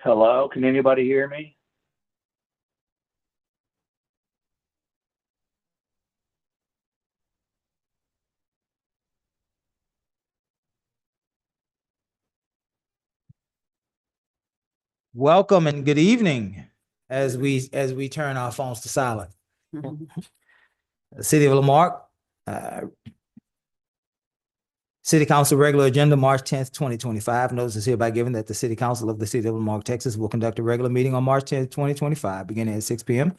Hello, can anybody hear me? Welcome and good evening as we turn our phones to silent. The City of Lamarque, City Council regular agenda, March 10th, 2025. Notice is hereby given that the City Council of the City of Lamarque, Texas will conduct a regular meeting on March 10th, 2025, beginning at 6 p.m.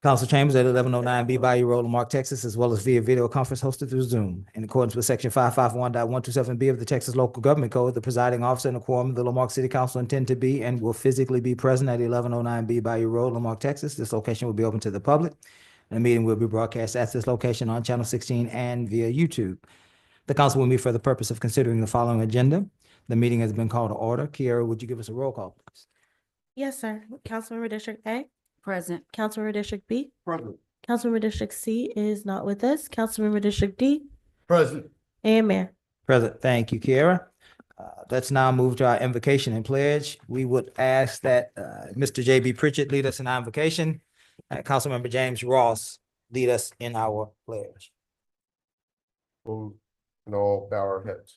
Council chambers at 1109 B Bayou Road, Lamarque, Texas, as well as via video conference hosted through Zoom. In accordance with section 551.127B of the Texas Local Government Code, the presiding officer and a quorum of the Lamarque City Council intend to be and will physically be present at 1109 B Bayou Road, Lamarque, Texas. This location will be open to the public, and the meeting will be broadcast at this location on Channel 16 and via YouTube. The council will meet for the purpose of considering the following agenda. The meeting has been called to order. Kiara, would you give us a roll call, please? Yes, sir. Councilmember District A, Present. Councilmember District B, Present. Councilmember District C is not with us, Councilmember District D, Present. and Mayor. Present. Thank you, Kiara. Let's now move to our invocation and pledge. We would ask that Mr. J.B. Pritchett lead us in our invocation, and Councilmember James Ross lead us in our pledge. And all bow our heads.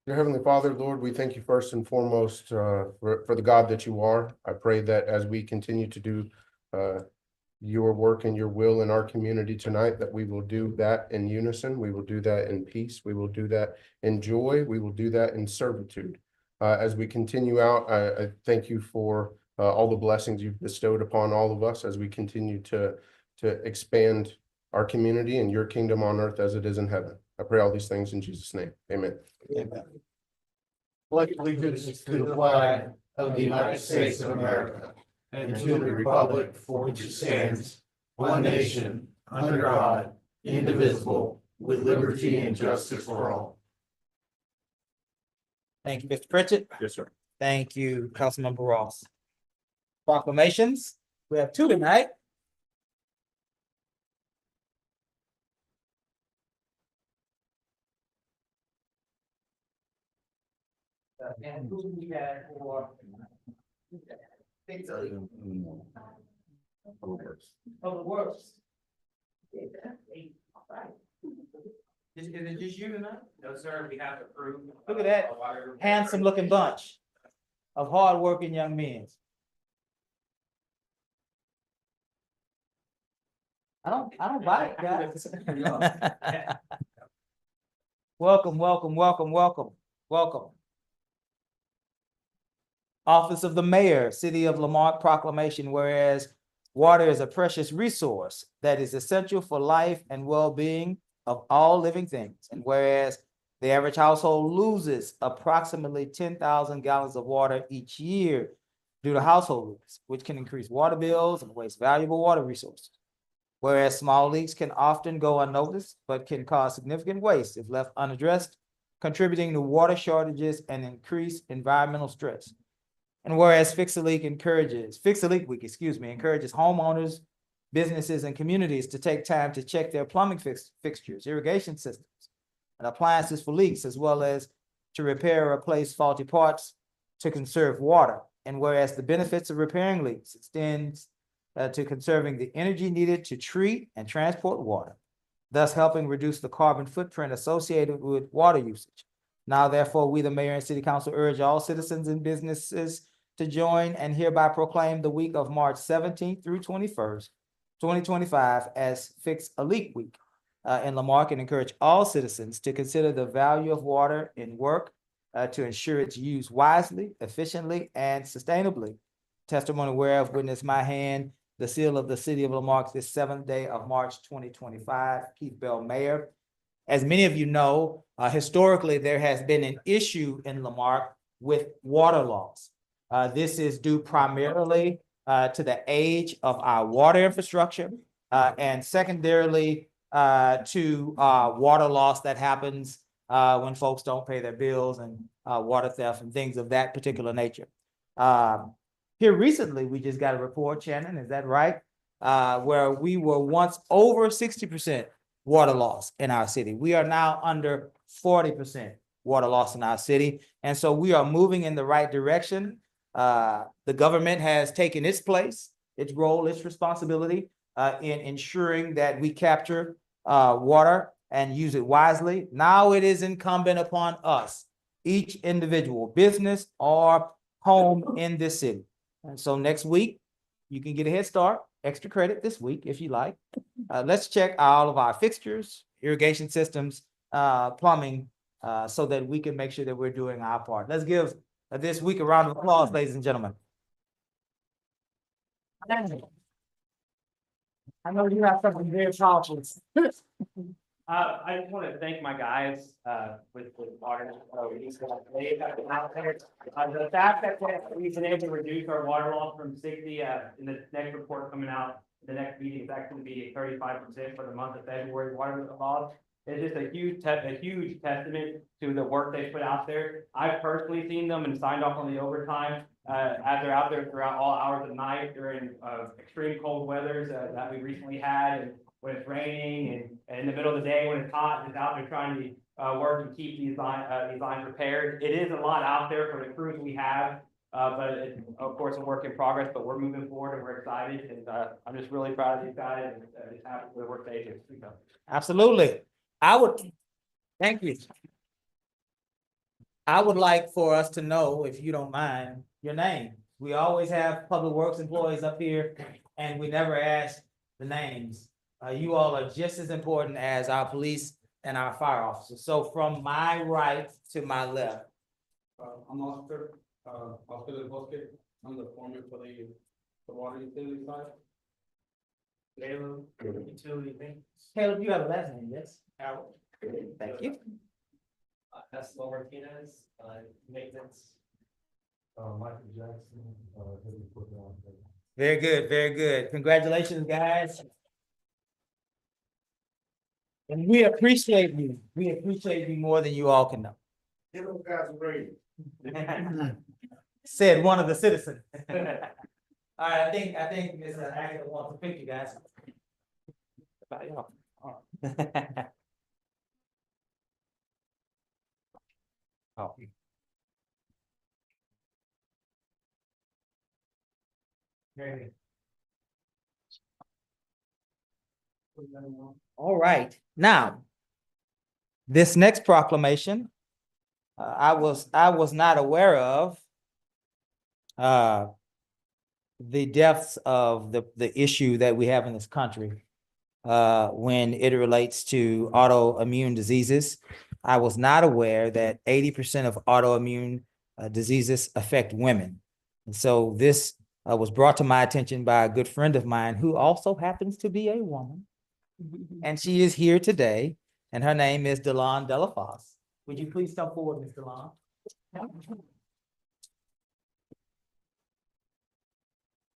Dear Heavenly Father, Lord, we thank you first and foremost for the God that you are. I pray that as we continue to do your work and your will in our community tonight, that we will do that in unison. We will do that in peace. We will do that in joy. We will do that in servitude. As we continue out, I thank you for all the blessings you've bestowed upon all of us as we continue to expand our community and your kingdom on earth as it is in heaven. I pray all these things in Jesus' name. Amen. Amen. Pledge allegiance to the flag of the United States of America and to the republic for which it stands, one nation, under God, indivisible, with liberty and justice for all. Thank you, Mr. Pritchett. Yes, sir. Thank you, Councilmember Ross. Proclamations. We have two tonight. And who we had for public works. Is it just you tonight? No, sir, we have approved. Look at that handsome looking bunch of hardworking young men. I don't buy it, guys. Welcome. Office of the Mayor, City of Lamarque proclamation, whereas water is a precious resource that is essential for life and well-being of all living things. And whereas the average household loses approximately 10,000 gallons of water each year due to household leaks, which can increase water bills and waste valuable water resources. Whereas small leaks can often go unnoticed, but can cause significant waste if left unaddressed, contributing to water shortages and increased environmental stress. And whereas Fix a Leak Week, encourages homeowners, businesses, and communities to take time to check their plumbing fixtures, irrigation systems, and appliances for leaks, as well as to repair or replace faulty parts to conserve water. And whereas the benefits of repairing leaks extends to conserving the energy needed to treat and transport water, thus helping reduce the carbon footprint associated with water usage. Now, therefore, we, the mayor and city council, urge all citizens and businesses to join and hereby proclaim the week of March 17th through 21st, 2025 as Fix a Leak Week in Lamarque, and encourage all citizens to consider the value of water in work to ensure its use wisely, efficiently, and sustainably. Testimony whereof witness my hand, the seal of the city of Lamarque, this 7th day of March 2025, Keith Bell, Mayor. As many of you know, historically, there has been an issue in Lamarque with water loss. This is due primarily to the age of our water infrastructure and secondarily to water loss that happens when folks don't pay their bills and water theft and things of that particular nature. Here recently, we just got a report, Shannon, is that right? Where we were once over 60% water loss in our city. We are now under 40% water loss in our city. And so we are moving in the right direction. The government has taken its place, its role, its responsibility in ensuring that we capture water and use it wisely. Now it is incumbent upon us, each individual, business or home in this city. And so next week, you can get a head start, extra credit this week if you like. Let's check all of our fixtures, irrigation systems, plumbing, so that we can make sure that we're doing our part. Let's give this week a round of applause, ladies and gentlemen. I know you have something very powerful. I just want to thank my guys, with Ordinance. They've been out there. The fact that we've been able to reduce our water loss from 60, in the next report coming out, the next meeting is actually be 35% for the month of February water loss. It's just a huge testament to the work they put out there. I've personally seen them and signed off on the overtime, as they're out there throughout all hours of night during, extreme cold weathers, that we recently had, and when it's raining and in the middle of the day when it's hot, and it's out there trying to work and keep these lines repaired. It is a lot out there for the crews we have, but it's, of course, a work in progress, but we're moving forward and we're excited, and I'm just really proud of these guys and just happy for the work they do. Absolutely. Thank you. I would like for us to know, if you don't mind, your name. We always have public works employees up here and we never ask the names. You all are just as important as our police and our fire officers. So from my right to my left. I'm Oscar del Bosque. I'm the foreman for the water utility side. Caleb, utility thing. Caleb, you have a last name, yes? Howard. Thank you. Eslo Martinez, maintenance. Michael Jackson, Very good, very good. Congratulations, guys. And we appreciate you. We appreciate you more than you all can know. Give those guys a raise. Said one of the citizens. All right, I think Ms. Agatha wants to pick you guys. Oh. Very good. All right, now, this next proclamation, I was not aware of the depths of the issue that we have in this country when it relates to autoimmune diseases. I was not aware that 80% of autoimmune diseases affect women. And so this was brought to my attention by a good friend of mine who also happens to be a woman. And she is here today, and her name is Delon Delafosse. Would you please come forward, Ms. Delon?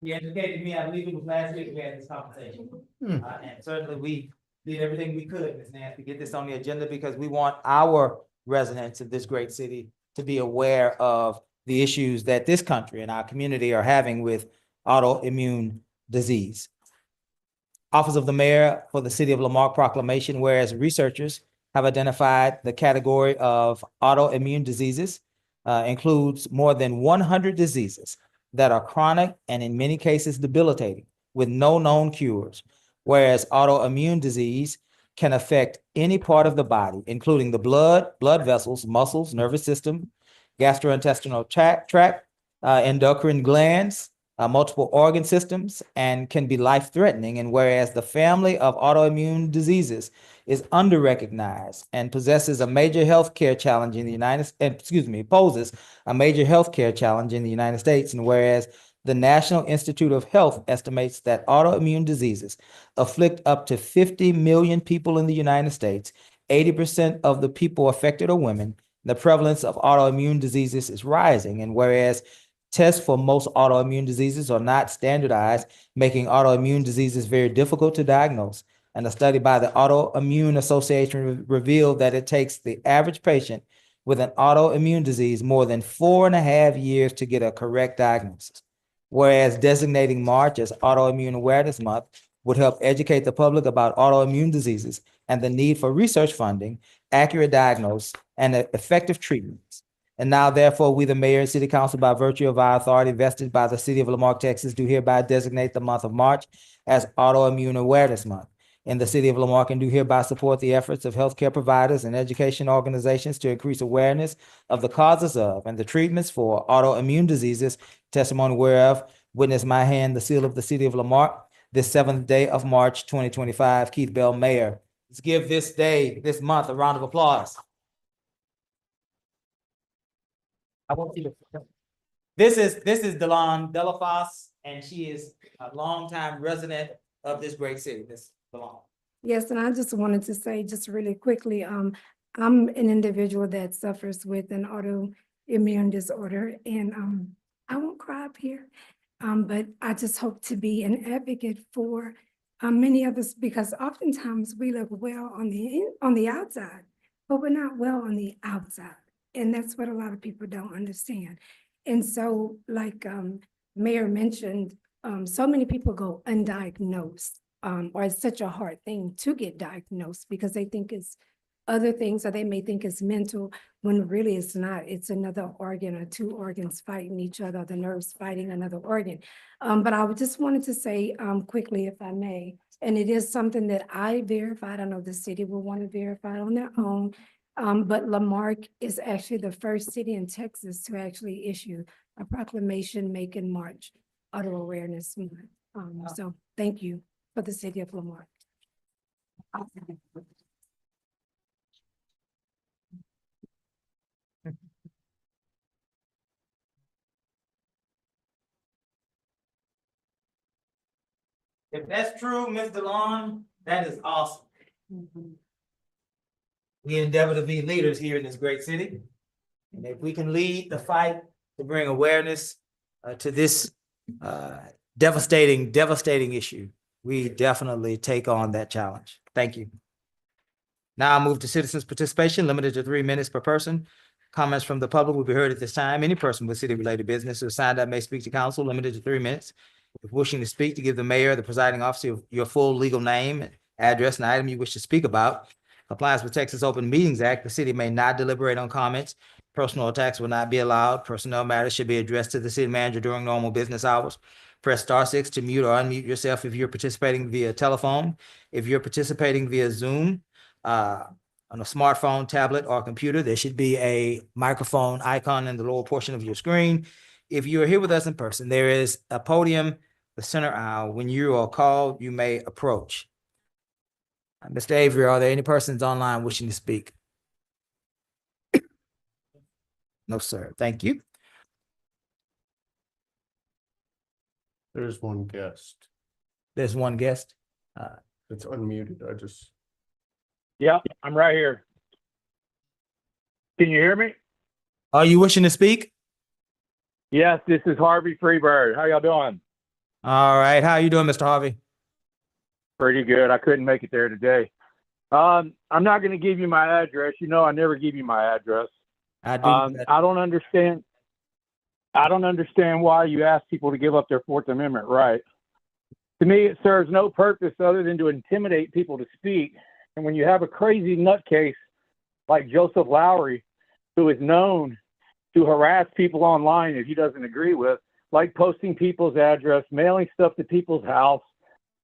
He educated me, I believe it was last week we had this conversation. And certainly we did everything we could, Ms. Nance, to get this on the agenda because we want our residents of this great city to be aware of the issues that this country and our community are having with autoimmune disease. Office of the Mayor for the City of Lamarque proclamation, whereas researchers have identified the category of autoimmune diseases includes more than 100 diseases that are chronic and in many cases debilitating with no known cures, whereas autoimmune disease can affect any part of the body, including the blood vessels, muscles, nervous system, gastrointestinal tract, endocrine glands, multiple organ systems, and can be life-threatening. And whereas the family of autoimmune diseases is under-recognized and possesses a major healthcare challenge in the poses a major healthcare challenge in the United States, and whereas the National Institute of Health estimates that autoimmune diseases afflict up to 50 million people in the United States, 80% of the people affected are women, the prevalence of autoimmune diseases is rising, and whereas tests for most autoimmune diseases are not standardized, making autoimmune diseases very difficult to diagnose. And a study by the Autoimmune Association revealed that it takes the average patient with an autoimmune disease more than 4.5 years to get a correct diagnosis. Whereas designating March as Autoimmune Awareness Month would help educate the public about autoimmune diseases and the need for research funding, accurate diagnosis, and effective treatments. And now therefore, we, the mayor and city council, by virtue of our authority vested by the city of Lamarque, Texas, do hereby designate the month of March as Autoimmune Awareness Month in the city of Lamarque, and do hereby support the efforts of healthcare providers and education organizations to increase awareness of the causes of and the treatments for autoimmune diseases, testimony whereof witness my hand, the seal of the city of Lamarque, this 7th day of March, 2025. Keith Bell, Mayor. Let's give this day, this month, a round of applause. I want you to. This is Delon Delafos, and she is a longtime resident of this great city, Miss Delon. Yes, and I just wanted to say just really quickly, I'm an individual that suffers with an autoimmune disorder, and I won't cry up here. But I just hope to be an advocate for many others, because oftentimes we look well on the outside, but we're not well on the outside. And that's what a lot of people don't understand. And so, like Mayor mentioned, so many people go undiagnosed, or it's such a hard thing to get diagnosed because they think it's other things, or they may think it's mental, when really it's not. It's another organ or two organs fighting each other, the nerves fighting another organ. But I just wanted to say quickly, if I may, and it is something that I verified. I know the city will want to verify on their own. But Lamarque is actually the first city in Texas to actually issue a proclamation making March Auto Awareness Month. So thank you for the city of Lamarque. If that's true, Ms. Delon, that is awesome. We endeavor to be leaders here in this great city. And if we can lead the fight to bring awareness to this devastating issue, we definitely take on that challenge. Thank you. Now I move to citizens' participation, limited to 3 minutes per person. Comments from the public will be heard at this time. Any person with city-related business or signed up may speak to council, limited to 3 minutes. If wishing to speak, to give the mayor, the presiding officer, your full legal name, address, and item you wish to speak about. Compliance with Texas Open Meetings Act, the city may not deliberate on comments. Personal attacks will not be allowed. Personnel matters should be addressed to the city manager during normal business hours. Press *6 to mute or unmute yourself if you're participating via telephone. If you're participating via Zoom, on a smartphone, tablet, or computer, there should be a microphone icon in the lower portion of your screen. If you are here with us in person, there is a podium, the center aisle. When you are called, you may approach. Mr. Avery, are there any persons online wishing to speak? No, sir. Thank you. There's one guest. There's one guest. It's unmuted. Yeah, I'm right here. Can you hear me? Are you wishing to speak? Yes, this is Harvey Freebird. How y'all doing? All right. How are you doing, Mr. Harvey? Pretty good. I couldn't make it there today. I'm not going to give you my address. You know, I never give you my address. I do. I don't understand why you ask people to give up their Fourth Amendment right. To me, it serves no purpose other than to intimidate people to speak. And when you have a crazy nutcase like Joseph Lowry, who is known to harass people online if he doesn't agree with, like posting people's address, mailing stuff to people's house,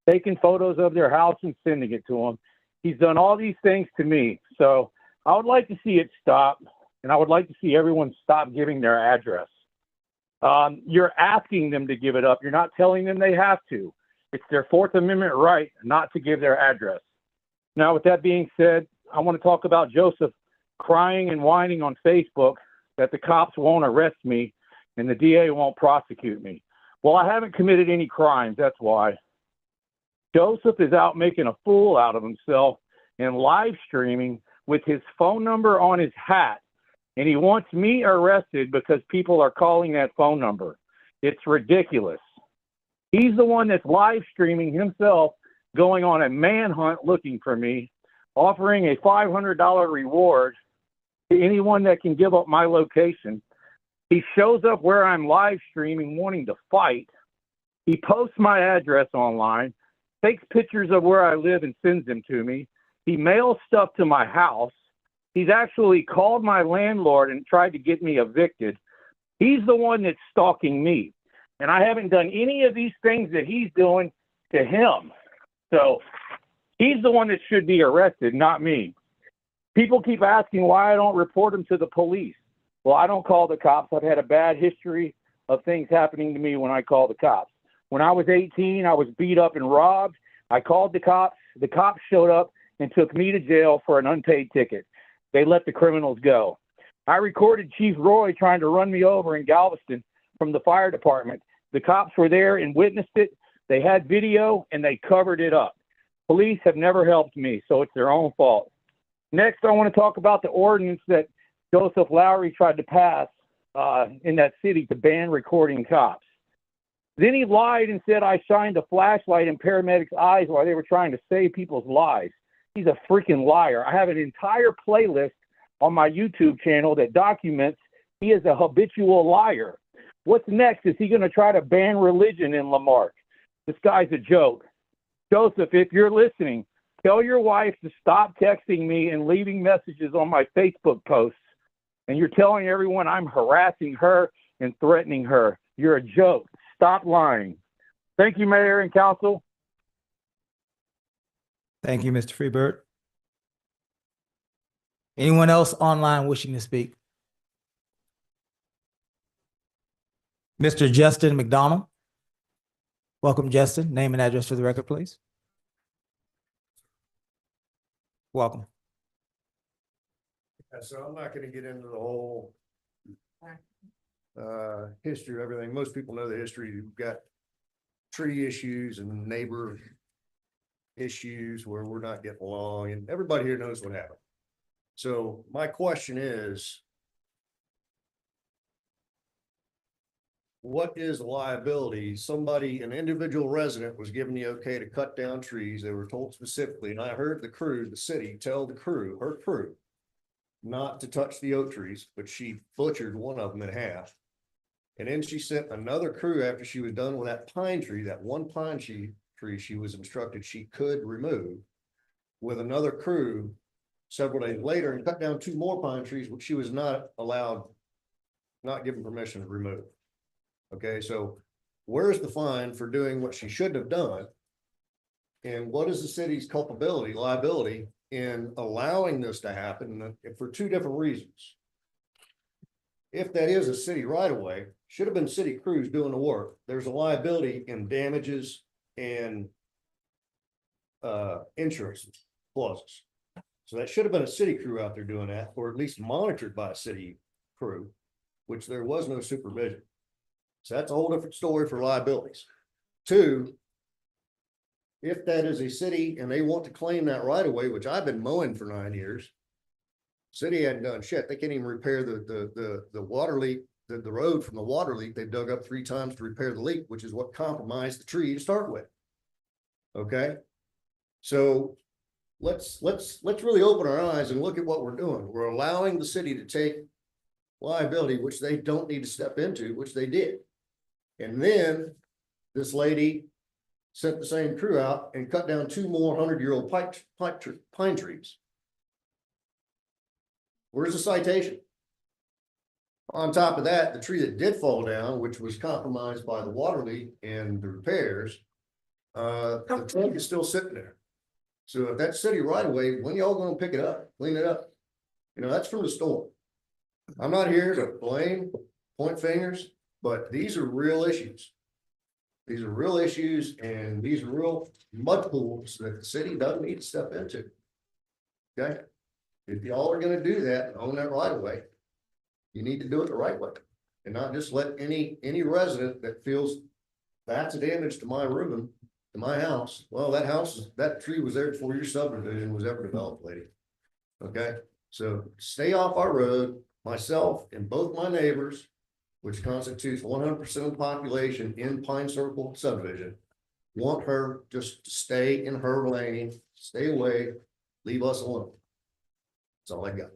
taking photos of their house and sending it to them. He's done all these things to me. So I would like to see it stop, and I would like to see everyone stop giving their address. You're asking them to give it up. You're not telling them they have to. It's their Fourth Amendment right not to give their address. Now, with that being said, I want to talk about Joseph crying and whining on Facebook that the cops won't arrest me and the DA won't prosecute me. Well, I haven't committed any crimes, that's why. Joseph is out making a fool out of himself and live streaming with his phone number on his hat. And he wants me arrested because people are calling that phone number. It's ridiculous. He's the one that's live streaming himself, going on a manhunt looking for me, offering a $500 reward to anyone that can give up my location. He shows up where I'm live streaming, wanting to fight. He posts my address online, takes pictures of where I live and sends them to me. He mails stuff to my house. He's actually called my landlord and tried to get me evicted. He's the one that's stalking me. And I haven't done any of these things that he's doing to him. So he's the one that should be arrested, not me. People keep asking why I don't report him to the police. Well, I don't call the cops. I've had a bad history of things happening to me when I call the cops. When I was 18, I was beat up and robbed. I called the cops. The cops showed up and took me to jail for an unpaid ticket. They let the criminals go. I recorded Chief Roy trying to run me over in Galveston from the fire department. The cops were there and witnessed it. They had video and they covered it up. Police have never helped me, so it's their own fault. Next, I want to talk about the ordinance that Joseph Lowry tried to pass in that city to ban recording cops. Then he lied and said I shined a flashlight in paramedics' eyes while they were trying to save people's lives. He's a freaking liar. I have an entire playlist on my YouTube channel that documents he is a habitual liar. What's next? Is he going to try to ban religion in Lamarque? This guy's a joke. Joseph, if you're listening, tell your wife to stop texting me and leaving messages on my Facebook posts. And you're telling everyone I'm harassing her and threatening her. You're a joke. Stop lying. Thank you, Mayor and Council. Thank you, Mr. Freebird. Anyone else online wishing to speak? Mr. Justin McDonald. Welcome, Justin. Name and address for the record, please. Welcome. So I'm not gonna get into the whole history of everything. Most people know the history. You've got tree issues and neighbor issues where we're not getting along, and everybody here knows what happened. So my question is, what is the liability? Somebody, an individual resident was given the okay to cut down trees. They were told specifically, and I heard the crew, the city, tell the crew, her crew, not to touch the oak trees, but she butchered one of them in half. And then she sent another crew after she was done with that pine tree, that one pine tree she was instructed she could remove, with another crew several days later, and cut down 2 more pine trees, which she was not allowed, not given permission to remove. Okay, so where's the fine for doing what she shouldn't have done? And what is the city's culpability, liability in allowing this to happen for 2 different reasons? If that is a city right of way, should have been city crews doing the work. There's a liability in damages and insurance clauses. So that should have been a city crew out there doing that, or at least monitored by a city crew, which there was no supervision. So that's a whole different story for liabilities. 2, if that is a city and they want to claim that right away, which I've been mowing for 9 years, city hadn't done shit. They can't even repair the water leak, the road from the water leak. They've dug up 3 times to repair the leak, which is what compromised the tree to start with. Okay, so let's really open our eyes and look at what we're doing. We're allowing the city to take liability, which they don't need to step into, which they did. And then this lady sent the same crew out and cut down 2 more 100-year-old pine trees. Where's the citation? On top of that, the tree that did fall down, which was compromised by the water leak and the repairs, the trunk is still sitting there. So if that's city right away, when y'all gonna pick it up, clean it up? You know, that's from the storm. I'm not here to blame, point fingers, but these are real issues. These are real issues, and these are real mud pools that the city doesn't need to step into. Okay? If y'all are gonna do that and own that right away, you need to do it the right way, and not just let any resident that feels that's a damage to my room, to my house. Well, that tree was there before your subdivision was ever developed, lady. Okay, so stay off our road. Myself and both my neighbors, which constitutes 100% of the population in Pine Circle subdivision, want her just to stay in her lane, stay away, leave us alone. That's all I got.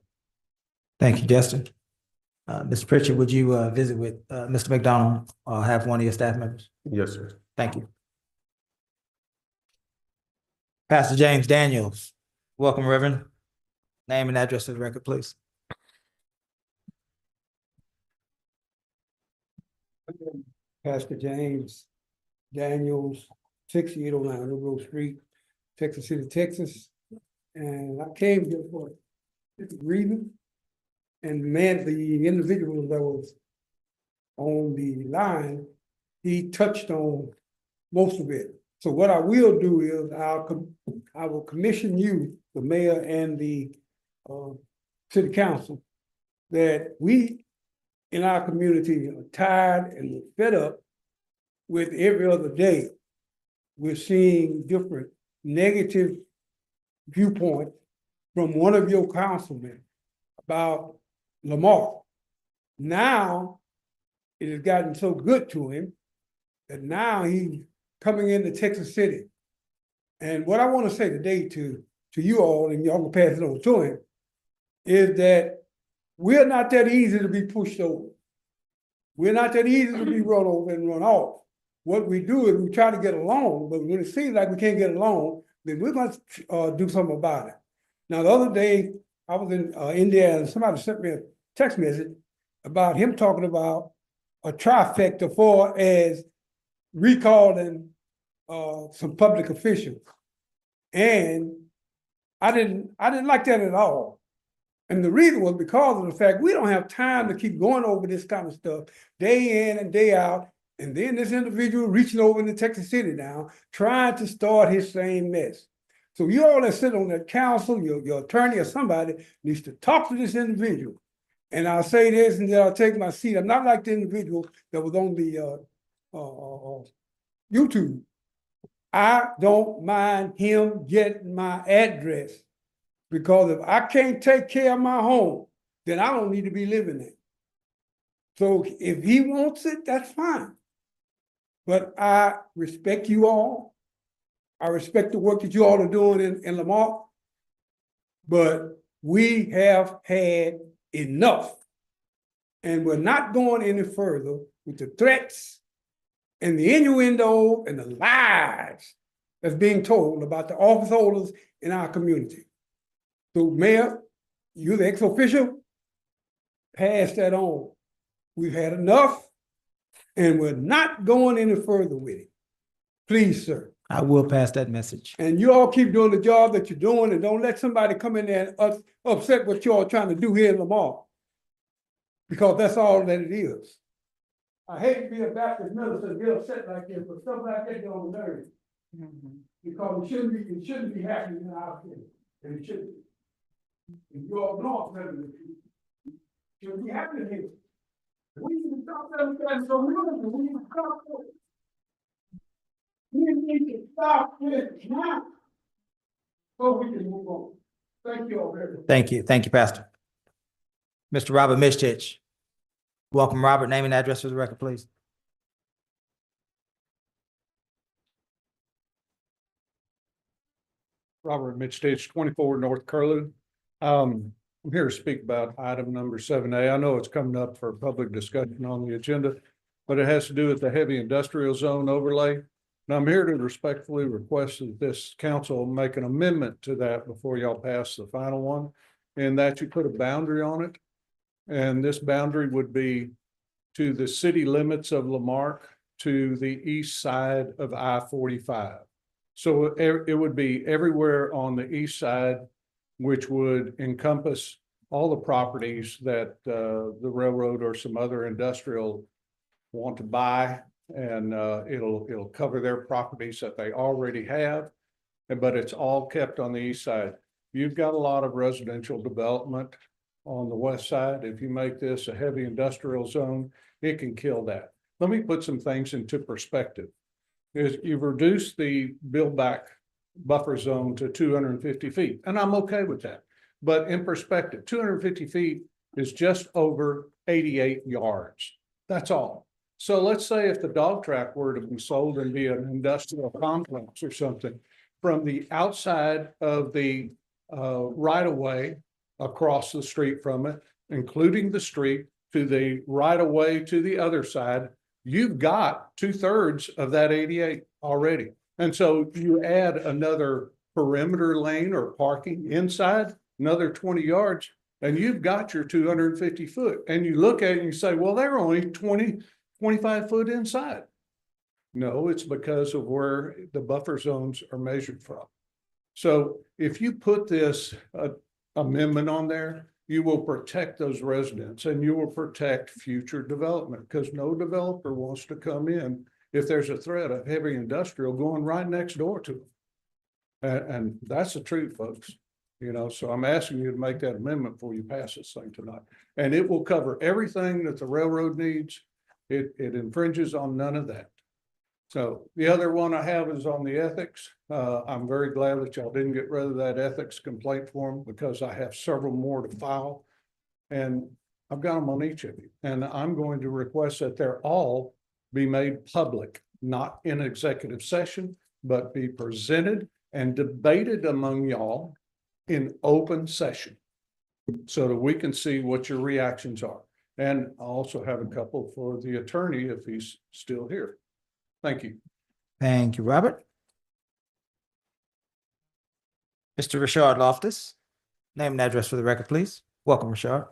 Thank you, Justin. Mr. Pritchard, would you visit with Mr. McDonald or have one of your staff members? Yes, sir. Thank you. Pastor James Daniels. Welcome, Reverend. Name and address for the record, please. Pastor James Daniels, 6809 River Street, Texas City, Texas. And I came here for a reason. And man, the individual that was on the line, he touched on most of it. So what I will do is I will commission you, the mayor and the city council, that we in our community are tired and we're fed up with every other day. We're seeing different negative viewpoints from one of your councilmen about Lamar. Now, it has gotten so good to him that now he's coming into Texas City. And what I want to say today to you all, and y'all can pass it on to him, is that we're not that easy to be pushed over. We're not that easy to be run over and run off. What we do is we try to get along, but when it seems like we can't get along, then we're going to do something about it. Now, the other day, I was in India and somebody sent me a text message about him talking about a trifecta for as recalling some public officials. And I didn't like that at all. And the reason was because of the fact we don't have time to keep going over this kind of stuff day in and day out. And then this individual reaching over into Texas City now, trying to start his same mess. So you all that sit on that council, your attorney or somebody needs to talk to this individual. And I'll say this and then I'll take my seat. I'm not like the individual that was on the YouTube. I don't mind him getting my address, because if I can't take care of my home, then I don't need to be living there. So if he wants it, that's fine. But I respect you all. I respect the work that you all are doing in Lamar. But we have had enough. And we're not going any further with the threats and the innuendo and the lies that's being told about the office holders in our community. So, Mayor, you're the ex-official, pass that on. We've had enough, and we're not going any further with it. Please, sir. I will pass that message. And you all keep doing the job that you're doing, and don't let somebody come in there and upset what you all trying to do here in Lamar, because that's all that it is. I hate to be a Baptist minister and get upset like this, but stuff like that don't nerve me. Because it shouldn't be happening in our city, and it shouldn't be. If you all know it shouldn't be happening here. We need to stop that so we need to stop it. We need to stop this now, so we can move on. Thank you all very much. Thank you. Thank you, Pastor. Mr. Robert Mishtich. Welcome, Robert. Name and address for the record, please. Robert Mitch, 24 North Curlew. I'm here to speak about item number 7A. I know it's coming up for public discussion on the agenda, but it has to do with the heavy industrial zone overlay. And I'm here to respectfully request that this council make an amendment to that before y'all pass the final one, and that you put a boundary on it. And this boundary would be to the city limits of Lamarque to the east side of I-45. So it would be everywhere on the east side, which would encompass all the properties that the railroad or some other industrial want to buy. And it'll cover their properties that they already have, but it's all kept on the east side. You've got a lot of residential development on the west side. If you make this a heavy industrial zone, it can kill that. Let me put some things into perspective. You've reduced the build back buffer zone to 250 feet, and I'm okay with that. But in perspective, 250 feet is just over 88 yards. That's all. So let's say if the dog track were to be sold and be an industrial complex or something, from the outside of the right-of-way across the street from it, including the street, to the right-of-way to the other side, you've got 2/3 of that 88 already. And so you add another perimeter lane or parking inside, another 20 yards, and you've got your 250 foot. And you look at it and you say, well, they're only 20, 25 foot inside. No, it's because of where the buffer zones are measured from. So if you put this amendment on there, you will protect those residents and you will protect future development, because no developer wants to come in if there's a threat of heavy industrial going right next door to them. And that's the truth, folks. You know, so I'm asking you to make that amendment before you pass this thing tonight. And it will cover everything that the railroad needs. It infringes on none of that. So the other one I have is on the ethics. I'm very glad that y'all didn't get rid of that ethics complaint form, because I have several more to file. And I've got them on each of you. And I'm going to request that they're all be made public, not in executive session, but be presented and debated among y'all in open session, so that we can see what your reactions are. And I also have a couple for the attorney if he's still here. Thank you. Thank you, Robert. Mr. Rashard Loftus, name and address for the record, please. Welcome, Rashard.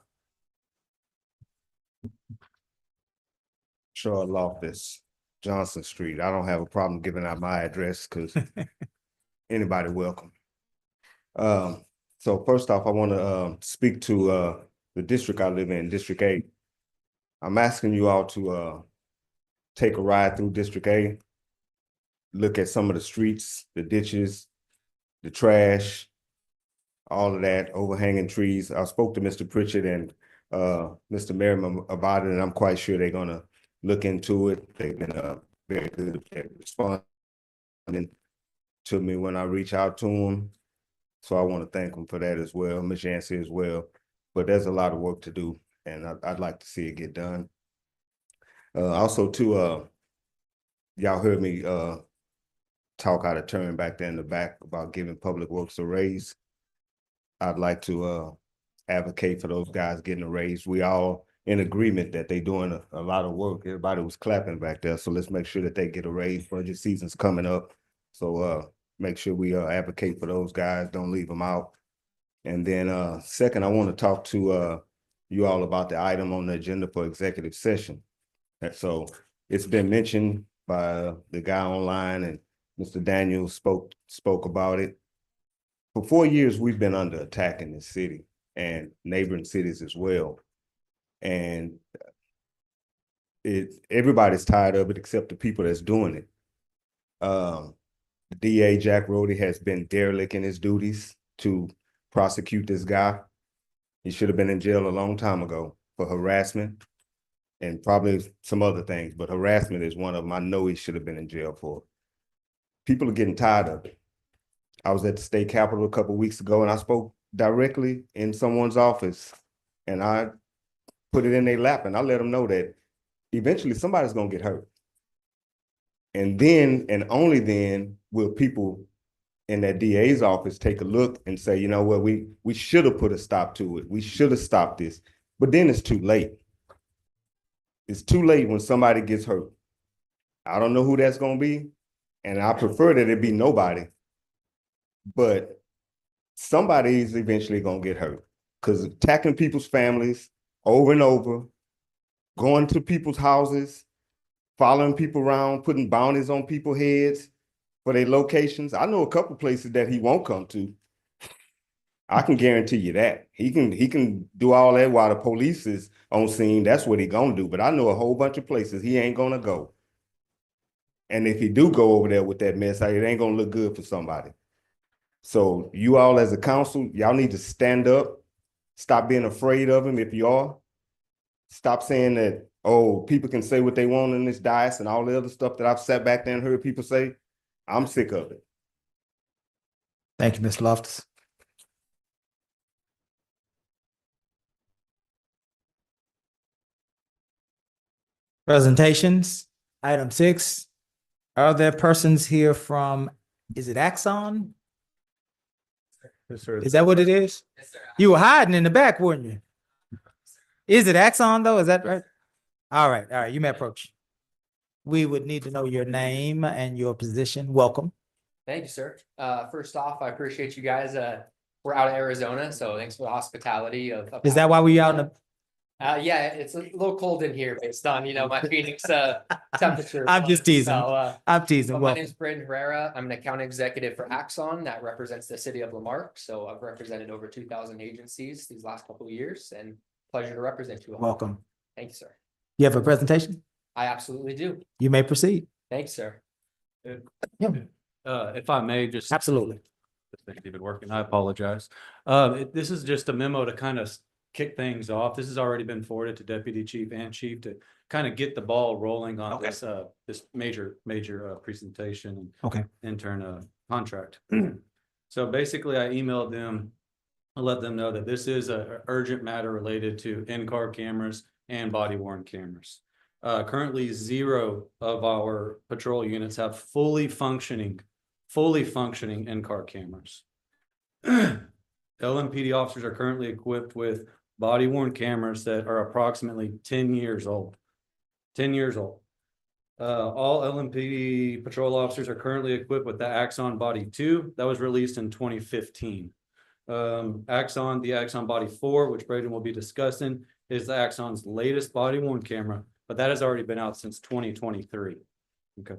Charlotte Loftus, Johnson Street. I don't have a problem giving out my address because anybody welcome. So first off, I want to speak to the district I live in, District A. I'm asking you all to take a ride through District A, look at some of the streets, the ditches, the trash, all of that, overhanging trees. I spoke to Mr. Pritchett and Mr. Merriman about it, and I'm quite sure they're going to look into it. They've been very good at responding to me when I reach out to them. So I want to thank them for that as well, Ms. Yancey as well. But there's a lot of work to do, and I'd like to see it get done. Also, too, y'all heard me talk out of turn back there in the back about giving Public Works a raise. I'd like to advocate for those guys getting a raise. We all in agreement that they're doing a lot of work. Everybody was clapping back there, so let's make sure that they get a raise. Budget season's coming up, so make sure we advocate for those guys. Don't leave them out. And then second, I want to talk to you all about the item on the agenda for executive session. And so it's been mentioned by the guy online, and Mr. Daniels spoke about it. For 4 years, we've been under attack in this city and neighboring cities as well. And everybody's tired of it except the people that's doing it. The DA, Jack Rody, has been derelict in his duties to prosecute this guy. He should have been in jail a long time ago for harassment and probably some other things, but harassment is one of them I know he should have been in jail for. People are getting tired of it. I was at the state capitol a couple of weeks ago, and I spoke directly in someone's office, and I put it in their lap, and I let them know that eventually somebody's gonna get hurt. And then, and only then, will people in that DA's office take a look and say, you know what, we should have put a stop to it. We should have stopped this. But then it's too late. It's too late when somebody gets hurt. I don't know who that's gonna be, and I prefer that it be nobody. But somebody's eventually gonna get hurt, because attacking people's families over and over, going to people's houses, following people around, putting bounties on people's heads for their locations. I know a couple places that he won't come to. I can guarantee you that. He can do all that while the police is on scene. That's what he gonna do. But I know a whole bunch of places he ain't gonna go. And if he do go over there with that mess, it ain't gonna look good for somebody. So you all as a council, y'all need to stand up. Stop being afraid of him if you are. Stop saying that, oh, people can say what they want in this dais and all the other stuff that I've sat back there and heard people say. I'm sick of it. Thank you, Ms. Loftus. Presentations, item 6. Are there persons here from, is it Axon? Yes, sir. Is that what it is? Yes, sir. You were hiding in the back, weren't you? Is it Axon though? Is that right? All right, you may approach. We would need to know your name and your position. Welcome. Thank you, sir. First off, I appreciate you guys We're out of Arizona, so thanks for the hospitality of. Is that why we out in the? Yeah, it's a little cold in here based on, my Phoenix temperature. I'm just teasing. I'm teasing. My Well, name is Brandon Herrera. I'm an account executive for Axon that represents the city of Marque. So I've represented over 2,000 agencies these last couple of years, and pleasure to represent you all. welcome. Thank you, sir. You have a presentation? I absolutely do. You may proceed. Thanks, sir. If I may, just. Absolutely. This thing's even working. I apologize. This is just a memo to kind of kick things off. This has already been forwarded to deputy chief and chief to kind of get the ball rolling on Okay. this major presentation and Okay. intern contract. So basically I emailed them, I let them know that this is a urgent matter related to in-car cameras and body worn cameras. Currently 0 of our patrol units have fully functioning in-car cameras. LMPD officers are currently equipped with body worn cameras that are approximately 10 years old. 10 years old. All LMPD patrol officers are currently equipped with the Axon Body 2 that was released in 2015. The Axon Body 4, which Braden will be discussing, is the Axon's latest body worn camera, but that has already been out since 2023. Okay.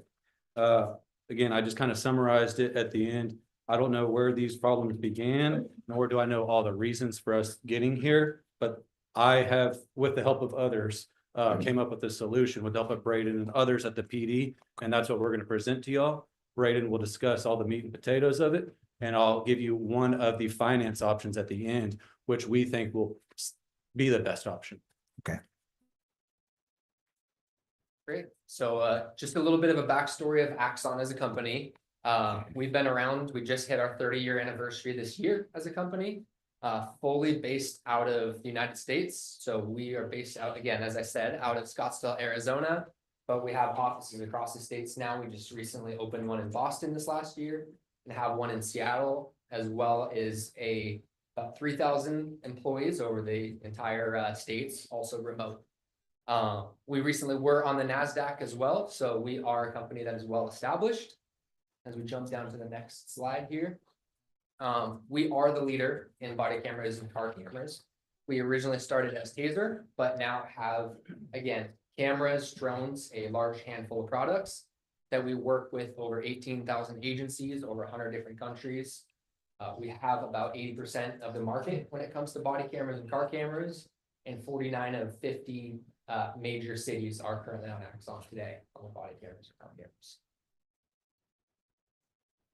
Again, I just kind of summarized it at the end. I don't know where these problems began, nor do I know all the reasons for us getting here, but I have, with the help of others, came up with a solution with the help of Braden and others at the PD, and that's what we're going to present to y'all. Braden will discuss all the meat and potatoes of it, and I'll give you one of the finance options at the end, which we think will be the best option. Okay. Great. So just a little bit of a backstory of Axon as a company. We've been around, we just hit our 30-year anniversary this year as a company, fully based out of the United States. So we are based out, again, as I said, out of Scottsdale, Arizona, but we have offices across the states now. We just recently opened one in Boston this last year and have one in Seattle, as well as about 3,000 employees over the entire states, also remote. We recently were on the NASDAQ as well. So we are a company that is well established. As we jump down to the next slide here. We are the leader in body cameras and car cameras. We originally started as TASER, but now have, again, cameras, drones, a large handful of products that we work with over 18,000 agencies, over 100 different countries. We have about 80% of the market when it comes to body cameras and car cameras, and 49 of 50 major cities are currently on Axon today on the body cameras and car cameras.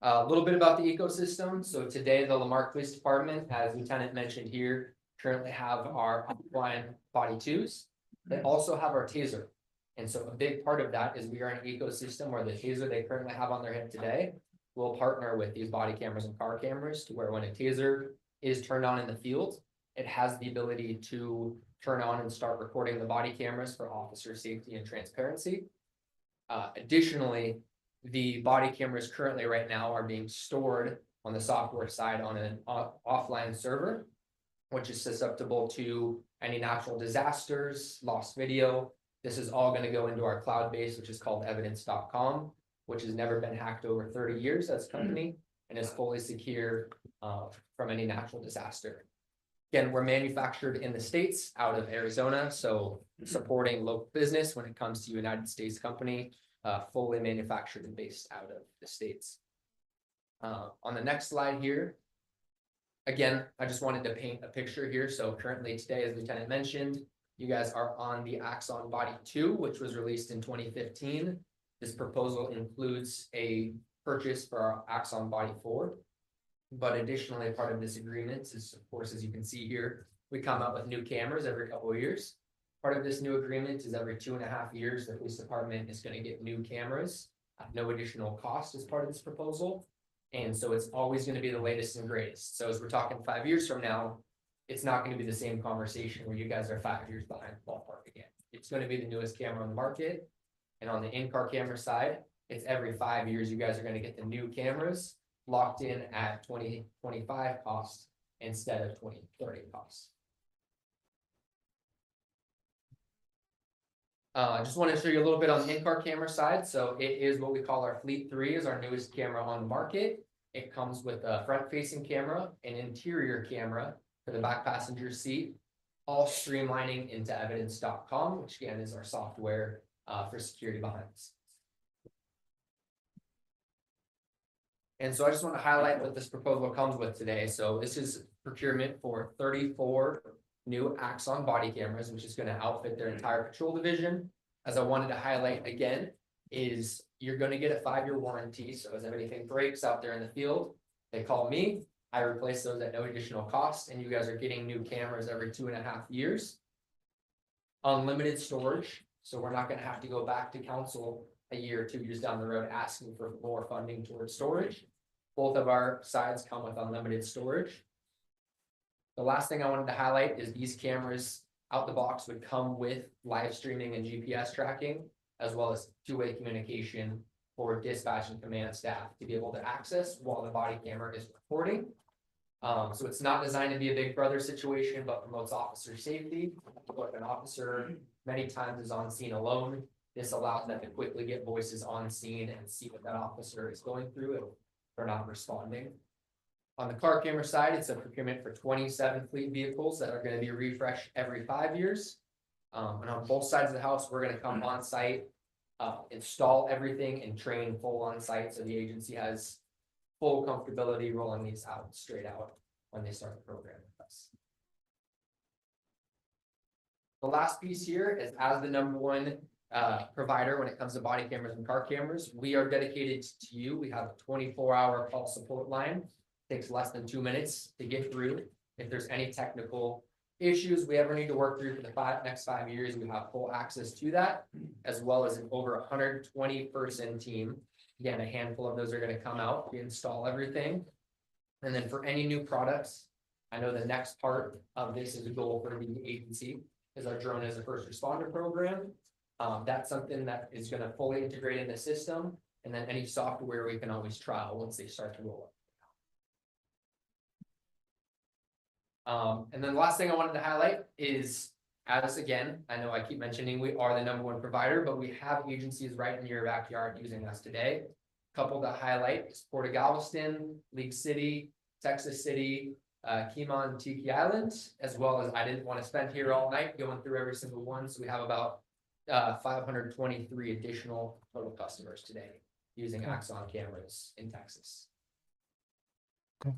A little bit about the ecosystem. So today, the Marque Police Department, as Lieutenant mentioned here, currently have our offline body 2s. They also have our TASER. And so a big part of that is we are an ecosystem where the TASER they currently have on their hip today will partner with these body cameras and car cameras to where when a TASER is turned on in the field, it has the ability to turn on and start recording the body cameras for officer safety and transparency. Additionally, the body cameras currently right now are being stored on the software side on an offline server, which is susceptible to any natural disasters, lost video. This is all going to go into our cloud base, which is called evidence.com, which has never been hacked over 30 years as a company and is fully secure from any natural disaster. Again, we're manufactured in the States out of Arizona, so supporting local business when it comes to United States company. Fully manufactured and based out of the States. On the next slide here, again, I just wanted to paint a picture here. So currently today, as Lieutenant mentioned, you guys are on the Axon Body 2, which was released in 2015. This proposal includes a purchase for our Axon Body 4. But additionally, part of this agreement is, of course, as you can see here, we come out with new cameras every couple of years. Part of this new agreement is every 2.5 years, the police department is going to get new cameras, no additional cost as part of this proposal. And so it's always going to be the latest and greatest. So as we're talking 5 years from now, it's not going to be the same conversation where you guys are 5 years behind the ballpark again. It's going to be the newest camera on the market. And on the in-car camera side, it's every 5 years you guys are going to get the new cameras locked in at 2025 cost instead of 2030 cost. I just want to show you a little bit on the in-car camera side. So it is what we call our Fleet 3 is our newest camera on the market. It comes with a front-facing camera, an interior camera for the back passenger seat, all streamlining into evidence.com, which again is our software for security behind the scenes. And so I just want to highlight what this proposal comes with today. So this is procurement for 34 new Axon body cameras, which is going to outfit their entire patrol division. As I wanted to highlight again, is you're going to get a 5-year warranty. So as anything breaks out there in the field, they call me, I replace those at no additional cost, and you guys are getting new cameras every 2.5 years. Unlimited storage, so we're not going to have to go back to council a year or 2 years down the road asking for more funding towards storage. Both of our sides come with unlimited storage. The last thing I wanted to highlight is these cameras out the box would come with live streaming and GPS tracking, as well as two-way communication for dispatch and command staff to be able to access while the body camera is recording. So it's not designed to be a big brother situation, but promotes officer safety. If an officer many times is on scene alone, this allows them to quickly get voices on scene and see what that officer is going through if they're not responding. On the car camera side, it's a procurement for 27 fleet vehicles that are going to be refreshed every 5 years. And on both sides of the house, we're going to come on site, install everything, and train full on site. So the agency has full comfortability rolling these out straight out when they start the program with us. The last piece here is, as the #1 provider when it comes to body cameras and car cameras, we are dedicated to you. We have a 24-hour call support line. Takes less than 2 minutes to get through. If there's any technical issues we ever need to work through for the next 5 years, we have full access to that, as well as an over 120-person team. Again, a handful of those are going to come out, we install everything. And then for any new products, I know the next part of this is a goal for the agency, is our drone as a first responder program. That's something that is going to fully integrate in the system, and then any software we can always trial once they start to roll up. And then the last thing I wanted to highlight is, as again, I know I keep mentioning we are the #1 provider, but we have agencies right in your backyard using us today. Couple to highlight is Port of Galveston, League City, Texas City, Kemon, Tiki Island, as well as I didn't want to spend here all night going through every single one. So we have about 523 additional total customers today using Axon cameras in Texas. Okay.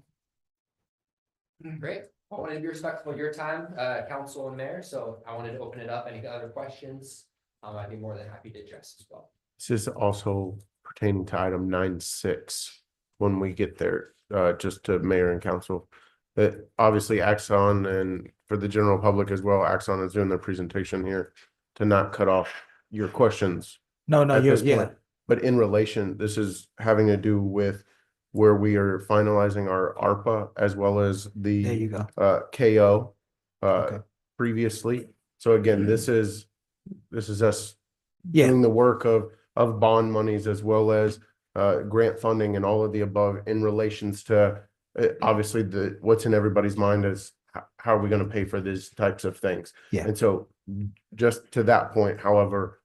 Great. I wanted to be respectful of your time, council and mayor, so I wanted to open it up. Any other questions? I'd be more than happy to address as well. This is also pertaining to item 9.6 when we get there, just to mayor and council. That obviously Axon, and for the general public as well, Axon is doing their presentation here to not cut off your questions. No, you're, yeah. But in relation, this is having to do with where we are finalizing our ARPA as well as There the you go. KO Okay. previously. So again, this is us Yeah, doing the work of bond monies as well as grant funding and all of the above in relations to obviously what's in everybody's mind is how are we going to pay for these types of things. Yeah. And so just to that point, however,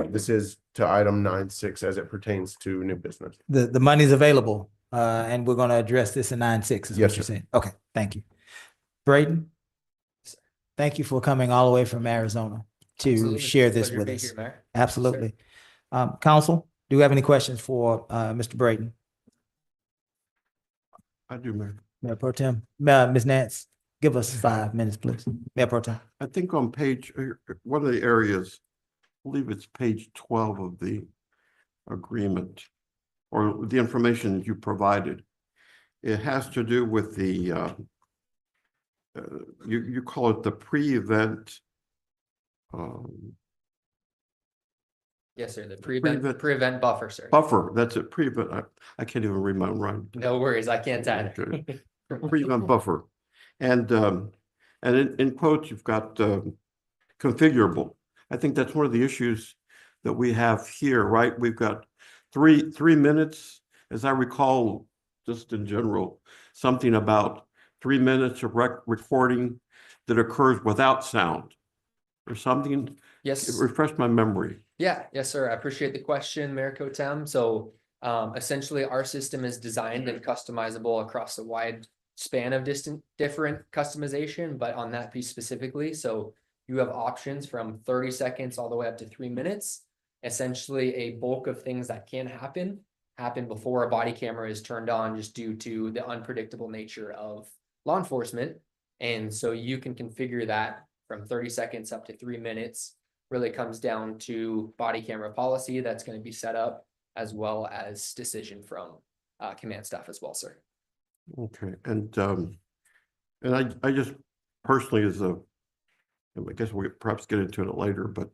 this is to item 9.6 as it pertains to new business. the money's available, and we're gonna address this in 9.6 is Yes, what you're sir. saying. Okay, thank you. Braden, thank you for coming all the way from Arizona to Absolutely. share this Pleasure to with be us. here, Mayor. Absolutely. Council, do you have any questions for Mr. Braden? I do, Mayor. Mayor Pro Tem, Ms. Nance, give us 5 minutes, please. Mayor Pro Tem. I think on page, one of the areas, I believe it's page 12 of the agreement, or the information you provided. It has to do with the, you call it the pre-event. Yes, sir. The pre-event buffer, sir. Buffer, that's it, pre-event. I can't even read my own writing. No worries, I can't either. Pre-event buffer. And in quotes, you've got configurable. I think that's one of the issues that we have here, right? We've got three minutes, as I recall, just in general, something about 3 minutes of recording that occurs without sound or something. Yes. It refreshed my memory. Yeah, yes, sir. I appreciate the question, Mayor Cotem. So Essentially, our system is designed and customizable across a wide span of different customization, but on that piece specifically, so you have options from 30 seconds all the way up to 3 minutes. Essentially, a bulk of things that can happen before a body camera is turned on, just due to the unpredictable nature of law enforcement. And so you can configure that from 30 seconds up to 3 minutes. Really comes down to body camera policy that's going to be set up, as well as decision from command staff as well, sir. Okay, and I just personally, I guess we'll perhaps get into it later, but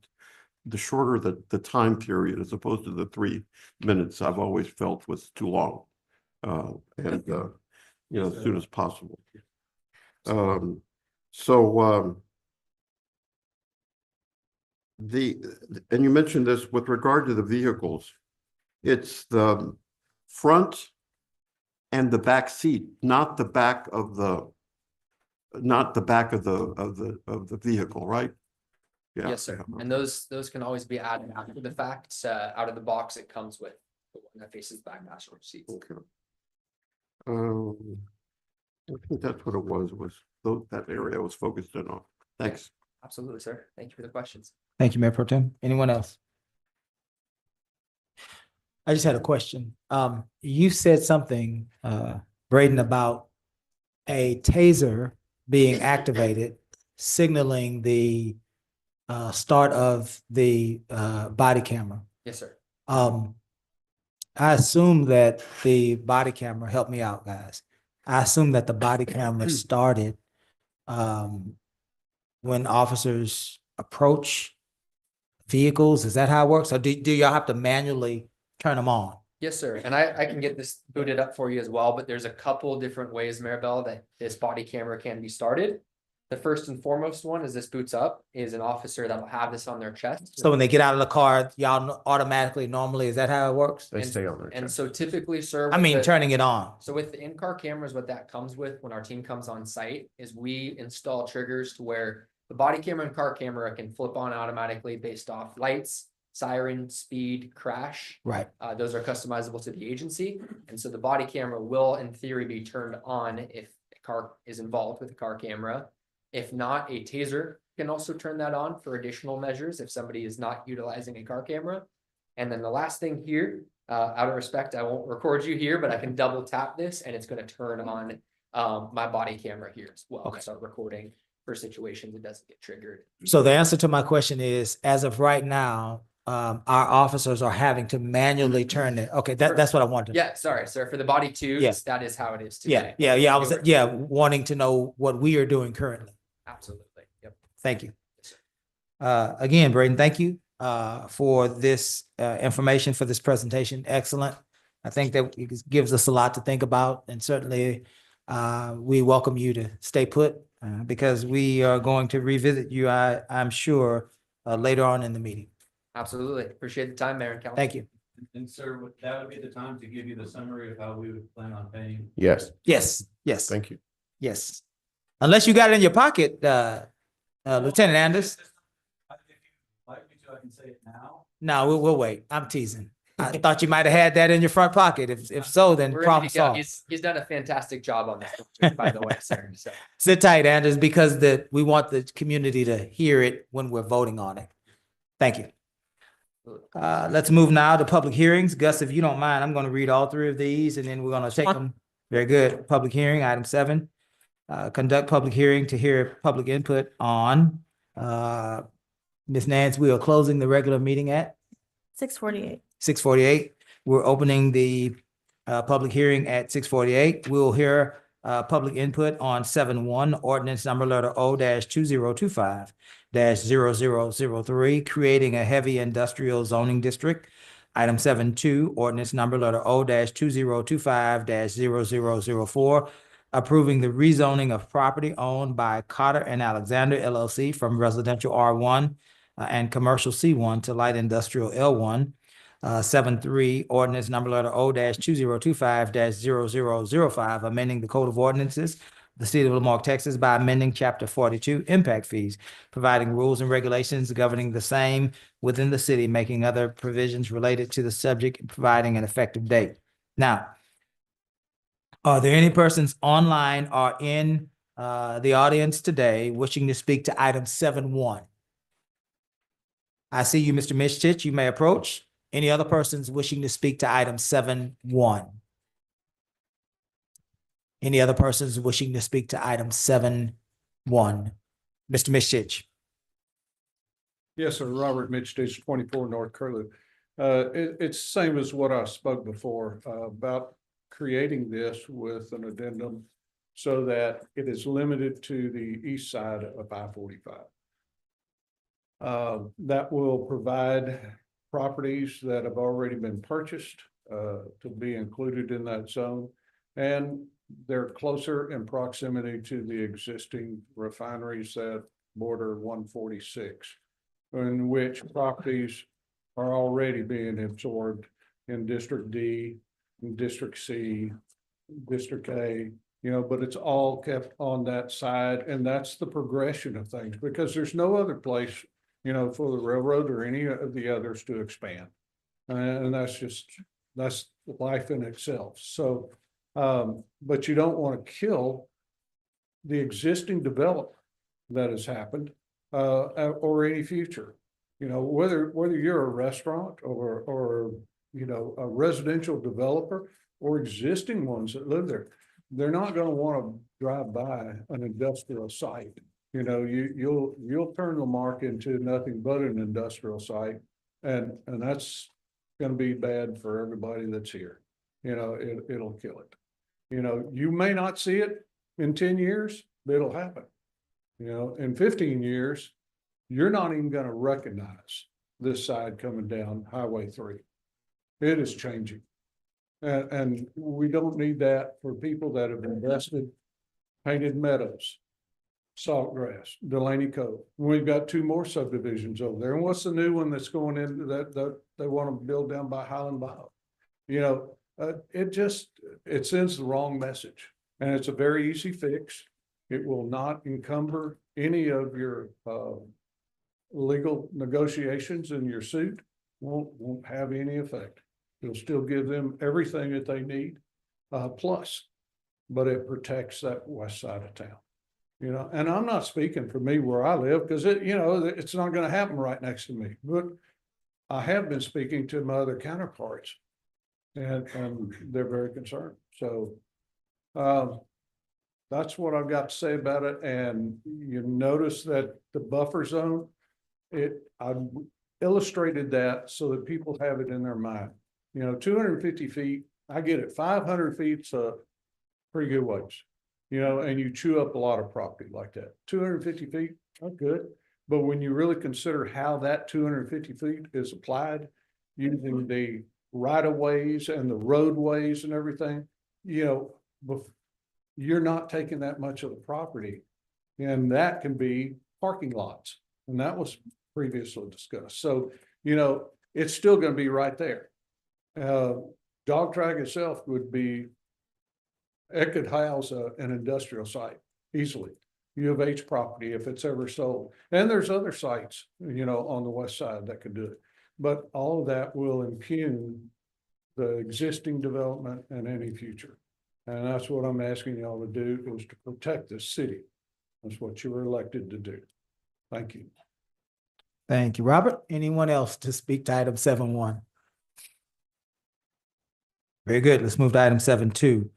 the shorter the time period as opposed to the 3 minutes, I've always felt was too long. And as soon as possible. And you mentioned this with regard to the vehicles, it's the front and the back seat, not the back of the vehicle, right? Yeah. Yes, sir. And those can always be added after the fact. Out of the box, it comes with the one that faces back passenger seats. Okay. I think that's what it was that area I was focused in on. Thanks. Absolutely, sir. Thank you for the questions. Thank you, Mayor Pro Tem. Anyone else? I just had a question. You said something, Braden, about a taser being activated, signaling the start of the body camera. Yes, sir. I assume that the body camera, help me out, guys. I assume that the body camera started when officers approach vehicles. Is that how it works? Or do y'all have to manually turn them on? Yes, sir. And I can get this booted up for you as well, but there's a couple different ways, Maribel, that this body camera can be started. The first and foremost one is this boots up is an officer that'll have this on their chest. So when they get out of the car, y'all automatically, normally, is that how it works? They stay on there. And so typically, sir, Turning it on. So with the in-car cameras, what that comes with when our team comes on site is we install triggers to where the body camera and car camera can flip on automatically based off lights, siren, speed, crash. Right. Those are customizable to the agency. And so the body camera will, in theory, be turned on if a car is involved with the car camera. If not, a taser can also turn that on for additional measures if somebody is not utilizing a car camera. And then the last thing here, out of respect, I won't record you here, but I can double tap this and it's going to turn on my body camera here as well. Okay. Start recording for situations it doesn't get triggered. So the answer to my question is, as of right now, our officers are having to manually turn it. Okay, that's what I wanted. Yeah, sorry, sir. For the body twos, Yeah. that is how it is today. Yeah. I was wanting to know what we are doing currently. Absolutely. Yep. Thank you. Yes, sir. Again, Braden, thank you for this information, for this presentation. Excellent. I think that it gives us a lot to think about, and certainly we welcome you to stay put because we are going to revisit you, I'm sure, later on in the meeting. Absolutely. Appreciate the time, Mayor and Council. Thank you. And sir, that would be the time to give you the summary of how we would plan on paying. Yes. Yes. Thank you. Yes. Unless you got it in your pocket, Lieutenant Anders. If you'd like me to, I can say it now. No, we'll wait. I'm teasing. I thought you might have had that in your front pocket. If so, then We're problem ready to go. solved. He's done a fantastic job on this, by the way, sir. So. Sit tight, Anders, because we want the community to hear it when we're voting on it. Thank you. Let's move now to public hearings. Gus, if you don't mind, I'm going to read all three of these and then we're going to take them. Very good. Public hearing, item 7. Conduct public hearing to hear public input on, Ms. Nance, we are closing the regular meeting at 6:48. 6:48. We're opening the public hearing at 6:48. We'll hear public input on 7.1, ordinance number letter O-2025-0003, creating a heavy industrial zoning district. Item 7.2, ordinance number letter O-2025-0004, approving the rezoning of property owned by Cotter and Alexander LLC from residential R1 and commercial C1 to light industrial L1. 7.3, ordinance number letter O-2025-0005, amending the Code of Ordinances the city of Lamarque, Texas by amending chapter 42 impact fees, providing rules and regulations governing the same within the city, making other provisions related to the subject, and providing an effective date. Now, are there any persons online or in the audience today wishing to speak to item 7.1? I see you, Mr. Mishtich. You may approach. Any other persons wishing to speak to item 7.1? Any other persons wishing to speak to item 7.1? Mr. Mishtich. Yes, sir. Robert Mitch, 24 North Curlew. It's the same as what I spoke before about creating this with an addendum so that it is limited to the east side of I-45. That will provide properties that have already been purchased to be included in that zone. And they're closer in proximity to the existing refineries that border 146, in which properties are already being absorbed in District D, District C, District A, but it's all kept on that side. And that's the progression of things, because there's no other place, for the railroad or any of the others to expand. And that's life in itself. So, but you don't want to kill the existing development that has happened, or any future. Whether you're a restaurant or a residential developer or existing ones that live there, they're not going to want to drive by an industrial site. You'll turn Lamarque into nothing but an industrial site, and that's going to be bad for everybody that's here. It'll kill it. You may not see it in 10 years, but it'll happen. In 15 years, you're not even going to recognize this side coming down Highway 3. It is changing. And we don't need that for people that have invested, Painted Meadows, Saltgrass, Delaney Cove. We've got 2 more subdivisions over there. And what's the new one that's going into that they want to build down by Highland Bayou? It sends the wrong message, and it's a very easy fix. It will not encumber any of your legal negotiations in your suit. Won't have any effect. It'll still give them everything that they need, plus, but it protects that west side of town. And I'm not speaking for me where I live, because it's not going to happen right next to me. But I have been speaking to my other counterparts, and they're very concerned. So that's what I've got to say about it. And you notice that the buffer zone, I illustrated that so that people have it in their mind. 250 feet, I get it. 500 feet's a pretty good ways, and you chew up a lot of property like that. 250 feet, not good. But when you really consider how that 250 feet is applied using the right of ways and the roadways and everything, you're not taking that much of the property, and that can be parking lots. And that was previously discussed. So, it's still going to be right there. Dog track itself it could house an industrial site easily. U of H property, if it's ever sold. And there's other sites, on the west side that could do it. But all of that will impugn the existing development and any future. And that's what I'm asking y'all to do, is to protect this city. That's what you were elected to do. Thank you. Thank you, Robert. Anyone else to speak to item 7.1? Very good. Let's move to item 7.2.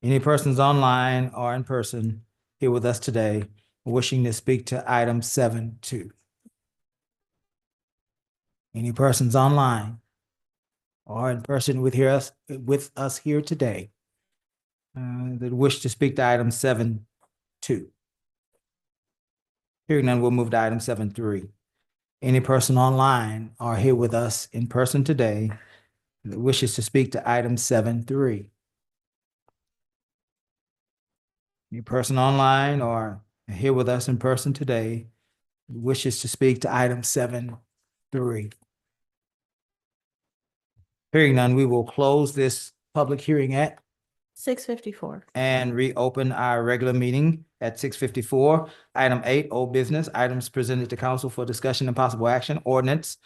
Any persons online or in person here with us today wishing to speak to item 7.2? Any persons online or in person with us here today that wish to speak to item 7.2? Hearing none, we'll move to item 7.3. Any person online or here with us in person today that wishes to speak to item 7.3? Any person online or here with us in person today who wishes to speak to item 7.3? Hearing none, we will close this public hearing at 6:54. And reopen our regular meeting at 6:54. Item 8, old business, items presented to council for discussion and possible action. Ordinance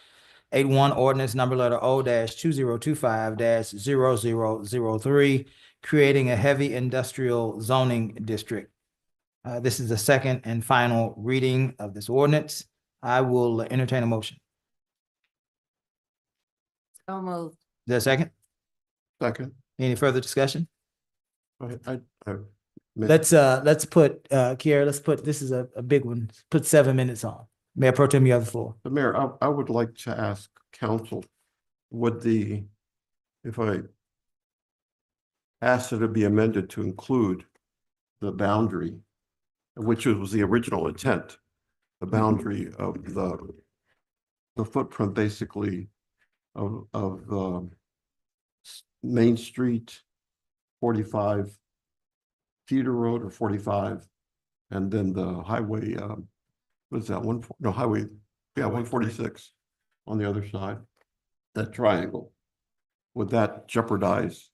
81, ordinance number letter O-2025-0003, creating a heavy industrial zoning district. This is the second and final reading of this ordinance. I will entertain a motion. So moved. Is there a second? Second. Any further discussion? I Let's put, Kiara, let's put, this is a big one. Put 7 minutes on. Mayor Pro Tem, you have the floor. The Mayor, I would like to ask council, if I asked it to be amended to include the boundary, which was the original intent, the boundary of the footprint basically of Main Street, 45 Cedar Road or 45, and then the highway, what is that, highway, 146 on the other side, that triangle. Would that jeopardize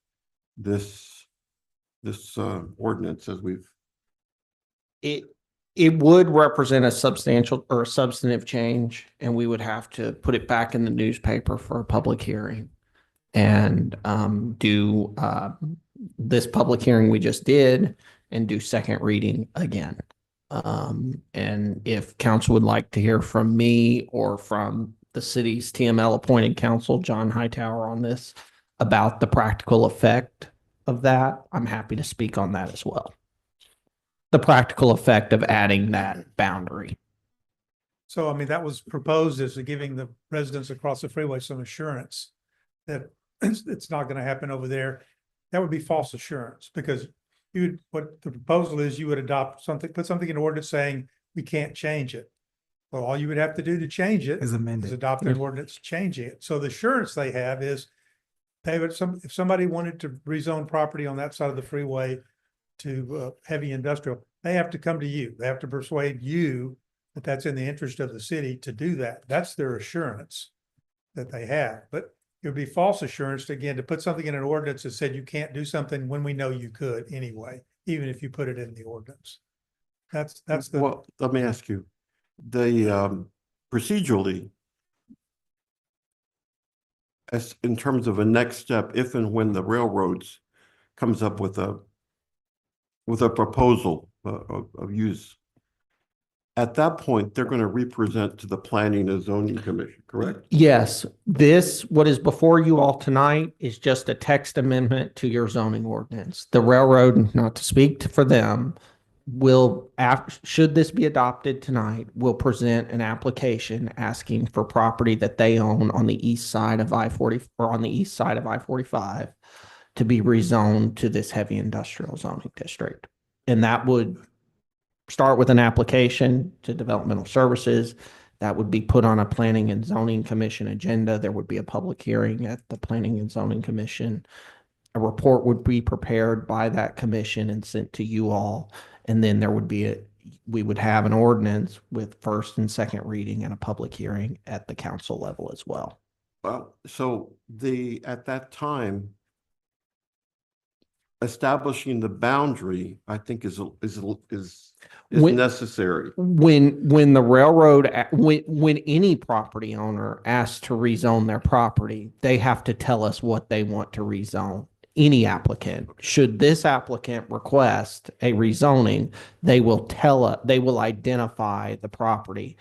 this ordinance as we've? It would represent a substantial or a substantive change, and we would have to put it back in the newspaper for a public hearing and do this public hearing we just did and do second reading again. And if council would like to hear from me or from the city's TML appointed counsel, John Hightower, on this about the practical effect of that, I'm happy to speak on that as well. The practical effect of adding that boundary. So, I mean, that was proposed as giving the residents across the freeway some assurance that it's not going to happen over there. That would be false assurance, because what the proposal is, you would adopt something, put something in ordinance saying we can't change it. Well, all you would have to do to change it Is amended. is adopt an ordinance changing it. So the assurance they have is if somebody wanted to rezone property on that side of the freeway to heavy industrial, they have to come to you. They have to persuade you that that's in the interest of the city to do that. That's their assurance that they have. But it would be false assurance to put something in an ordinance that said you can't do something when we know you could anyway, even if you put it in the ordinance. That's the. Well, let me ask you, the procedurally, as in terms of a next step, if and when the railroads comes up with a proposal of use, at that point, they're going to represent to the Planning and Zoning Commission, correct? Yes, what is before you all tonight is just a text amendment to your zoning ordinance. The railroad, not to speak for them, should this be adopted tonight, will present an application asking for property that they own on the east side of I-40 or on the east side of I-45 to be rezoned to this heavy industrial zoning district. And that would start with an application to developmental services that would be put on a Planning and Zoning Commission agenda. There would be a public hearing at the Planning and Zoning Commission. A report would be prepared by that commission and sent to you all. And then we would have an ordinance with first and second reading and a public hearing at the council level as well. Well, so at that time, establishing the boundary, I think is necessary. When the railroad, when any property owner asks to rezone their property, they have to tell us what they want to rezone. Any applicant, should this applicant request a rezoning, they will identify the property.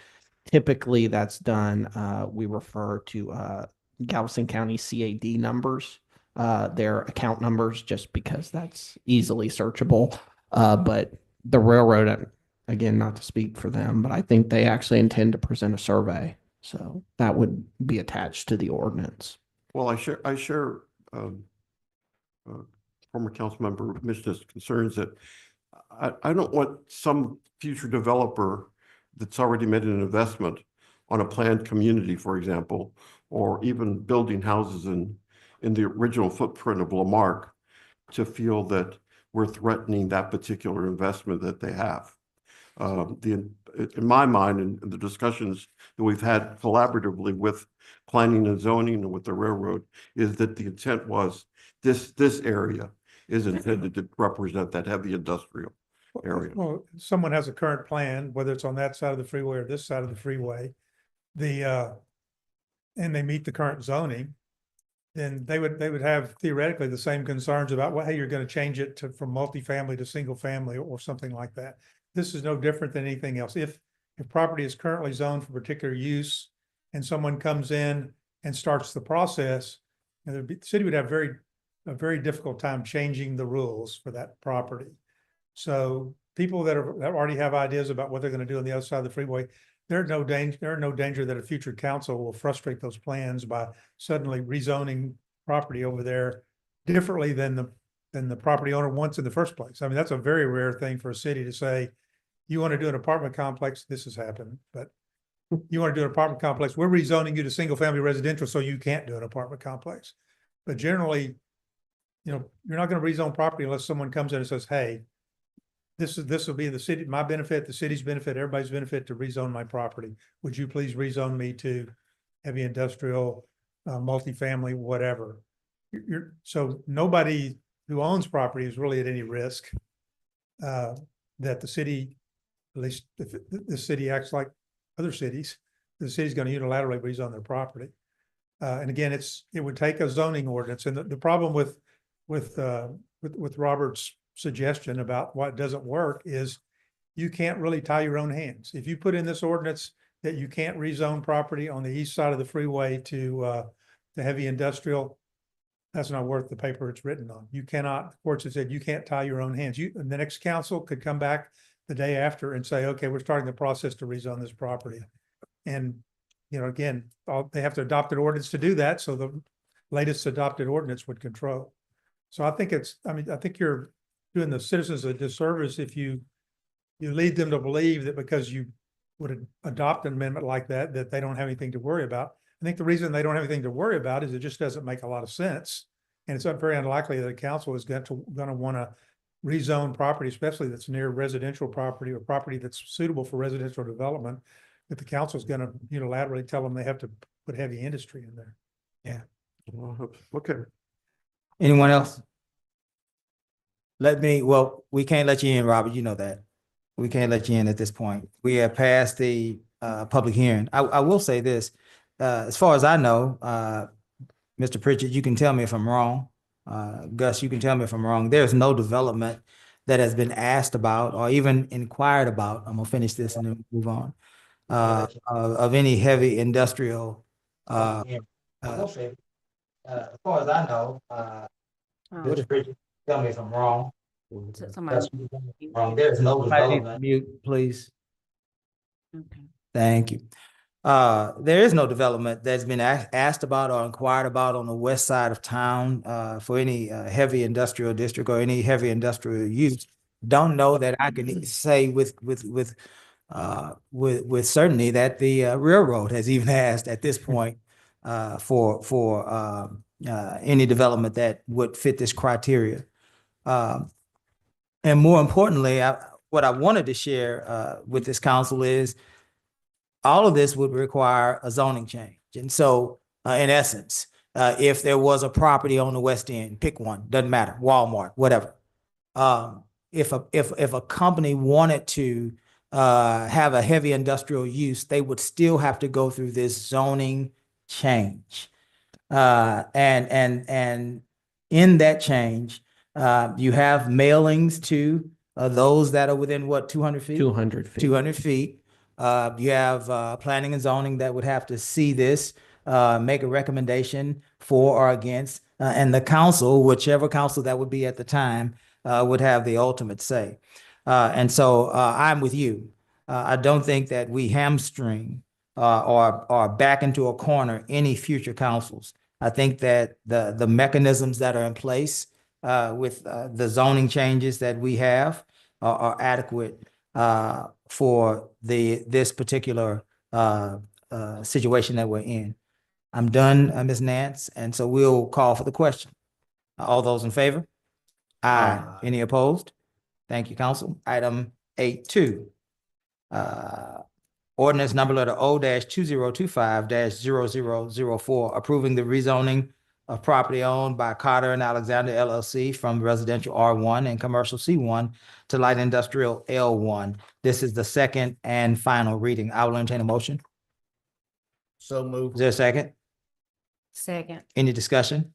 Typically that's done, we refer to Galveston County CAD numbers, their account numbers, just because that's easily searchable. But the railroad, again, not to speak for them, but I think they actually intend to present a survey. So that would be attached to the ordinance. Well, I share former council member Mishna's concerns that I don't want some future developer that's already made an investment on a planned community, for example, or even building houses in the original footprint of Marque, to feel that we're threatening that particular investment that they have. In my mind, in the discussions that we've had collaboratively with planning and zoning and with the railroad, is that the intent was this area is intended to represent that heavy industrial area. Well, someone has a current plan, whether it's on that side of the freeway or this side of the freeway, and they meet the current zoning, then they would have theoretically the same concerns about how you're going to change it from multifamily to single family or something like that. This is no different than anything else. If property is currently zoned for particular use and someone comes in and starts the process, and the city would have a very difficult time changing the rules for that property. So people that already have ideas about what they're going to do on the other side of the freeway, there's no danger that a future council will frustrate those plans by suddenly rezoning property over there differently than the property owner wants in the first place. I mean, that's a very rare thing for a city to say, you want to do an apartment complex, this has happened, but you want to do an apartment complex, we're rezoning you to single family residential, so you can't do an apartment complex. But generally, you know, you're not going to rezone property unless someone comes in and says, hey, this will be the city, my benefit, the city's benefit, everybody's benefit to rezone my property. Would you please rezone me to heavy industrial, multifamily, whatever? So nobody who owns property is really at any risk that the city, at least if the city acts like other cities, the city's going to unilaterally rezone their property. And again, it would take a zoning ordinance. And the problem with Robert's suggestion about what doesn't work is you can't really tie your own hands. If you put in this ordinance that you can't rezone property on the east side of the freeway to heavy industrial, that's not worth the paper it's written on. You cannot, the courts have said you can't tie your own hands. The next council could come back the day after and say, okay, we're starting the process to rezone this property. And, you know, again, they have to adopt an ordinance to do that. So the latest adopted ordinance would control. So I think I think you're doing the citizens a disservice if you lead them to believe that because you would adopt an amendment like that they don't have anything to worry about. I think the reason they don't have anything to worry about is it just doesn't make a lot of sense. And it's very unlikely that the council is going to want to rezone property, especially that's near residential property or property that's suitable for residential development, that the council is going to unilaterally tell them they have to put heavy industry in there. Yeah. Okay. Anyone else? We can't let you in, Robert. You know that. We can't let you in at this point. We have passed the public hearing. I will say this, as far as I know, Mr. Pritchett, you can tell me if I'm wrong. Gus, you can tell me if I'm wrong. There's no development that has been asked about or even inquired about. I'm gonna finish this and then move on. Of any heavy industrial. As far as I know, Mr. Pritchett, tell me if I'm wrong. Wrong. There's no development. Mute, please. Okay. Thank you. There is no development that's been asked about or inquired about on the west side of town for any heavy industrial district or any heavy industrial use. Don't know that I can say with certainty that the railroad has even asked at this point for any development that would fit this criteria. And more importantly, what I wanted to share with this council is all of this would require a zoning change. And so in essence, if there was a property on the West End, pick one, doesn't matter, Walmart, whatever. If a company wanted to have a heavy industrial use, they would still have to go through this zoning change. And in that change, you have mailings to those that are within what, 200 feet? 200 feet. 200 feet. You have planning and zoning that would have to see this, make a recommendation for or against, and the council, whichever council that would be at the time, would have the ultimate say. And so I'm with you. I don't think that we hamstring or back into a corner any future councils. I think that the mechanisms that are in place with the zoning changes that we have are adequate for this particular situation that we're in. I'm done, Ms. Nance, and so we'll call for the question. All those in favor? Aye. Any opposed? Thank you, council. Item 8.2. Ordinance number letter O-2025-0004, approving the rezoning of property owned by Carter and Alexander LLC from residential R1 and commercial C1 to light industrial L1. This is the second and final reading. I will entertain a motion. So moved. Is there a second? Second. Any discussion?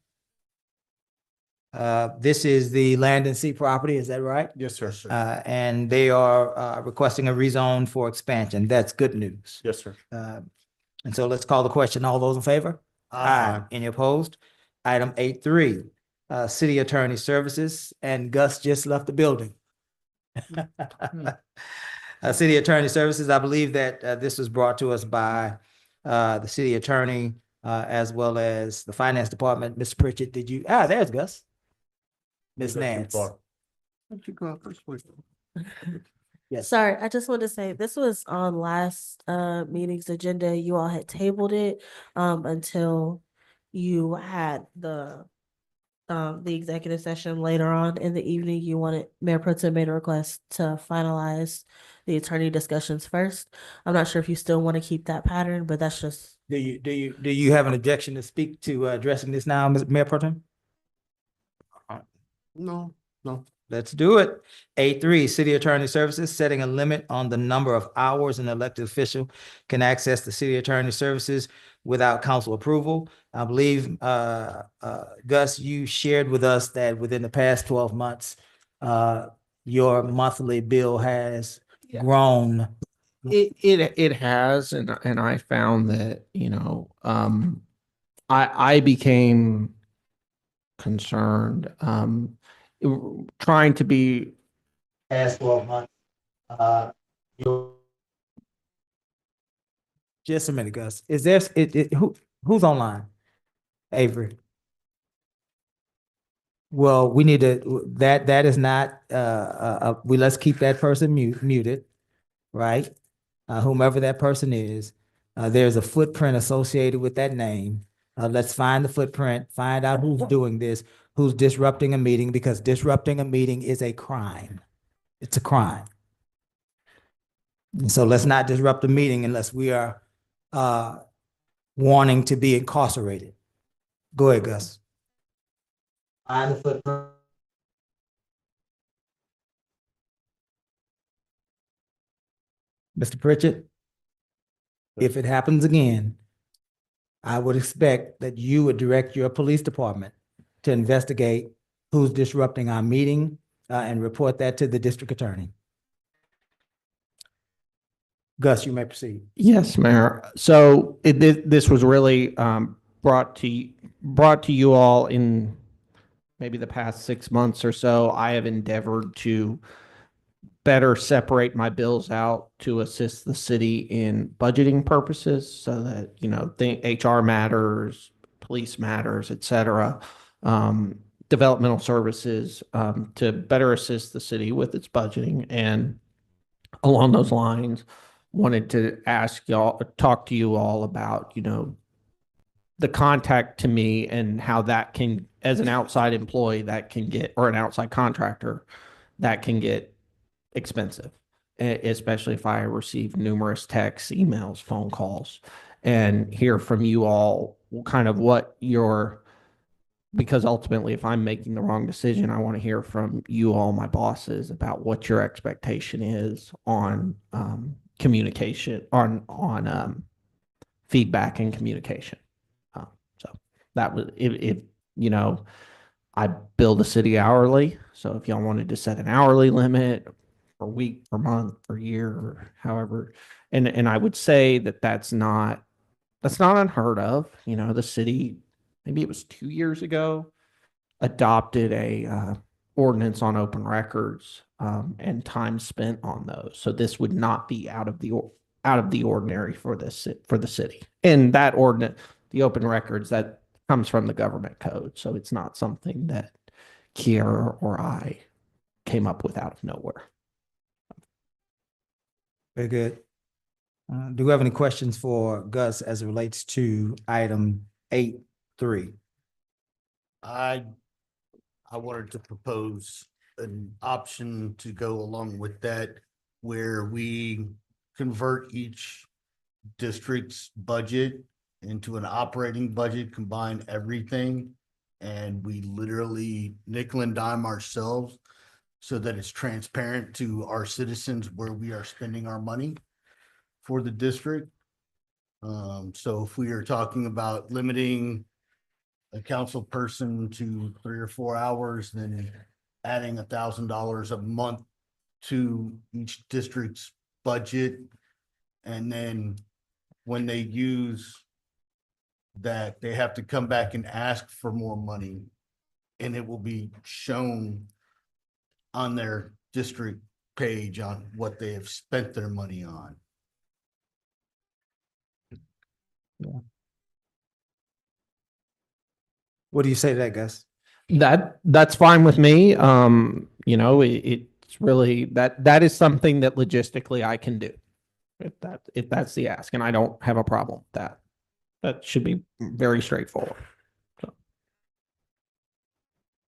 This is the Land and Sea property, is that right? Yes, sir. And they are requesting a rezone for expansion. That's good news. Yes, sir. And so let's call the question. All those in favor? Any opposed? Item 8.3, City Attorney Services, and Gus just left the building. City Attorney Services, I believe that this was brought to us by the city attorney as well as the finance department. Mr. Pritchett, did you? There's Gus. Ms. Nance. Why don't you go up first, please? Yes. Sorry, I just wanted to say this was on last meeting's agenda. You all had tabled it until you had the executive session later on in the evening. You wanted, Mayor Pro Tem made a request to finalize the attorney discussions first. I'm not sure if you still want to keep that pattern, but that's just. Do you have an objection to speak to addressing this now, Mayor Pro Tem? No. Let's do it. 8.3, City Attorney Services, setting a limit on the number of hours an elected official can access the City Attorney Services without council approval. I believe, Gus, you shared with us that within the past 12 months, your monthly bill has grown. It has, and I found that, I became concerned, trying to be. Past 12 months, just a minute, Gus. Is there, who's online? Avery. Well, we need to, that is not, let's keep that person muted, right? Whomever that person is, there's a footprint associated with that name. Let's find the footprint, find out who's doing this, who's disrupting a meeting, because disrupting a meeting is a crime. It's a crime. And so let's not disrupt the meeting unless we are wanting to be incarcerated. Go ahead, Gus. Find the footprint. Mr. Pritchett, if it happens again, I would expect that you would direct your police department to investigate who's disrupting our meeting and report that to the district attorney. Gus, you may proceed. Yes, Mayor. So this was really brought to you all in maybe the past 6 months or so. I have endeavored to better separate my bills out to assist the city in budgeting purposes, so that, the HR matters, police matters, et cetera, developmental services, to better assist the city with its budgeting. And along those lines, wanted to talk to you all about, the contact to me and how that can, as an outside employee, that can get, or an outside contractor, that can get expensive, especially if I receive numerous texts, emails, phone calls, and hear from you all kind of what because ultimately, if I'm making the wrong decision, I want to hear from you all, my bosses, about what your expectation is on communication, on feedback and communication. So that was, if I bill the city hourly. So if y'all wanted to set an hourly limit per week, per month, per year, or however, and I would say that's not unheard of. The city, maybe it was 2 years ago, adopted a ordinance on open records and time spent on those. So this would not be out of the ordinary for the city. And that ordinance, the open records, that comes from the government code. So it's not something that Kiera or I came up with out of nowhere. Very good. Do we have any questions for Gus as it relates to item 8.3? I wanted to propose an option to go along with that, where we convert each district's budget into an operating budget, combine everything, and we literally nickel and dime ourselves so that it's transparent to our citizens where we are spending our money for the district. So if we are talking about limiting a council person to 3 or 4 hours, then adding $1,000 a month to each district's budget. And then when they use that, they have to come back and ask for more money, and it will be shown on their district page on what they have spent their money on. What do you say to that, Gus? That's fine with me. You know, it's really that is something that logistically I can do. If that's the ask, and I don't have a problem with that. That should be very straightforward. So.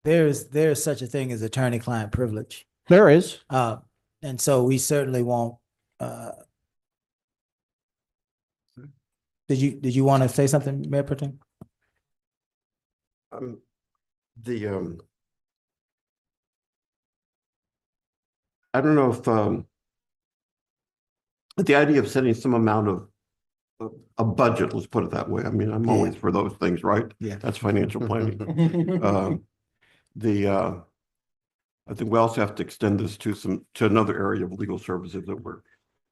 There's such a thing as attorney-client privilege. There is. And so we certainly won't, did you want to say something, Mayor Pro Tem? I don't know if the idea of setting some amount of a budget, let's put it that way. I mean, I'm always for those things, right? Yeah. That's financial planning. I think we also have to extend this to another area of legal services that we're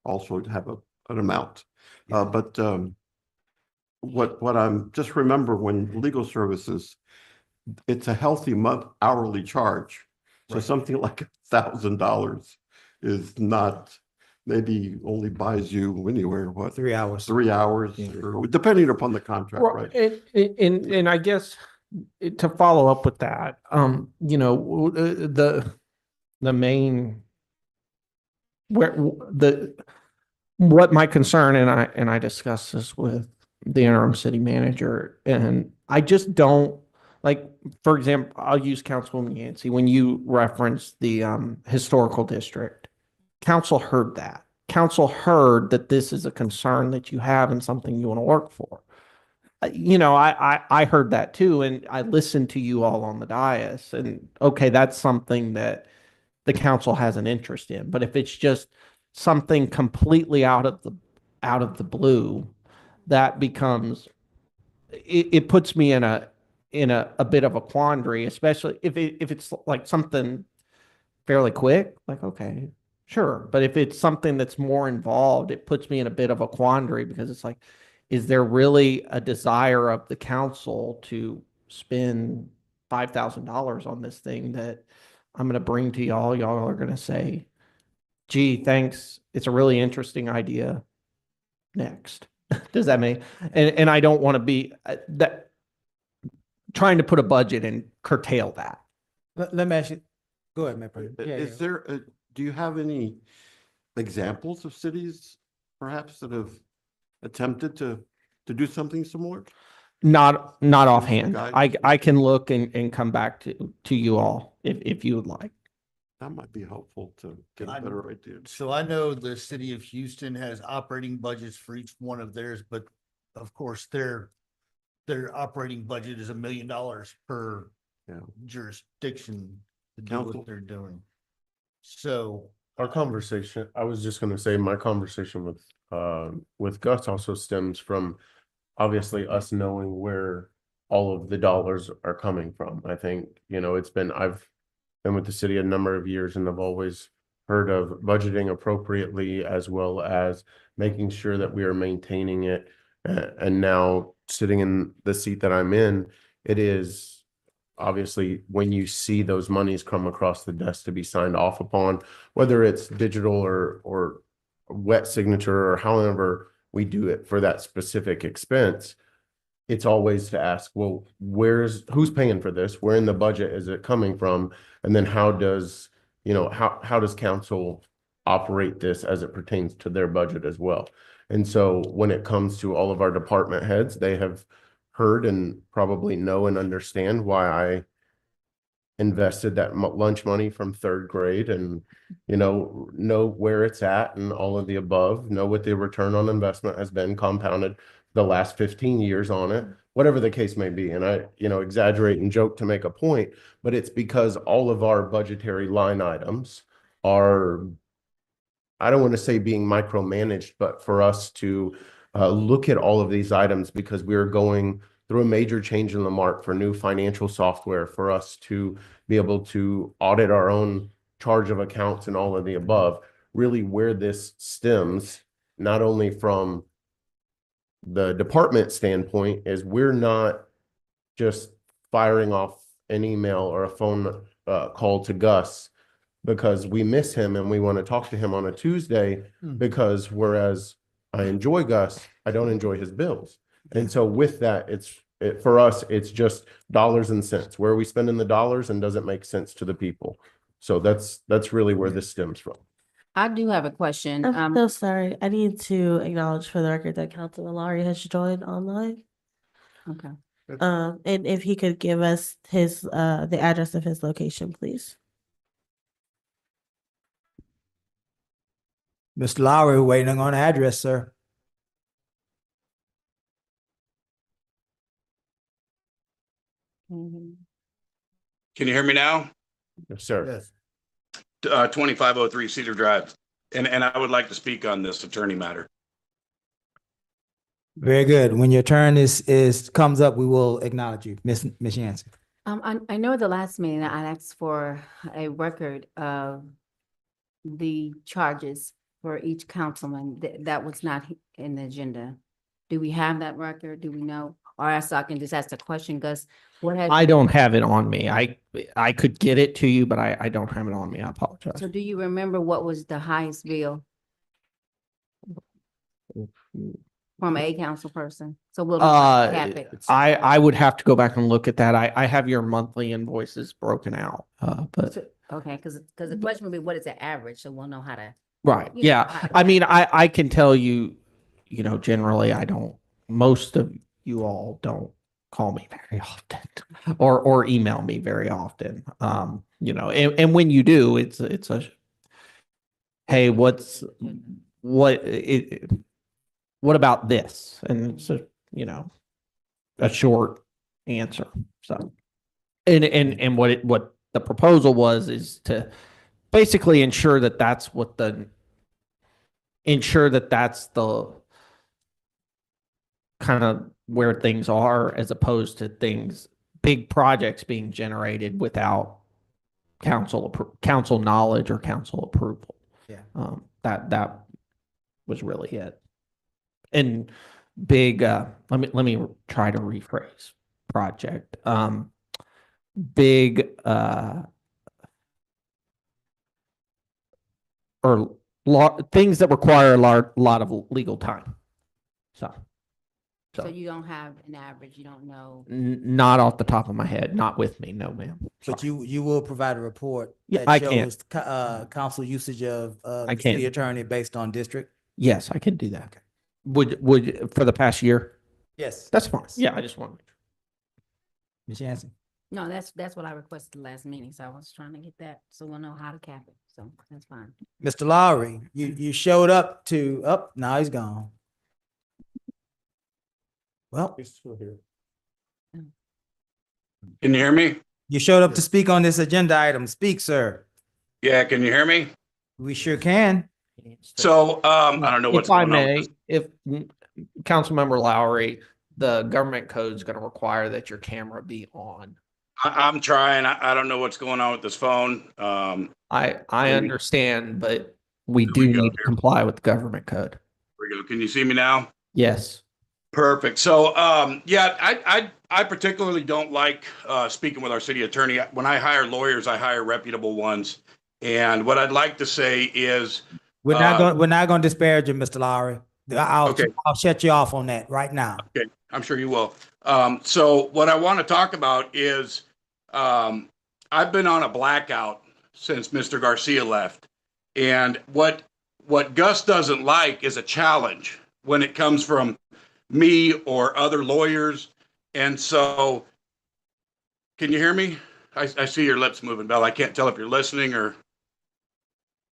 also to have an amount. But what I'm just remember when legal services, it's a healthy month hourly charge. So something like $1,000 is not, maybe only buys you anywhere, what? 3 hours. 3 hours, or depending upon the contract, Well, right? and I guess to follow up with that, you know, the main what my concern, and I discussed this with the interim city manager, and I just don't like, for example, I'll use Councilwoman Yancey when you reference the historical district. Council heard that. Council heard that this is a concern that you have and something you want to work for. You know, I heard that too, and I listened to you all on the dais, and okay, that's something that the council has an interest in. But if it's just something completely out of the blue, that becomes it puts me in a bit of a quandary, especially if it's like something fairly quick, like, okay, sure. But if it's something that's more involved, it puts me in a bit of a quandary, because it's like, is there really a desire of the council to spend $5,000 on this thing that I'm going to bring to y'all? Y'all are going to say, gee, thanks. It's a really interesting idea. Next. Does that mean? And I don't want to be that trying to put a budget and curtail that. Let me ask you, go ahead, Mayor Pro Tem. Is there, do you have any examples of cities perhaps that have attempted to do something similar? Not offhand. Guide? I can look and come back to you all if you would like. That might be helpful to get a better idea. So I know the city of Houston has operating budgets for each one of theirs, but of course their operating budget is $1 million per jurisdiction to do what they're doing. So our conversation, I was just gonna say, my conversation with Gus also stems from obviously us knowing where all of the dollars are coming from. I think, you know, I've been with the city a number of years, and I've always heard of budgeting appropriately, as well as making sure that we are maintaining it. And now sitting in the seat that I'm in, it is obviously when you see those monies come across the desk to be signed off upon, whether it's digital or wet signature or however we do it for that specific expense, it's always to ask, well, who's paying for this? Where in the budget is it coming from? And then how does council operate this as it pertains to their budget as well? And so when it comes to all of our department heads, they have heard and probably know and understand why I invested that lunch money from 3rd grade, and, you know where it's at and all of the above, know what the return on investment has been compounded the last 15 years on it, whatever the case may be. And I, exaggerate and joke to make a point, but it's because all of our budgetary line items are, I don't want to say being micromanaged, but for us to look at all of these items because we're going through a major change in the Marque for new financial software, for us to be able to audit our own charge of accounts and all of the above, really where this stems, not only from the department standpoint, is we're not just firing off an email or a phone call to Gus because we miss him and we want to talk to him on a Tuesday, because whereas I enjoy Gus, I don't enjoy his bills. And so with that, for us, it's just dollars and cents. Where are we spending the dollars, and does it make sense to the people? So that's really where this stems from. I do have a question. I'm so sorry. I need to acknowledge for the record that Councilman Lowry has joined online. Okay. And if he could give us his the address of his location, please. Mr. Lowry, we're waiting on the address, sir. Mhm. Can you hear me now? Yes, sir. Yes. 2503 Cedar Drive. And I would like to speak on this attorney matter. Very good. When your turn comes up, we will acknowledge you. Miss Yancey. I know the last meeting I asked for a record of the charges for each councilman. That was not in the agenda. Do we have that record? Do we know? Or else I can just ask the question, Gus, what has? I don't have it on me. I could get it to you, but I don't have it on me. I apologize. So do you remember what was the highest bill from a council person? So we'll cap it. I would have to go back and look at that. I have your monthly invoices broken out, but. Okay, because the question would be, what is the average? So we'll know how to. Right. Yeah. I mean, I can tell you, generally most of you all don't call me very often or email me very often. And when you do, it's a, hey, what about this? And it's a short answer. So, and what the proposal is to basically ensure that that's the kind of where things are, as opposed to big projects being generated without council knowledge or council approval. Yeah. That was really it. And big, let me try to rephrase project. Big, or things that require a lot of legal time. So you don't have an average, you don't know. Not off the top of my head, not with me, no, ma'am. But you will provide a report Yeah, that I can. shows council usage of I the can. city attorney based on district? Yes, I can do that. Would for the past year? Yes. That's fine. Yeah, I just want to. Ms. Yancey. No, that's what I requested the last meeting, so I was trying to get that, so we'll know how to cap it, so that's fine. Mr. Lowry, you showed up now he's gone. Well, He's still here. Can you hear me? you showed up to speak on this agenda item. Speak, sir. Yeah, can you hear me? We sure can. So, I don't know what's If I going on. may, if Councilmember Lowry, the government code is going to require that your camera be on. I'm trying. I don't know what's going on with this phone. I understand, but we do need to comply with the government code. Here we go. Can you see me now? Yes. Perfect. So, yeah, I particularly don't like speaking with our city attorney. When I hire lawyers, I hire reputable ones. And what I'd like to say is, We're not going to disparage you, Mr. Lowry. Okay. I'll shut you off on that right now. okay, I'm sure you will. So what I want to talk about is, I've been on a blackout since Mr. Garcia left. And what Gus doesn't like is a challenge when it comes from me or other lawyers. And so, can you hear me? I see your lips moving, Bell. I can't tell if you're listening or,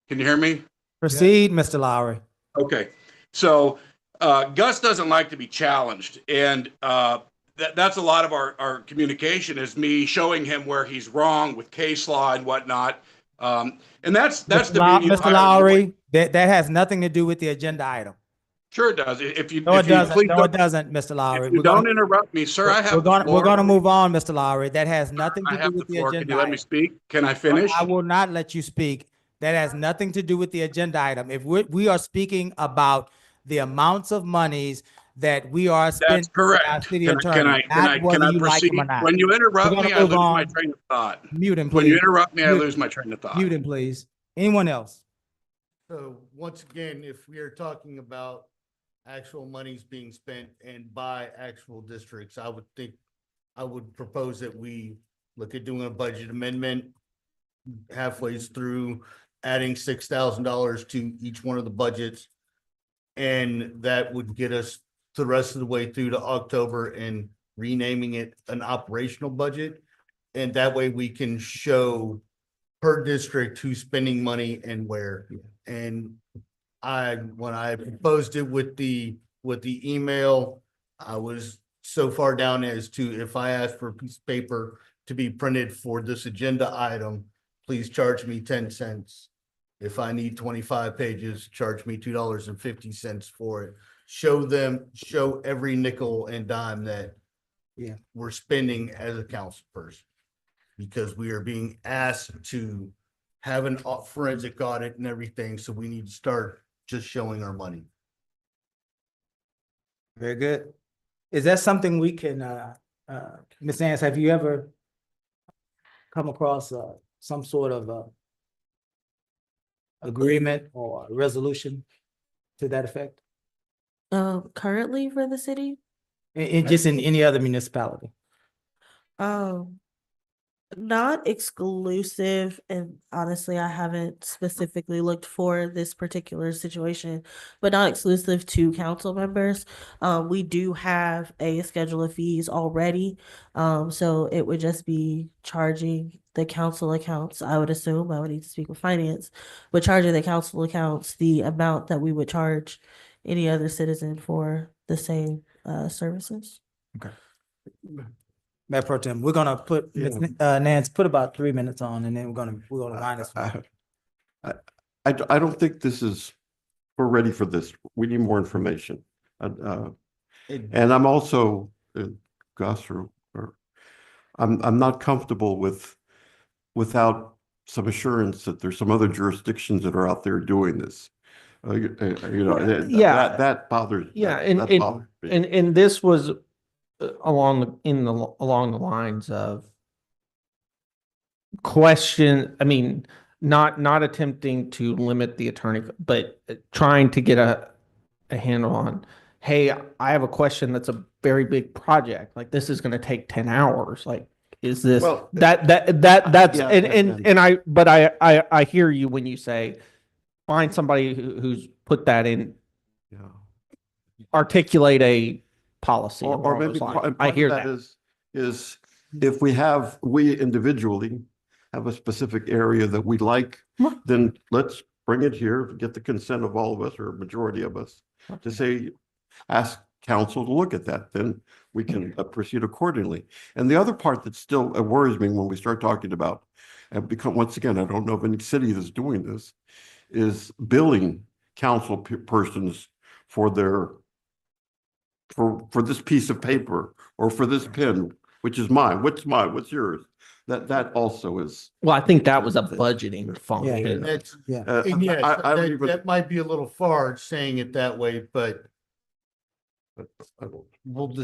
can you hear me? Proceed, Mr. Lowry. Okay. So, Gus doesn't like to be challenged, and that's a lot of our communication is me showing him where he's wrong with case law and whatnot. And that's Mr. Lowry, that has nothing to do with the agenda item. Sure it does. If you, No, if it you doesn't. please No, it doesn't, Mr. Lowry. if you don't interrupt me, sir, I have the We're floor. gonna move on, Mr. Lowry. That has nothing I to do have the with the floor. Can agenda you let me item. speak? Can I finish? I will not let you speak. That has nothing to do with the agenda item. If we are speaking about the amounts of monies that we are spending. That's correct. Our city Can attorney, not whether you like him or proceed? not. When you interrupt We're me, gonna I move lose my on. train of thought. Mute him, please. When you interrupt me, I Mute- lose my train of thought. Mute him, please. Anyone else? So once again, if we are talking about actual monies being spent and by actual districts, I would propose that we look at doing a budget amendment halfway through, adding $6,000 to each one of the budgets. And that would get us the rest of the way through to October and renaming it an operational budget. And that way we can show per district who's spending money and where. And when I proposed it with the email, I was so far down as to, if I asked for a piece of paper to be printed for this agenda item, please charge me 10 cents. If I need 25 pages, charge me $2.50 for it. Show every nickel and dime that we're spending as a council person, because we are being asked to have an forensic audit and everything. So we need to start just showing our money. Very good. Is that something we can, Ms. Nance, have you ever come across some sort of agreement or resolution to that effect? Currently for the city? Just in any other municipality? Not exclusive, and honestly, I haven't specifically looked for this particular situation, but not exclusive to council members. We do have a schedule of fees already, so it would just be charging the council accounts. I would assume, I would need to speak with finance, but charging the council accounts the amount that we would charge any other citizen for the same services. Okay. Mayor Pro Tem, we're gonna put, Nance, put about 3 minutes on, and then we're gonna wind this. I don't think we're ready for this. We need more information. And I'm also, Gus, I'm not comfortable without some assurance that there's some other jurisdictions that are out there doing this. That bothers. That bothers me. And this was along the lines of not attempting to limit the attorney, but trying to get a handle on, hey, I have a question that's a very big project. Like, this is going to take 10 hours. Like, is this I hear you when you say find somebody who's put that in, articulate a policy. Or maybe part I hear of that is if we individually have a specific area that we like, then let's bring it here, get the consent of all of us or a majority of us to say, ask council to look at that, then we can proceed accordingly. And the other part that still worries me when we start talking about, and because once again, I don't know of any city that's doing this, is billing council persons for this piece of paper or for this pen, which is mine. What's mine? What's yours? That also is. Well, I think that was a budgeting function. That might be a little far saying it that way, but we'll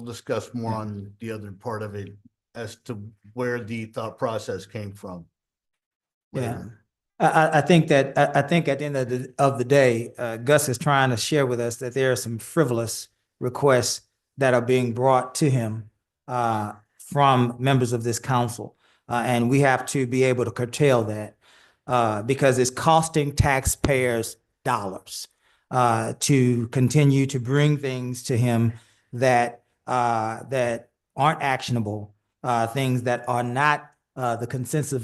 discuss more on the other part of it as to where the thought process came from. Yeah. I think at the end of the day, Gus is trying to share with us that there are some frivolous requests that are being brought to him from members of this council. And we have to be able to curtail that because it's costing taxpayers dollars to continue to bring things to him that aren't actionable, things that are not the consensus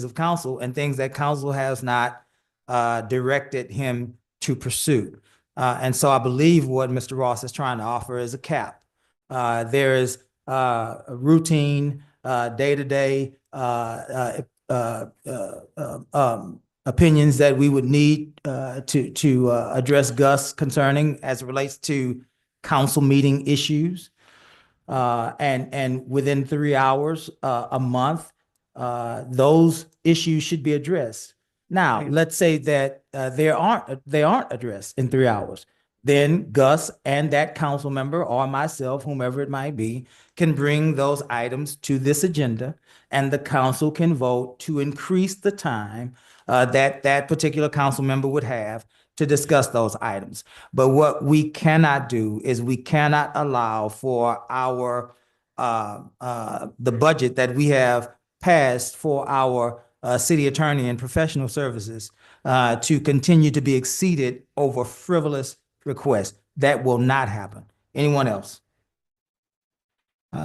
of council, and things that council has not directed him to pursue. And so I believe what Mr. Ross is trying to offer is a cap. There is a routine, day-to-day opinions that we would need to address Gus concerning as it relates to council meeting issues. And within 3 hours a month, those issues should be addressed. Now, let's say that they aren't addressed in 3 hours. Then Gus and that council member or myself, whomever it might be, can bring those items to this agenda, and the council can vote to increase the time that particular council member would have to discuss those items. But what we cannot do is we cannot allow for our the budget that we have passed for our city attorney and professional services to continue to be exceeded over frivolous requests. That will not happen. Anyone else?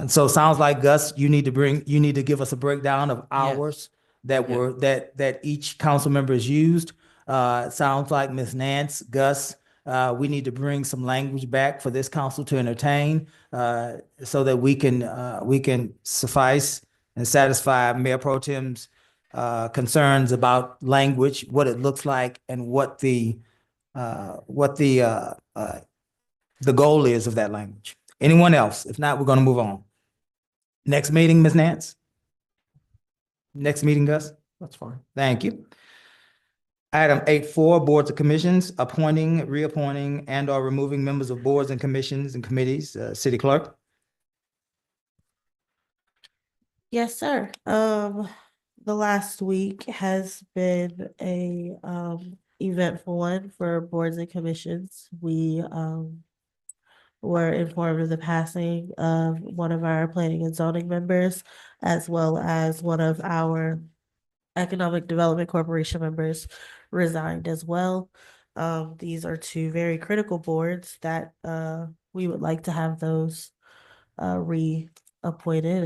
So it sounds like Gus, you need to give us a breakdown of hours that each council member has used. It sounds like Ms. Nance, Gus, we need to bring some language back for this council to entertain, so that we can suffice and satisfy Mayor Pro Tem's concerns about language, what it looks like, and what the goal is of that language. Anyone else? If not, we're going to move on. Next meeting, Ms. Nance? Next meeting, Gus? That's fine. Thank you. Item 8.4, boards and commissions, appointing, reappointing, and or removing members of boards and commissions and committees. City Clerk? Yes, sir. The last week has been a eventful one for boards and commissions. We were informed of the passing of one of our planning and zoning members, as well as one of our Economic Development Corporation members resigned as well. These are two very critical boards that we would like to have those reappointed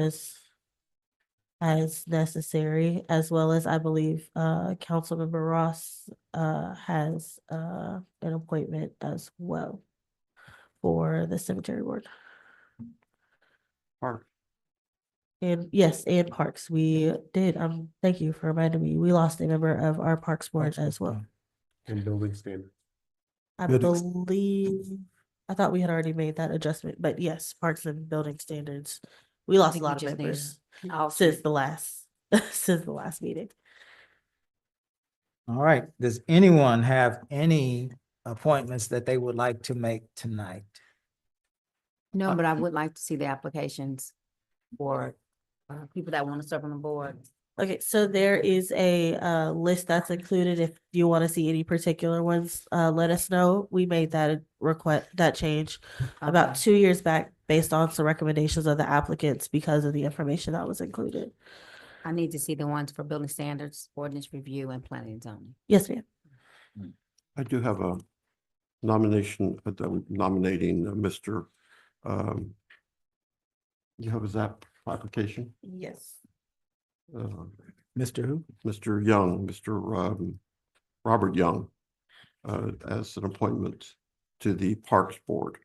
as necessary, as well as I believe Councilmember Ross has an appointment as well for the cemetery board. Park. And yes, and parks. We did. Thank you for reminding me. We lost a member of our parks board as well. And building standards. I believe, I thought we had already made that adjustment, but yes, parks and building standards. We lost a lot of members since the last since the last meeting. All right. Does anyone have any appointments that they would like to make tonight? No, but I would like to see the applications for people that want to serve on the board. Okay, so there is a list that's included. If you want to see any particular ones, let us know. We made that request, that change about 2 years back based on some recommendations of the applicants because of the information that was included. I need to see the ones for building standards, ordinance review, and planning and zoning. Yes, ma'am. I do have a nomination, nominating Mr. You have his application? Yes. Mr. who? Mr. Young, Robert Young, as an appointment to the Parks Board.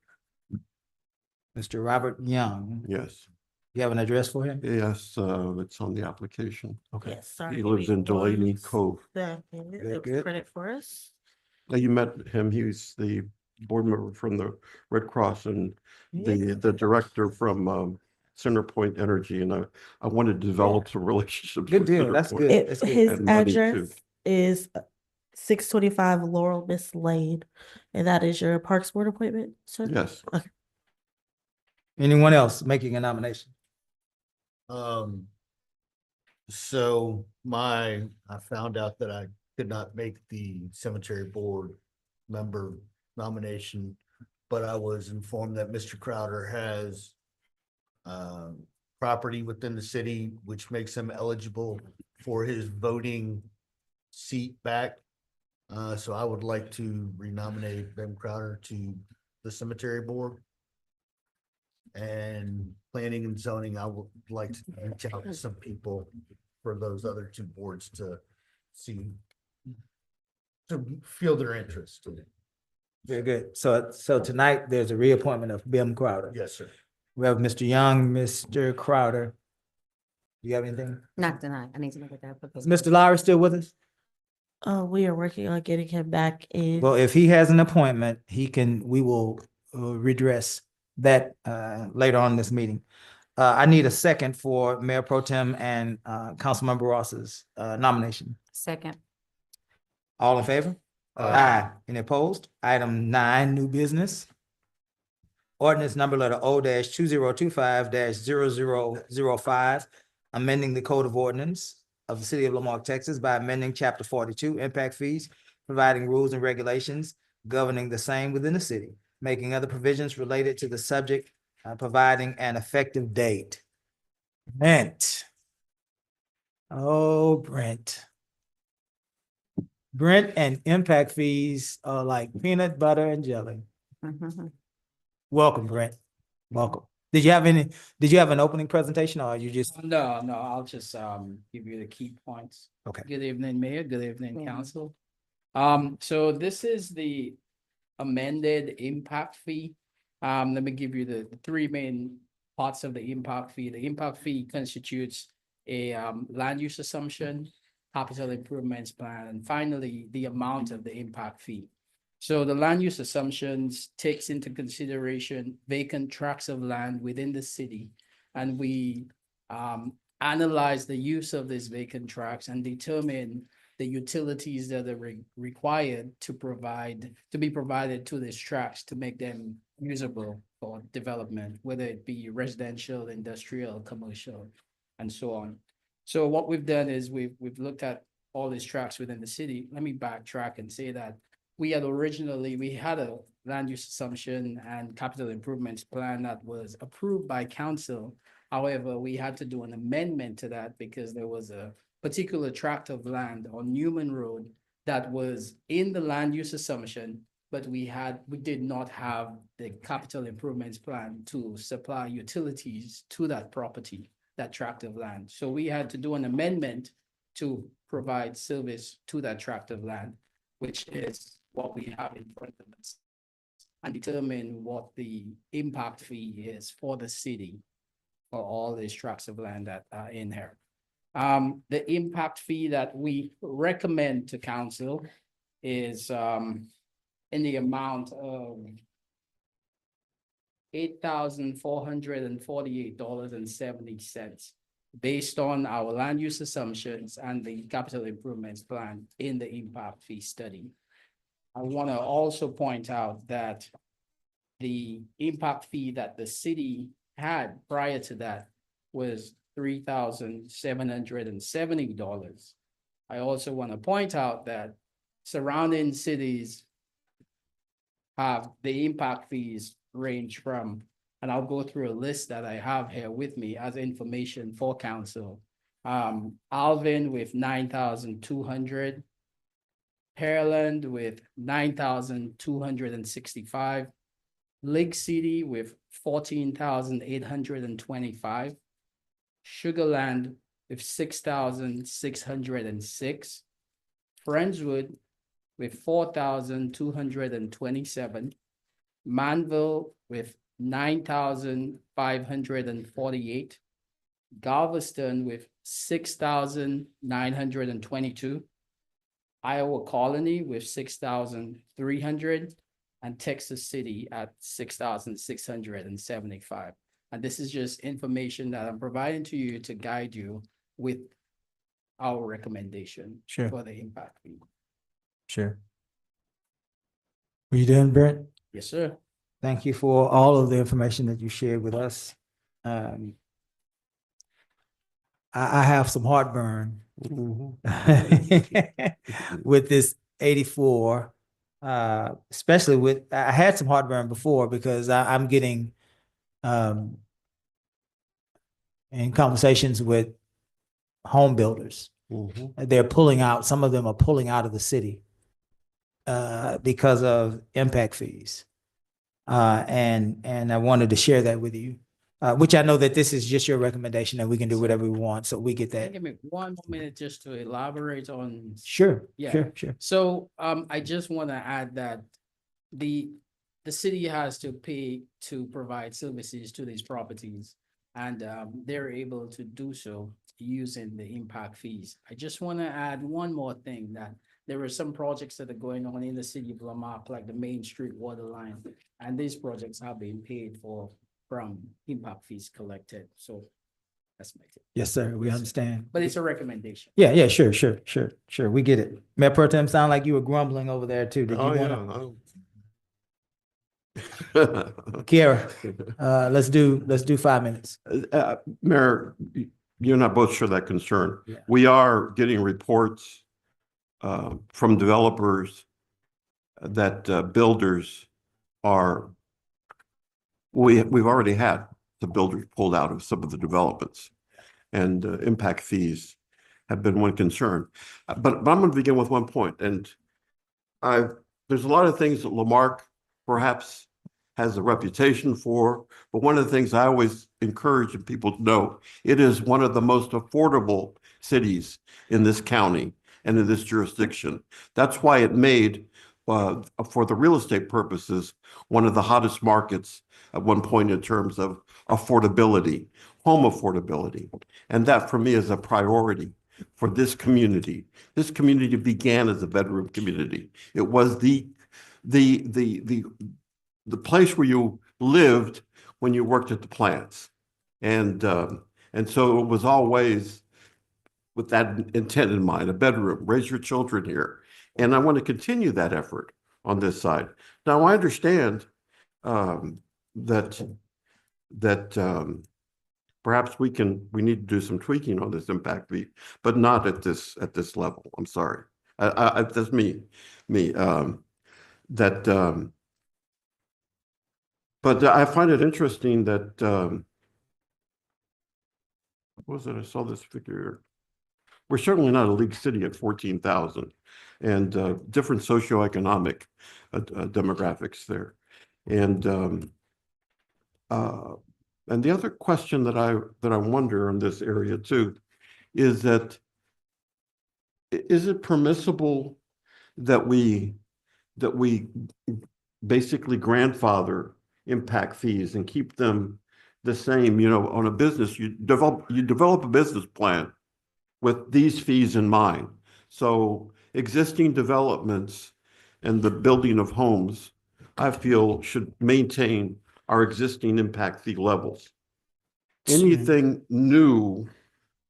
Mr. Robert Young. Yes. You have an address for him? Yes, it's on the application. Okay. Yes, sorry. He lives in Delaney Cove. It was printed for us. Now, you met him. He's the board member from the Red Cross and the director from Centerpoint Energy, and I wanted to develop some relationships. Good deal. That's good. His address is 625 Laurel Miss Lane, and that is your Parks Board appointment, sir? Yes. Okay. Anyone else making a nomination? So I found out that I could not make the cemetery board member nomination, but I was informed that Mr. Crowder has property within the city, which makes him eligible for his voting seat back. So I would like to renominate Ben Crowder to the cemetery board. And planning and zoning, I would like to reach out to some people for those other two boards to feel their interest in it. Very good. So tonight, there's a reappointment of Bim Crowder. Yes, sir. We have Mr. Young, Mr. Crowder. Do you have anything? Not tonight. I need to look at that. Is Mr. Lowry still with us? We are working on getting him back in. Well, if he has an appointment, we will redress that later on in this meeting. I need a second for Mayor Pro Tem and Councilmember Ross's nomination. Second. All in favor? Aye. Any opposed? Item 9, new business. Ordinance number letter O-2025-0005, amending the Code of Ordinance of the City of Lamarque, Texas by amending Chapter 42, impact fees, providing rules and regulations governing the same within the city, making other provisions related to the subject, providing an effective date. Brent. Oh, Brent. Brent and impact fees are like peanut butter and jelly. Welcome, Brent. Welcome. Did you have an opening presentation or you just? No, I'll just give you the key points. Okay. Good evening, Mayor. Good evening, Yeah. Council. So this is the amended impact fee. Let me give you the three main parts of the impact fee. The impact fee constitutes a land use assumption, capital improvements plan, and finally, the amount of the impact fee. So the land use assumptions takes into consideration vacant tracts of land within the city. And we analyze the use of these vacant tracts and determine the utilities that are required to be provided to these tracts to make them usable for development, whether it be residential, industrial, commercial, and so on. So what we've done is we've looked at all these tracts within the city. Let me backtrack and say that we had a land use assumption and capital improvements plan that was approved by council. However, we had to do an amendment to that because there was a particular tract of land on Newman Road that was in the land use assumption, but we did not have the capital improvements plan to supply utilities to that property, that tract of land. So we had to do an amendment to provide service to that tract of land, which is what we have in front of us, and determine what the impact fee is for the city for all these tracts of land that are in here. The impact fee that we recommend to council is in the amount of $8,448.70 based on our land use assumptions and the capital improvements plan in the impact fee study. I want to also point out that the impact fee that the city had prior to that was $3,770. I also want to point out that surrounding cities have the impact fees range from, and I'll go through a list that I have here with me as information for council. Alvin with 9,200. Pearland with 9,265. Lake City with 14,825. Sugarland with 6,606. Friendswood with 4,227. Manville with 9,548. Galveston with 6,922. Iowa Colony with 6,300, and Texas City at 6,675. And this is just information that I'm providing to you to guide you with our recommendation for the impact fee. Sure. Were you done, Brent? Yes, sir. Thank you for all of the information that you shared with us. I have some heartburn with this 84, especially I had some heartburn before because I'm getting in conversations with home builders. They're pulling out, some of them are pulling out of the city because of impact fees. And I wanted to share that with you. Which I know that this is just your recommendation and we can do whatever we want. So we get that. Give me one more minute just to elaborate on. Sure. Yeah. Sure. So I just want to add that the city has to pay to provide services to these properties. And they're able to do so using the impact fees. I just want to add one more thing, that there are some projects that are going on in the city of Lamarck, like the Main Street water line. And these projects are being paid for from impact fees collected. So that's my take. Yes, sir, we understand. But it's a recommendation. Yeah, yeah, sure, we get it. Mayor Pro Tem, sound like you were grumbling over there too. Did you wanna? Kiara, let's do 5 minutes. Mayor, you and I both share that concern. Yeah. We are getting reports from developers that builders are, we've already had the builders pulled out of some of the developments, and impact fees have been one concern. But I'm going to begin with one point, and there's a lot of things that Lamarck perhaps has a reputation for, but one of the things I always encourage people to know, it is one of the most affordable cities in this county and in this jurisdiction. That's why it made, for the real estate purposes, one of the hottest markets at one point in terms of affordability, home affordability. And that for me is a priority for this community. This community began as a bedroom community. It was the place where you lived when you worked at the plants. And so it was always with that intent in mind, a bedroom, raise your children here. And I want to continue that effort on this side. Now, I understand that perhaps we need to do some tweaking on this impact fee, but not at this level. I'm sorry. That's me. But I find it interesting that what was it? I saw this figure. We're certainly not a league city at 14,000, and different socioeconomic demographics there. And the other question that I wonder in this area too is that, is it permissible that we basically grandfather impact fees and keep them the same? You know, on a business, you develop a business plan with these fees in mind. So existing developments and the building of homes, I feel, should maintain our existing impact fee levels. Anything new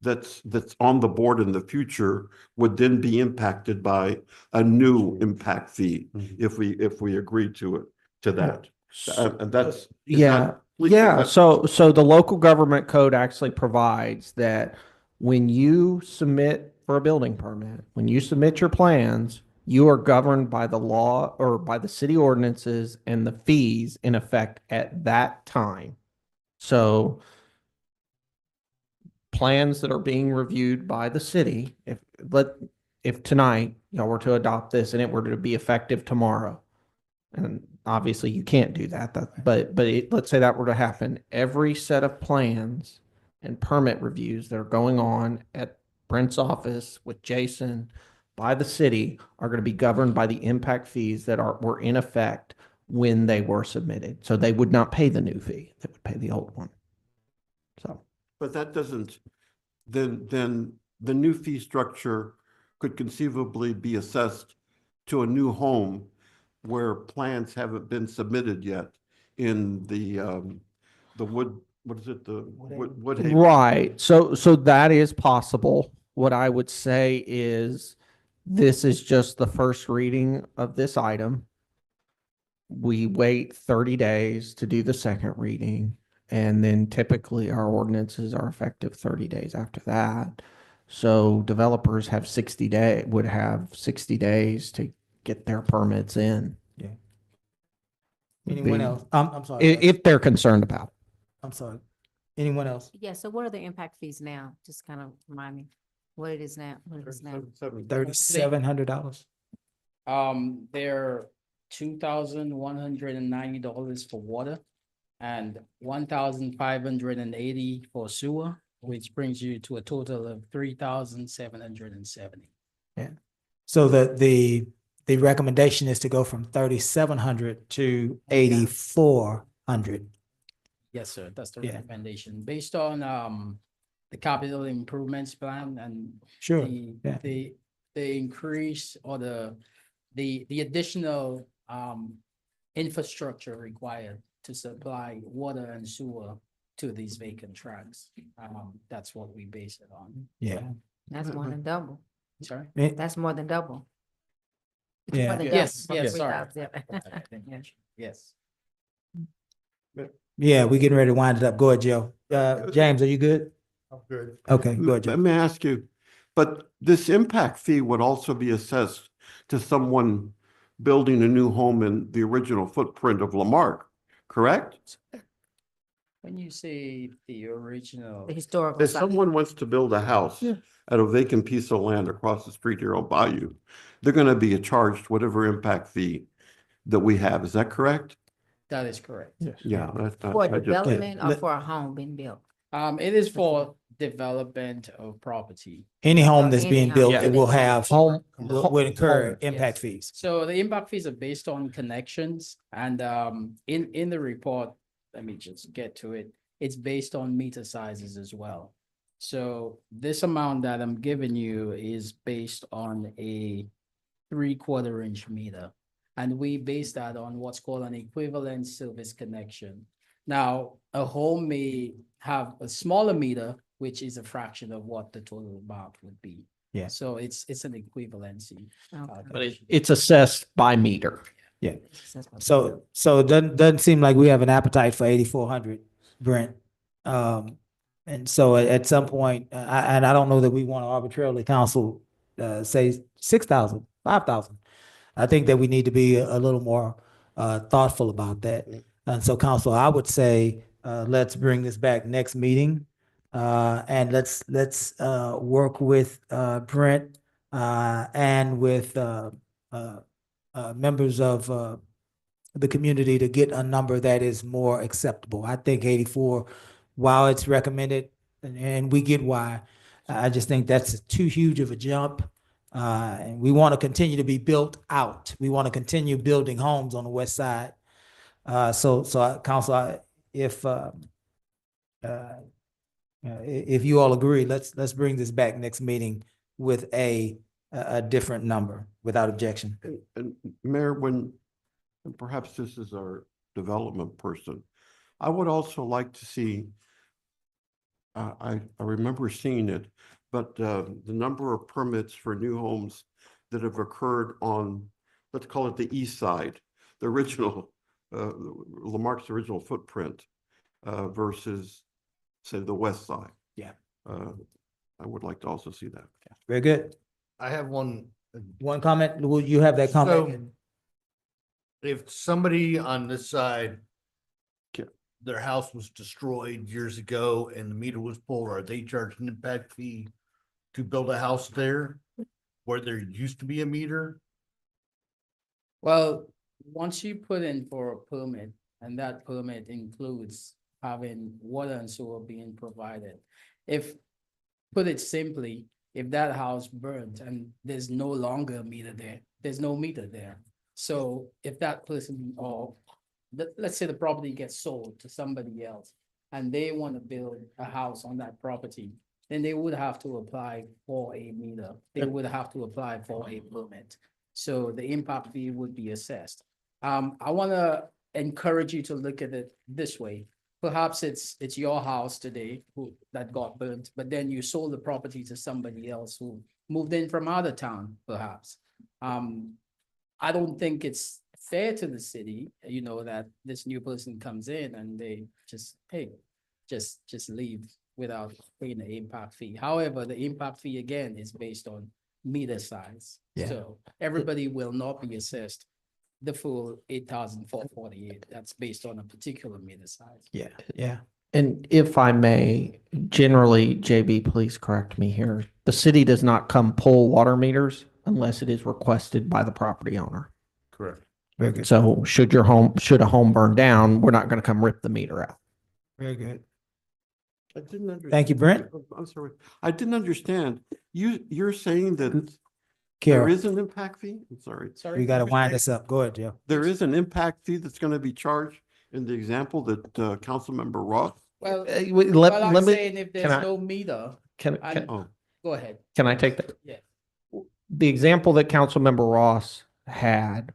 that's on the board in the future would then be impacted by a new impact fee if we agree to that. And that's So the local government code actually provides that when you submit for a building permit, when you submit your plans, you are governed by the law or by the city ordinances and the fees in effect at that time. So plans that are being reviewed by the city, if tonight y'all were to adopt this and it were to be effective tomorrow, and obviously you can't do that, but let's say that were to happen, every set of plans and permit reviews that are going on at Brent's office with Jason by the city are going to be governed by the impact fees that were in effect when they were submitted. So they would not pay the new fee; they would pay the old one. So, but that doesn't. Then the new fee structure could conceivably be assessed to a new home where plans haven't been submitted yet in the wood. What is it? The Woodhaven. Right. So that is possible. What I would say is this is just the first reading of this item. We wait 30 days to do the second reading, and then typically our ordinances are effective 30 days after that. So developers have 60 days to get their permits in. Yeah. Anyone else? I'm sorry. If they're concerned about it. I'm sorry. Anyone else? Yeah, so what are the impact fees now? Just kind of remind me what it is now. $3,700. They're $2,190 for water and $1,580 for sewer, which brings you to a total of $3,770. Yeah. So that the the recommendation is to go from 3,700 to 8,400. Yes, sir. That's the Yeah. recommendation based on the capital improvements plan and Sure, the yeah. the increase or the additional infrastructure required to supply water and sewer to these vacant tracts. That's what we base it on. Yeah. That's more than double. Sorry? That's more than double. Yeah. More than Yes, double. yes, sorry. 3,000. Yes. Yeah, we getting ready to wind it up. Go ahead, Joe. James, are you good? I'm good. Okay, go ahead, Joe. Let me ask you, but this impact fee would also be assessed to someone building a new home in the original footprint of Lamarque, correct? When you say the original. The historical If site. someone wants to build a house at a vacant piece of land across the street here on Bayou, they're gonna be charged whatever impact fee that we have. Is that correct? That is correct. Yeah. For I just- development or for a home being built? It is for development of property. Any home that's Any being home. built, Yeah. it will have Home- will incur impact Yes. fees. So the impact fees are based on connections and in the report, let me just get to it. It's based on meter sizes as well. So this amount that I'm giving you is based on a 3/4 inch meter. And we base that on what's called an equivalent service connection. Now, a home may have a smaller meter, which is a fraction of what the total amount would be. Yeah. So it's an equivalency. But It's assessed by meter. Yeah. So it doesn't seem like we have an appetite for 8,400, Brent. And so at some point, and I don't know that we want to arbitrarily counsel, say 6,000, 5,000. I think that we need to be a little more thoughtful about that. And so, council, I would say let's bring this back next meeting, and let's work with Brent and with members of the community to get a number that is more acceptable. I think 84, while it's recommended, and we get why, I just think that's too huge of a jump. And we want to continue to be built out. We want to continue building homes on the west side. So council, if you all agree, let's bring this back next meeting with a different number without objection. And Mayor, and perhaps this is our development person, I would also like to see, I remember seeing it, but the number of permits for new homes that have occurred on, let's call it the east side, the original, Lamarque's original footprint versus, say, the west side. Yeah. I would like to also see that. Very good. I have one. One comment? Will you have that comment? If somebody on this side, their house was destroyed years ago and the meter was pulled, are they charged an impact fee to build a house there where there used to be a meter? Well, once you put in for a permit, and that permit includes having water and sewer being provided. If, put it simply, if that house burnt and there's no longer a meter there, there's no meter there. So if that person, or let's say the property gets sold to somebody else and they want to build a house on that property, then they would have to apply for a meter. They would have to apply for a permit. So the impact fee would be assessed. I want to encourage you to look at it this way. Perhaps it's your house today that got burnt, but then you sold the property to somebody else who moved in from out of town, perhaps. I don't think it's fair to the city, that this new person comes in and they just, hey, just leave without paying the impact fee. However, the impact fee again is based on meter size. Yeah. So everybody will not be assessed the full 8,448. That's based on a particular meter size. Yeah, yeah. And if I may, generally, JB, please correct me here. The city does not come pull water meters unless it is requested by the property owner. Correct. Very good. So should a home burn down, we're not going to come rip the meter out. Very good. I didn't understand. Thank you, Brent. I'm sorry. I didn't understand. You're saying that There Kara, is an impact fee? I'm sorry. we gotta wind this up. Go ahead, Jeff. There is an impact fee that's going to be charged in the example that Councilmember Roth. Well, Wait, well, I'm let me, saying if there's no meter, and, Oh, go ahead. can I take that? Yeah. The example that Councilmember Ross had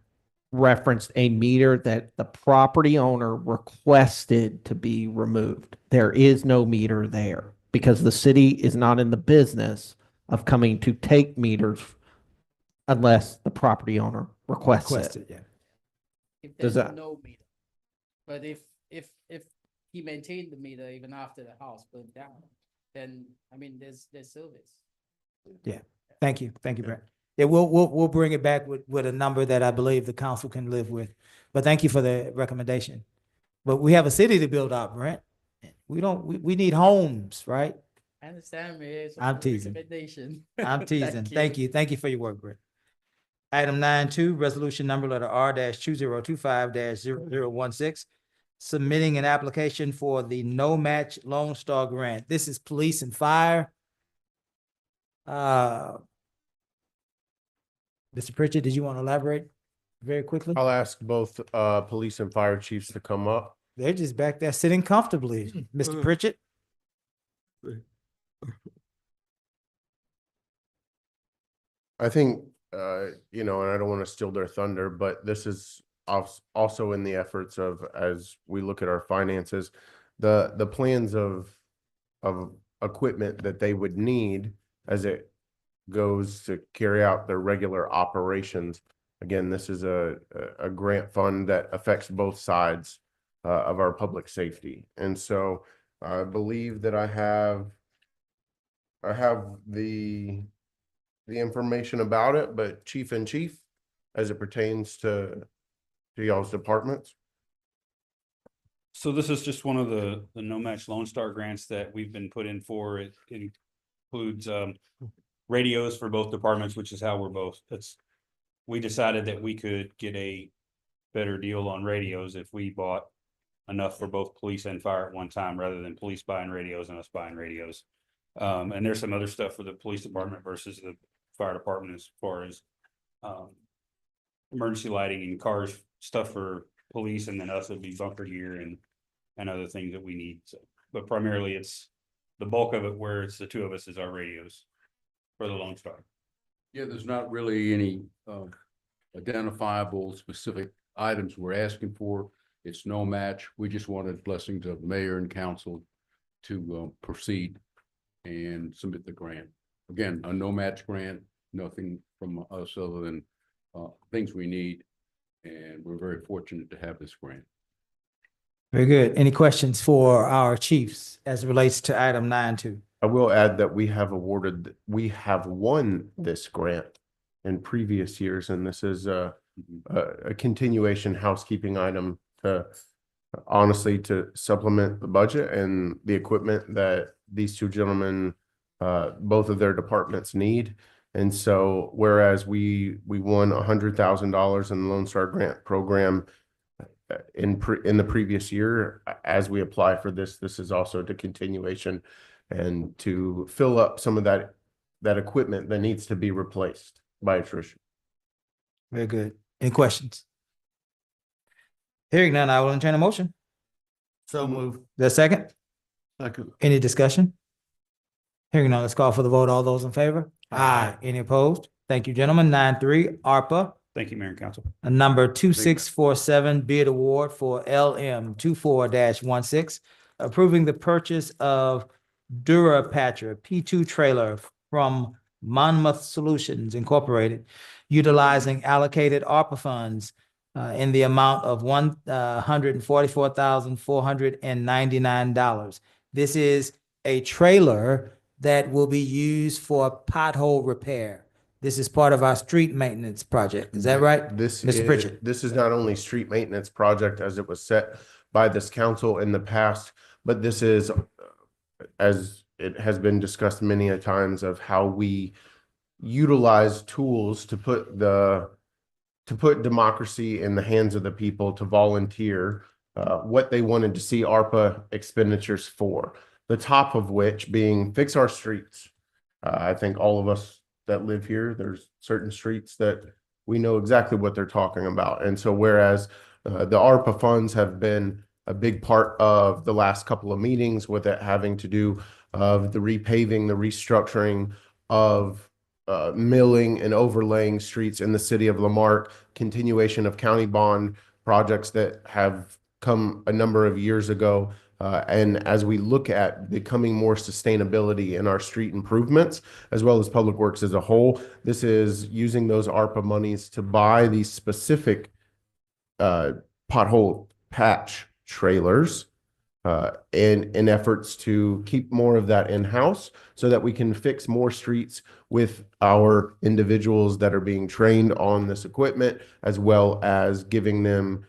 referenced a meter that the property owner requested to be removed. There is no meter there because the city is not in the business of coming to take meters unless the property owner requests it. Requested, yeah. If Does there's that- no meter. But if he maintained the meter even after the house burned down, then, I mean, there's service. Yeah, thank you, Brent. Yeah, we'll bring it back with a number that I believe the council can live with. But thank you for the recommendation. But we have a city to build up, Brent. We need homes, right? I understand, Mayor. it's a I'm teasing. recommendation. I'm teasing. Thank you for your work, Brent. Item 9.2, resolution number letter R-2025-0016, submitting an application for the no match Lone Star grant. This is police and fire. Mr. Pritchett, did you want to elaborate very quickly? I'll ask both police and fire chiefs to come up. They're just back there sitting comfortably. Mr. Pritchett? I think, and I don't want to steal their thunder, but this is also in the efforts of, as we look at our finances, the plans of equipment that they would need as it goes to carry out their regular operations. Again, this is a grant fund that affects both sides of our public safety. And so I believe that I have the information about it, but chief in chief, as it pertains to y'all's departments. So this is just one of the no match Lone Star grants that we've been put in for. It includes radios for both departments, which is how we decided that we could get a better deal on radios if we bought enough for both police and fire at one time, rather than police buying radios and us buying radios. And there's some other stuff for the police department versus the fire department as far as emergency lighting and cars, stuff for police, and then us would be bunker gear and other things that we need. So, but primarily it's the bulk of it where it's the two of us is our radios for the Lone Star. Yeah, there's not really any identifiable specific items we're asking for. It's no match. We just wanted blessings of mayor and council to proceed and submit the grant. Again, a no match grant, nothing from us other than things we need. And we're very fortunate to have this grant. Very good. Any questions for our chiefs as it relates to item 9.2? I will add that we have won this grant in previous years, and this is a continuation housekeeping item to honestly to supplement the budget and the equipment that these two gentlemen, both of their departments need. And so whereas we won $100,000 in the Lone Star Grant Program in the previous year, as we apply for this is also the continuation and to fill up some of that equipment that needs to be replaced by attrition. Very good. Any questions? Hearing none, I will entertain a motion. So move. The second? Second. Any discussion? Hearing none, let's call for the vote. All those in favor? Aye. Any opposed? Thank you, gentlemen. 9.3, ARPA. Thank you, Mayor and Council. A number 2647 bid award for LM 24-16, approving the purchase of Durapatra P2 trailer from Monmouth Solutions Incorporated, utilizing allocated ARPA funds in the amount of $144,499. This is a trailer that will be used for pothole repair. This is part of our street maintenance project. Is that right? Mr. Pritchett? This is not only street maintenance project as it was set by this council in the past, but this is, as it has been discussed many a times, of how we utilize tools to put democracy in the hands of the people to volunteer what they wanted to see ARPA expenditures for. The top of which being fix our streets. I think all of us that live here. There's certain streets that we know exactly what they're talking about. And so whereas the ARPA funds have been a big part of the last couple of meetings with it having to do of the repaving, the restructuring of milling and overlaying streets in the city of Lamarque, continuation of county bond projects that have come a number of years ago. And as we look at becoming more sustainability in our street improvements, as well as public works as a whole, this is using those ARPA monies to buy these specific pothole patch trailers in efforts to keep more of that in-house so that we can fix more streets with our individuals that are being trained on this equipment, as well as giving them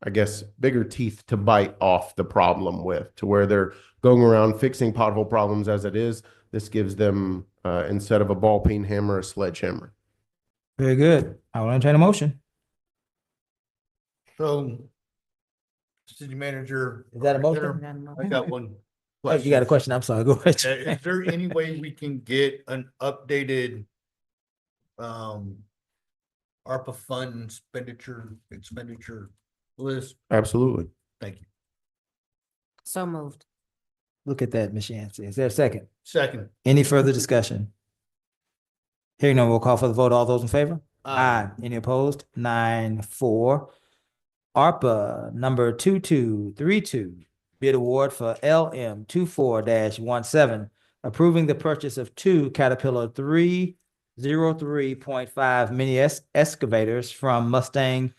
I guess, bigger teeth to bite off the problem with, to where they're going around fixing pothole problems as it is. This gives them, instead of a ball peen hammer, a sledgehammer. Very good. I will entertain a motion. So, city manager. Is that a motion? I got one. Oh, you got a question? I'm sorry. Go ahead. Is there any way we can get an updated ARPA fund expenditure list? Absolutely. Thank you. So moved. Look at that, Ms. Yancey. Is there a second? Second. Any further discussion? Hearing none, we'll call for the vote. All those in favor? Aye. Any opposed? 9-4. ARPA number 2232, bid award for LM 24-17, approving the purchase of 2 Caterpillar 303.5 mini excavators from Mustang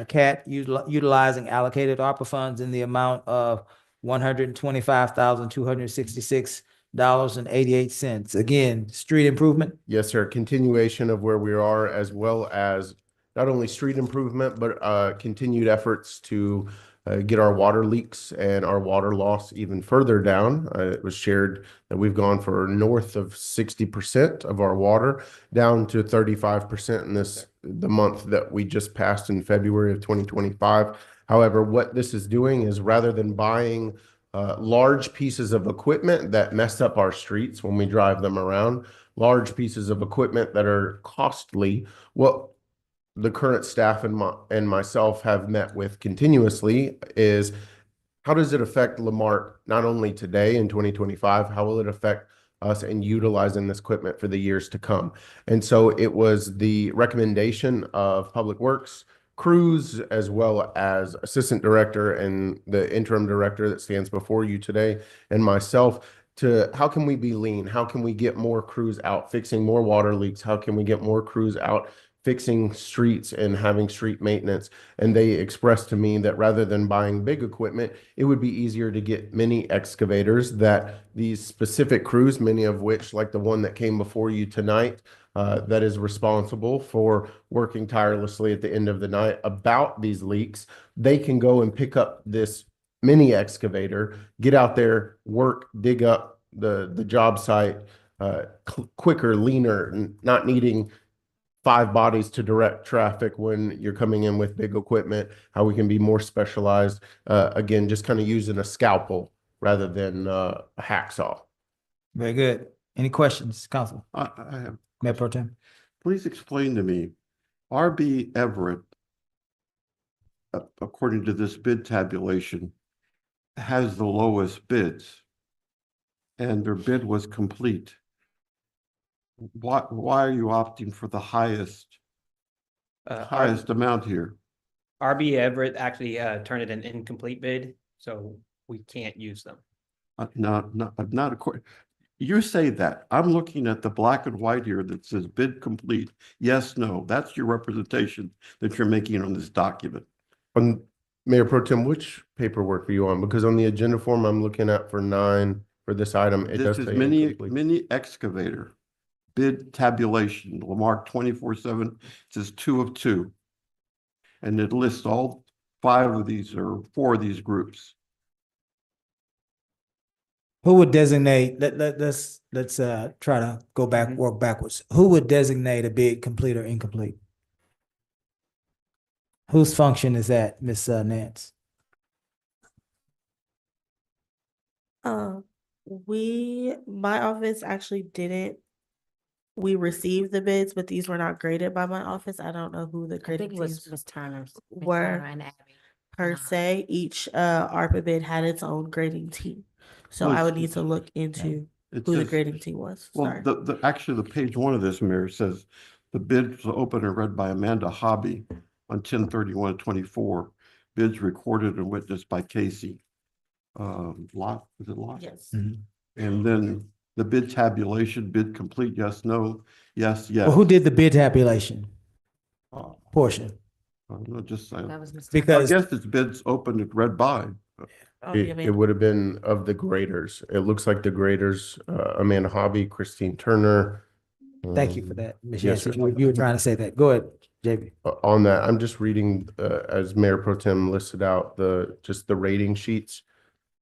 Cat, utilizing allocated ARPA funds in the amount of $125,266.88. Again, street improvement. Yes, sir. Continuation of where we are, as well as not only street improvement, but continued efforts to get our water leaks and our water loss even further down. It was shared that we've gone for north of 60% of our water down to 35% in the month that we just passed in February of 2025. However, what this is doing is, rather than buying large pieces of equipment that mess up our streets when we drive them around, large pieces of equipment that are costly, what the current staff and myself have met with continuously is, how does it affect Lamarque not only today in 2025, how will it affect us in utilizing this equipment for the years to come? And so it was the recommendation of Public Works, Cruz, as well as Assistant Director and the Interim Director that stands before you today, and myself, to how can we be lean? How can we get more crews out fixing more water leaks? How can we get more crews out fixing streets and having street maintenance? And they expressed to me that rather than buying big equipment, it would be easier to get mini excavators, that these specific crews, many of which, like the one that came before you tonight, that is responsible for working tirelessly at the end of the night about these leaks, they can go and pick up this mini excavator, get out there, work, dig up the job site quicker, leaner, not needing 5 bodies to direct traffic when you're coming in with big equipment, how we can be more specialized. Again, just kind of using a scalpel rather than a hacksaw. Very good. Any questions, Council? I have. Mayor Pro Tem. Please explain to me, RB Everett, according to this bid tabulation, has the lowest bids, and their bid was complete. Why are you opting for the highest amount here? RB Everett actually turned it an incomplete bid, so we can't use them. Not according. You say that. I'm looking at the black and white here that says bid complete. Yes, no. That's your representation that you're making on this document. Mayor Pro Tem, which paperwork are you on? Because on the agenda form I'm looking at for 9 for this item, it does say mini excavator. Bid tabulation, Lamarque 24/7, says 2 of 2. And it lists all 5 of these or 4 of these groups. Who would designate, let's try to go back, work backwards. Who would designate a bid complete or incomplete? Whose function is that, Ms. Nance? My office actually didn't we received the bids, but these were not graded by my office. I don't know who the I grading think it was teams Ms. Turner's. Ms. were Turner and Abby. per se. Each ARPA bid had its own grading team. So Well, I would it's- need to look into It who the says- grading team was. Well, Sorry. actually, the page one of this, Mayor, says the bids were opened and read by Amanda Hobby on 10/31/24. Bids recorded and witnessed by Casey. Lot, is it Lot? Yes. And then the bid tabulation, bid complete, yes, no, yes, yes. Well, who did the bid tabulation portion? I don't know, just saying. That was Ms. Because I guess it's bids opened and read by. It would have been of the graders. It looks like the graders, Amanda Hobby, Christine Turner. thank you for that, Ms. Yes, Yancey. sir. You were trying to say that. Go ahead, JB. On that, I'm just reading, as Mayor Pro Tem listed out, just the rating sheets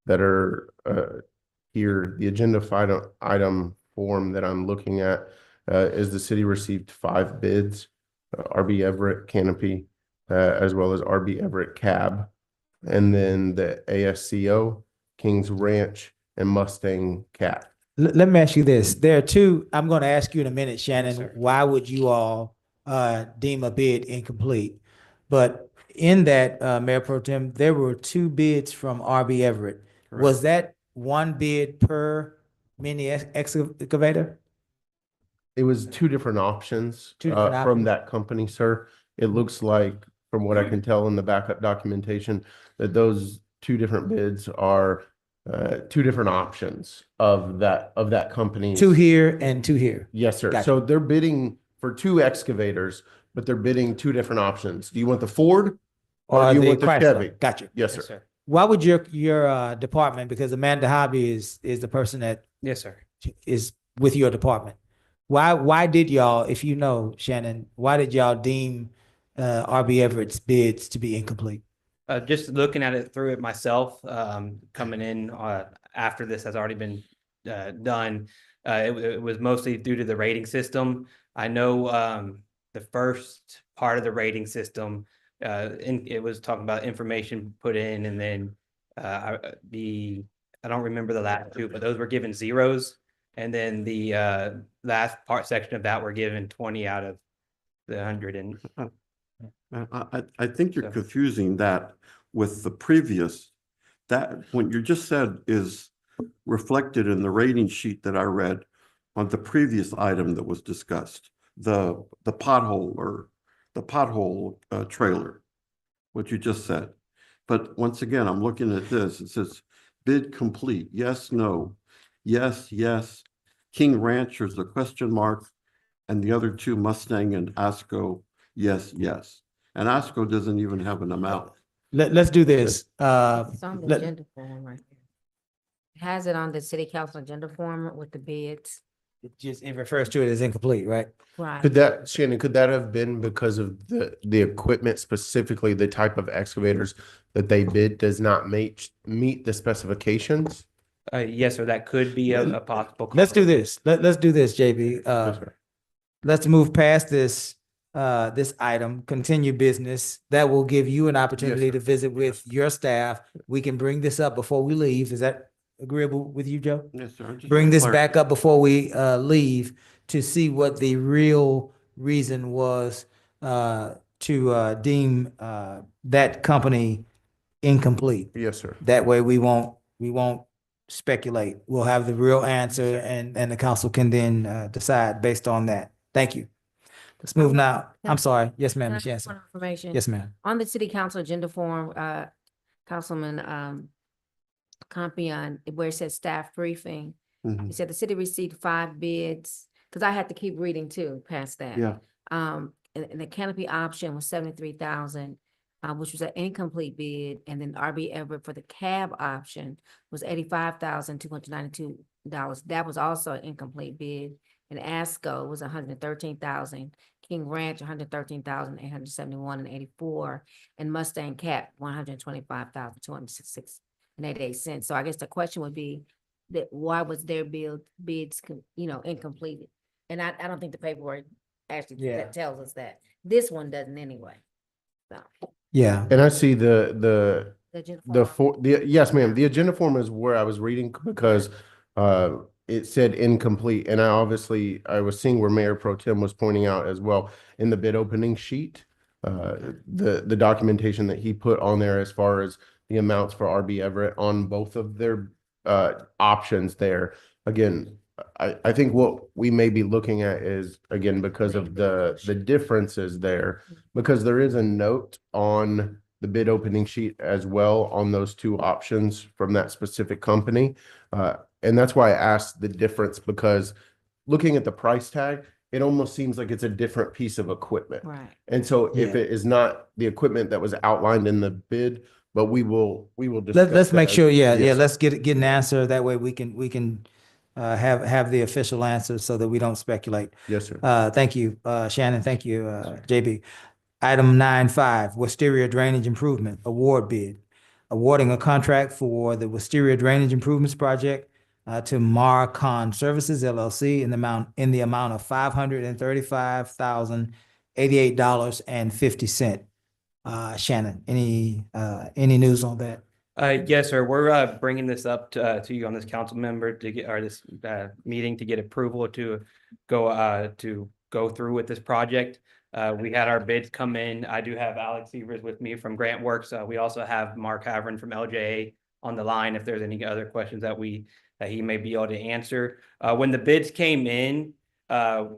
that are here. The agenda item form that I'm looking at is the city received 5 bids, RB Everett Canopy, as well as RB Everett Cab. And then the ASCO, Kings Ranch, and Mustang Cat. Let me ask you this. There are two, I'm going to ask you in a minute, Shannon, sir. why would you all deem a bid incomplete? But in that, Mayor Pro Tem, there were 2 bids from RB Everett. Was that one bid per mini excavator? It was 2 different options 2 different from options. that company, sir. It looks like, from what I can tell in the backup documentation, that those 2 different bids are 2 different options of that company. 2 here and 2 here. Yes, sir. Gotcha. So they're bidding for 2 excavators, but they're bidding 2 different options. Do you want the Ford or do you want the Chrysler? Chevy? Gotcha. Yes, sir. Why would your department, because Amanda Hobby is the person that Yes, sir. is with your department. Why did y'all, if you know, Shannon, why did y'all deem RB Everett's bids to be incomplete? Just looking at it through it myself, coming in after this has already been done, it was mostly due to the rating system. I know the first part of the rating system, it was talking about information put in, and then I don't remember the last 2, but those were given 0s, and then the last section of that were given 20 out of the 100. And I think you're confusing that with the previous, that what you just said is reflected in the rating sheet that I read on the previous item that was discussed, the pothole trailer, what you just said. But once again, I'm looking at this, it says bid complete, yes, no, yes, yes. King Ranch, there's a question mark, and the other 2, Mustang and ASCO, yes, yes. And ASCO doesn't even have an amount. Let's do this. It's on the agenda form right there. It has it on the city council agenda form with the bids. It refers to it as incomplete, right? Right. Shannon, could that have been because of the equipment, specifically the type of excavators that they bid does not meet the specifications? yes, sir, that could be a possible. Let's do this. Let's do this, JB. Let's move past this item, continue business. That will give you an opportunity to visit with your staff. We can bring this up before we leave. Is that agreeable with you, Joe? Yes, sir. Bring this back up before we leave to see what the real reason was to deem that company incomplete. Yes, sir. That way we won't speculate. We'll have the real answer, and the council can then decide based on that. Thank you. Let's move now. I'm sorry. Yes, ma'am, Ms. Yancey. Information. Yes, ma'am. On the city council agenda form, Councilman Compion, where it says staff briefing, he said the city received 5 bids, because I had to keep reading too, past that. Yeah. And the canopy option was 73,000, which was an incomplete bid, and then RB Everett for the cab option was $85,292. That was also an incomplete bid. And ASCO was 113,000, King Ranch 113,871.84, and Mustang Cat 125,266.88. So I guess the question would be that why was their bids incomplete? And I don't think the paperwork actually that tells us that. This one doesn't anyway. So Yeah. And I see yes, ma'am. The agenda form is where I was reading because it said incomplete, and I was seeing where Mayor Pro Tem was pointing out as well in the bid opening sheet, the documentation that he put on there as far as the amounts for RB Everett on both of their options there. Again, I think what we may be looking at is, again, because of the differences there, because there is a note on the bid opening sheet as well on those two options from that specific company. And that's why I asked the difference, because looking at the price tag, it almost seems like it's a different piece of equipment. Right. And so if Yeah. it is not the equipment that was outlined in the bid, but we will discuss Let's make that. sure, yeah, Yes, sir. let's get an answer. That way we can have the official answer so that we don't speculate. Yes, sir. Thank you, Shannon. Thank you, JB. Item 9.5, Wisteria Drainage Improvement Award Bid. Awarding a contract for the Wisteria Drainage Improvements Project to Marque Services LLC in the amount of $535,088.50. Shannon, any news on that? Yes, sir. We're bringing this up to you on this council member to get, or this meeting to get approval to go through with this project. We had our bids come in. I do have Alex Severs with me from Grant Works. We also have Mark Havern from LJA on the line if there's any other questions that he may be able to answer. When the bids came in,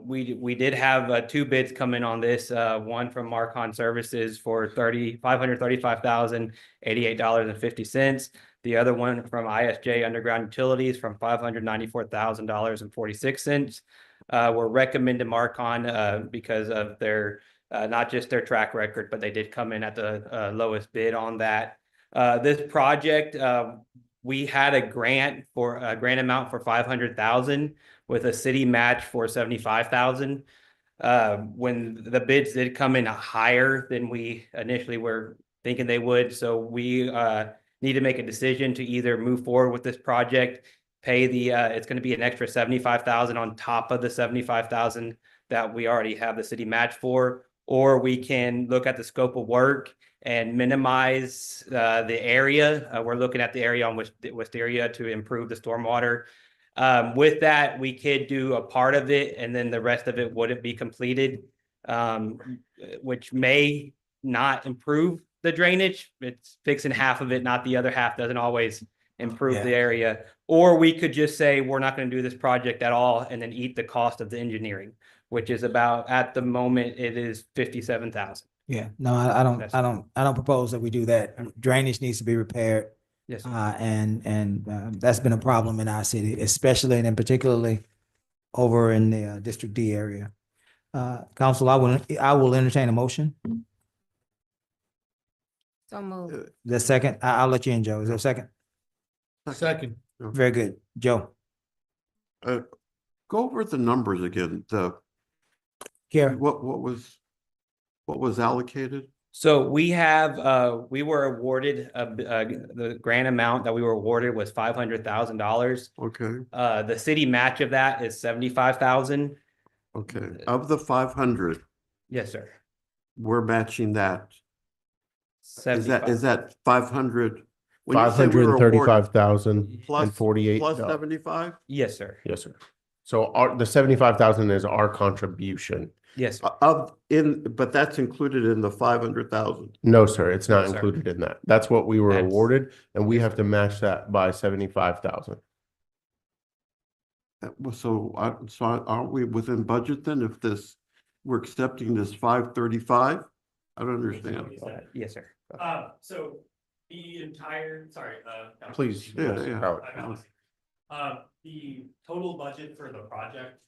we did have two bids come in on this. One from Marque Services for $535,088.50. The other one from ISJ Underground Utilities from $594,000.46. We're recommending Marque because of their not just their track record, but they did come in at the lowest bid on that. This project, we had a grant amount for $500,000 with a city match for $75,000. When the bids did come in higher than we initially were thinking they would, so we need to make a decision to either move forward with this project, pay it's going to be an extra $75,000 on top of the $75,000 that we already have the city match for, or we can look at the scope of work and minimize the area. We're looking at the area on Wisteria to improve the stormwater. With that, we could do a part of it and then the rest of it wouldn't be completed, which may not improve the drainage. It's fixing half of it, not the other half. Doesn't always improve the area. Or we could just say, we're not going to do this project at all and then eat the cost of the engineering, which is about, at the moment, it is $57,000. Yeah, no, I don't propose that we do that. Drainage needs to be repaired. Yes, sir. And that's been a problem in our city, especially and particularly over in the District D area. Council, I will entertain a motion. So moved. The second, I'll let you in, Joe. Is there a second? Second. Very good. Joe. Go over the numbers again. Here. What was allocated? So we were awarded the grant amount that we were awarded was $500,000. Okay. The city match of that is $75,000. Okay. Of the 500. Yes, sir. We're matching that. 75. Is that 500? $535,048 plus 75? Yes, sir. Yes, sir. So the 75,000 is our contribution. Yes, sir. But that's included in the 500,000. No, sir, it's not No, sir. included in that. That's what we were awarded, and we have to match that by 75,000. So aren't we within budget then if we're accepting this 535? I don't understand. Yes, sir. So the entire, sorry, Please. Yeah. the total budget for the project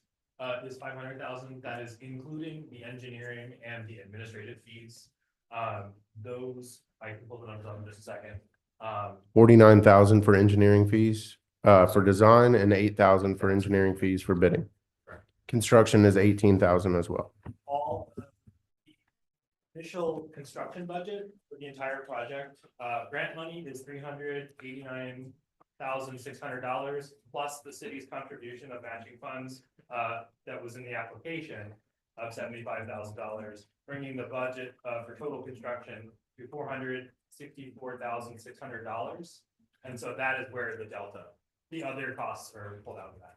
is 500,000. That is including the engineering and the administrative fees. Those, I can pull the numbers up in just a second. 49,000 for engineering fees for design and 8,000 for engineering fees for bidding. Correct. Construction is 18,000 as well. All the initial construction budget for the entire project, grant money is $389,600 plus the city's contribution of matching funds that was in the application of $75,000, bringing the budget for total construction to $464,600. And so that is where the delta, the other costs are pulled out of that.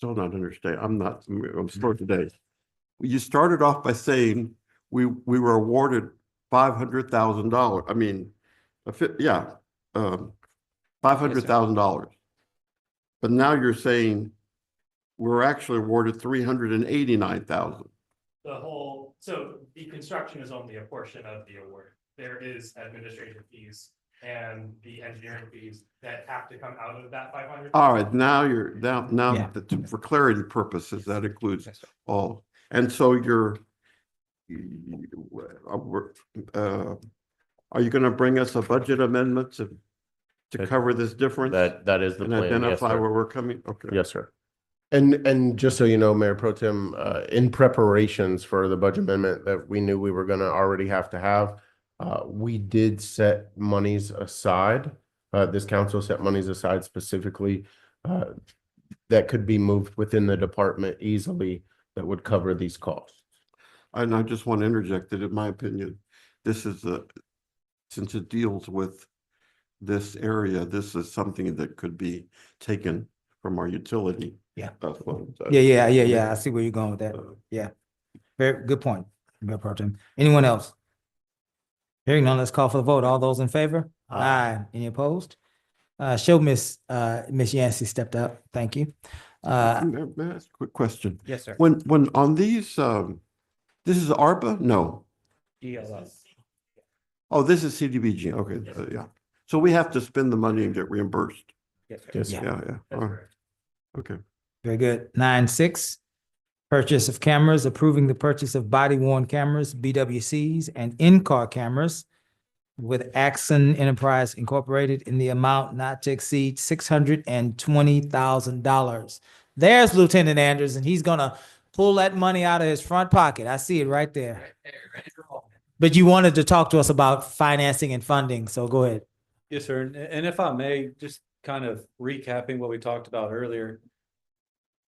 still not understand. I'm slow today. You started off by saying we were awarded $500,000. I mean, $500,000. But now you're saying we're actually awarded 389,000. So the construction is only a portion of the award. There is administrative fees and the engineering fees that have to come out of that 500. All right, now Yeah. for clarity purposes, that includes all. And so are you going to bring us a budget amendment to cover this difference? That is the And plan. Yes, identify sir. where we're coming? Okay. Yes, sir. And just so you know, Mayor Pro Tem, in preparations for the budget amendment that we knew we were gonna already have to have, we did set monies aside. This council set monies aside specifically that could be moved within the department easily that would cover these costs. And I just want to interject that in my opinion, this is since it deals with this area, this is something that could be taken from our utility. Yeah. Funds. Yeah. I see where you're going with that. Yeah. Very good point, Mayor Pro Tem. Anyone else? Hearing none, let's call for the vote. All those in favor? Aye. Any opposed? Show Miss Yancey stepped up. Thank you. May I ask a quick question? Yes, sir. When on these, this is ARPA? No. Oh, this is CDBG. Okay, yeah. So we have to spend the money and get reimbursed. Yes, sir. Yes, Yeah. Yeah. All right. Okay. Very good. 9.6, purchase of cameras, approving the purchase of body worn cameras, BWCs, and in-car cameras with Axon Enterprise Incorporated in the amount not to exceed $620,000. There's Lieutenant Andrews, and he's gonna pull that money out of his front pocket. I see it right there. But you wanted to talk to us about financing and funding, so go ahead. Yes, sir. And if I may, just kind of recapping what we talked about earlier.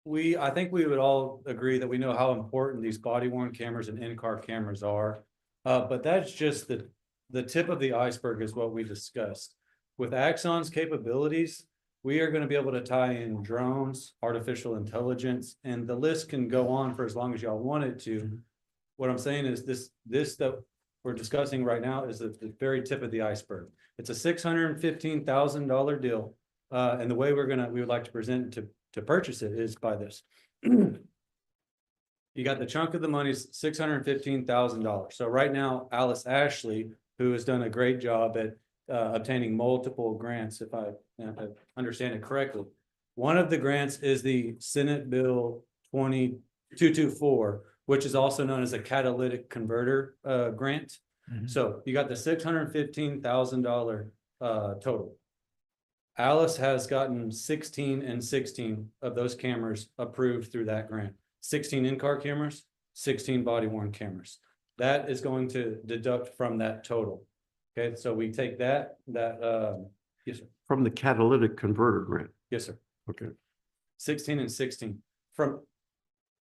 I think we would all agree that we know how important these body worn cameras and in-car cameras are. But that's just the tip of the iceberg is what we discussed. With Axon's capabilities, we are going to be able to tie in drones, artificial intelligence, and the list can go on for as long as y'all want it to. What I'm saying is this that we're discussing right now is the very tip of the iceberg. It's a $615,000 deal. And the way we would like to present it to purchase it is by this. You got the chunk of the money's $615,000. So right now, Alice Ashley, who has done a great job at obtaining multiple grants, if I understand it correctly. One of the grants is the Senate Bill 2224, which is also known as a catalytic converter grant. So you got the $615,000 total. Alice has gotten 16 and 16 of those cameras approved through that grant. 16 in-car cameras, 16 body-worn cameras. That is going to deduct from that total. Okay, so we take that, yes, sir. From the catalytic converter grant. Yes, sir. Okay. 16 and 16.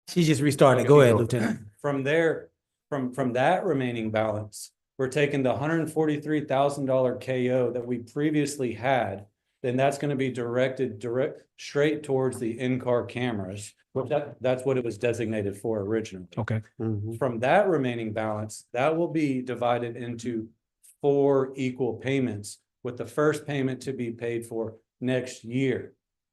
She just restarted. Go ahead, Lieutenant. From there, from that remaining balance, we're taking the $143,000 KO that we previously had. Then that's going to be directed straight towards the in-car cameras. That's what it was designated for originally. Okay. From that remaining balance, that will be divided into 4 equal payments, with the first payment to be paid for next year.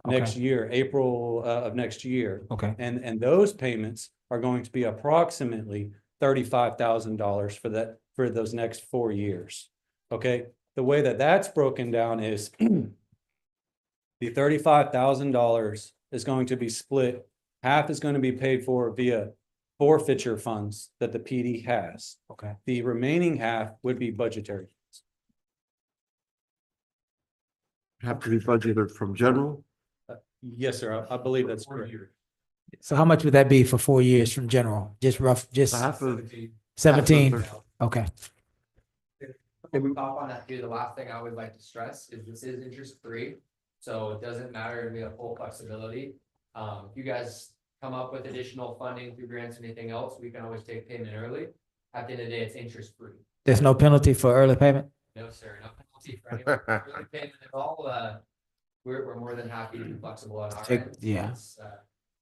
April of next year. Okay. And those payments are going to be approximately $35,000 for those next 4 years. Okay. The way that that's broken down is the $35,000 is going to be split. Half is going to be paid for via forfeiture funds that the PD has. Okay. The remaining half would be budgetary. Have to be budgeted from general? Yes, sir. I believe that's correct. So how much would that be for 4 years from general? Just rough, just Half of 17? Okay. Okay, we pop on that too. The last thing I would like to stress is this is interest free. So it doesn't matter, we have full flexibility. If you guys come up with additional funding through grants or anything else, we can always take payment early. At the end of the day, it's interest free. There's no penalty for early payment? No, sir, no penalty for anyone early payment at all. We're more than happy to be flexible on our end. Yeah.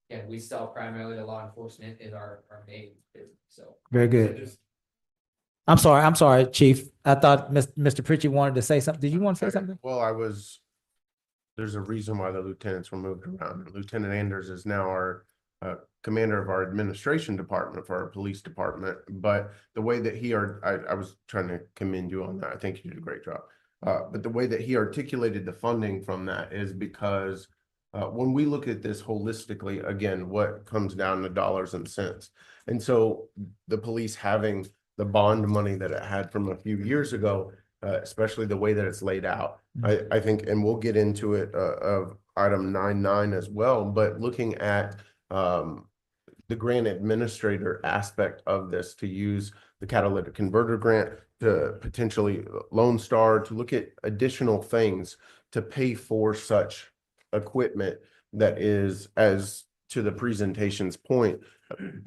Again, we sell primarily to law enforcement is our main business, so. Very good. I'm sorry, Chief. I thought Mr. Pritchett wanted to say something. Did you want to say something? Well, there's a reason why the lieutenants were moved around. Lieutenant Anders is now our commander of our administration department for our police department. But the way that I was trying to commend you on that. I think you did a great job. But the way that he articulated the funding from that is because when we look at this holistically, again, what comes down to dollars and cents. And so the police having the bond money that it had from a few years ago, especially the way that it's laid out, I think, and we'll get into it of item 9.9 as well, but looking at the grant administrator aspect of this, to use the catalytic converter grant, to potentially Lone Star, to look at additional things to pay for such equipment that is, as to the presentation's point,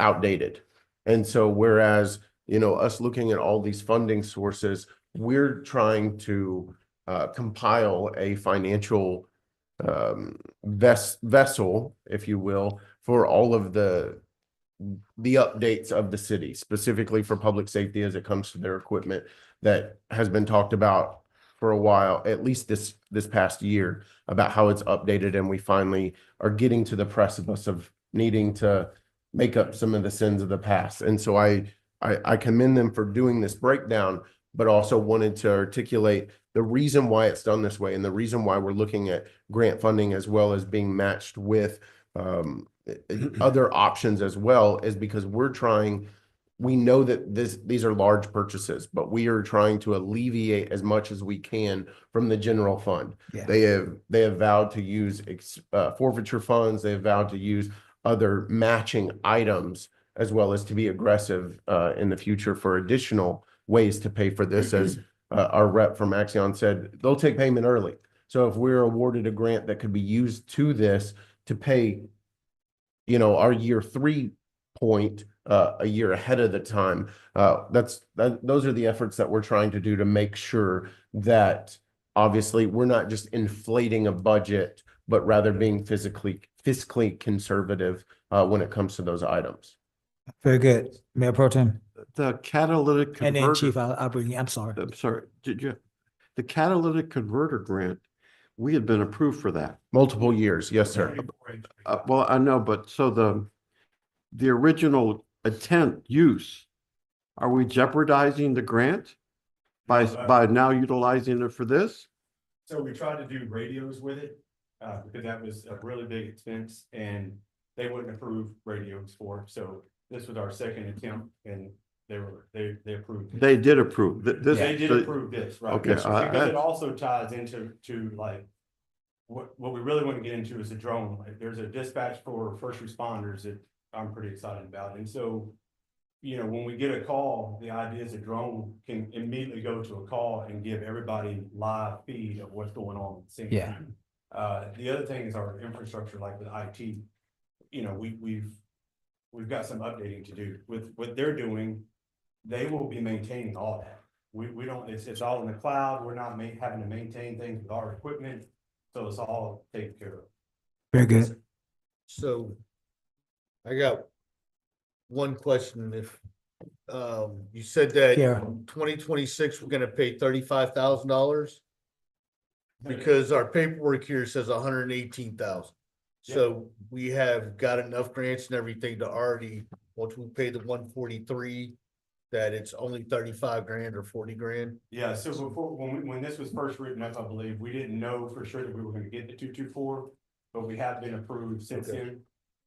outdated. And so whereas, us looking at all these funding sources, we're trying to compile a financial vessel, if you will, for all of the updates of the city, specifically for public safety as it comes to their equipment that has been talked about for a while, at least this past year, about how it's updated, and we finally are getting to the precipice of needing to make up some of the sins of the past. And so I commend them for doing this breakdown, but also wanted to articulate the reason why it's done this way and the reason why we're looking at grant funding as well as being matched with other options as well, is because we know that these are large purchases, but we are trying to alleviate as much as we can from the general fund. Yeah. They have vowed to use forfeiture funds. They have vowed to use other matching items, as well as to be aggressive in the future for additional ways to pay for this. As our rep from Axion said, they'll take payment early. So if we're awarded a grant that could be used to this to pay, our year 3 point a year ahead of the time, those are the efforts that we're trying to do to make sure that obviously we're not just inflating a budget, but rather being fiscally conservative when it comes to those items. Very good. Mayor Pro Tem. The catalytic And then converter. Chief, I'll bring you, I'm sorry. I'm sorry, the catalytic converter grant, we had been approved for that. Multiple years, yes, sir. Well, I know, but so the original use, are we jeopardizing the grant by now utilizing it for this? So we tried to do radios with it, because that was a really big expense and they wouldn't approve radios for it. So this was our second attempt and they approved it. They did approve this. They did approve this, right? Okay, Because it also ties into like what we really want to get into is a drone. Like, there's a dispatch for first responders that I'm pretty excited about. And so, when we get a call, the idea is a drone can immediately go to a call and give everybody live feed of what's going on. At the scene. Yeah. The other thing is our infrastructure, like with IT. We've got some updating to do with what they're doing. They will be maintaining all that. We don't, it's all in the cloud. We're not having to maintain things with our equipment. So it's all taken care of. Very good. So I got one question. If you said that Yeah. 2026, we're gonna pay $35,000 because our paperwork here says 118,000. So we have got enough grants and everything to already, once we pay the 143, that it's only 35 grand or 40 grand. Yeah, so before, when this was first written up, I believe, we didn't know for sure that we were gonna get the 224, but we have been approved since then.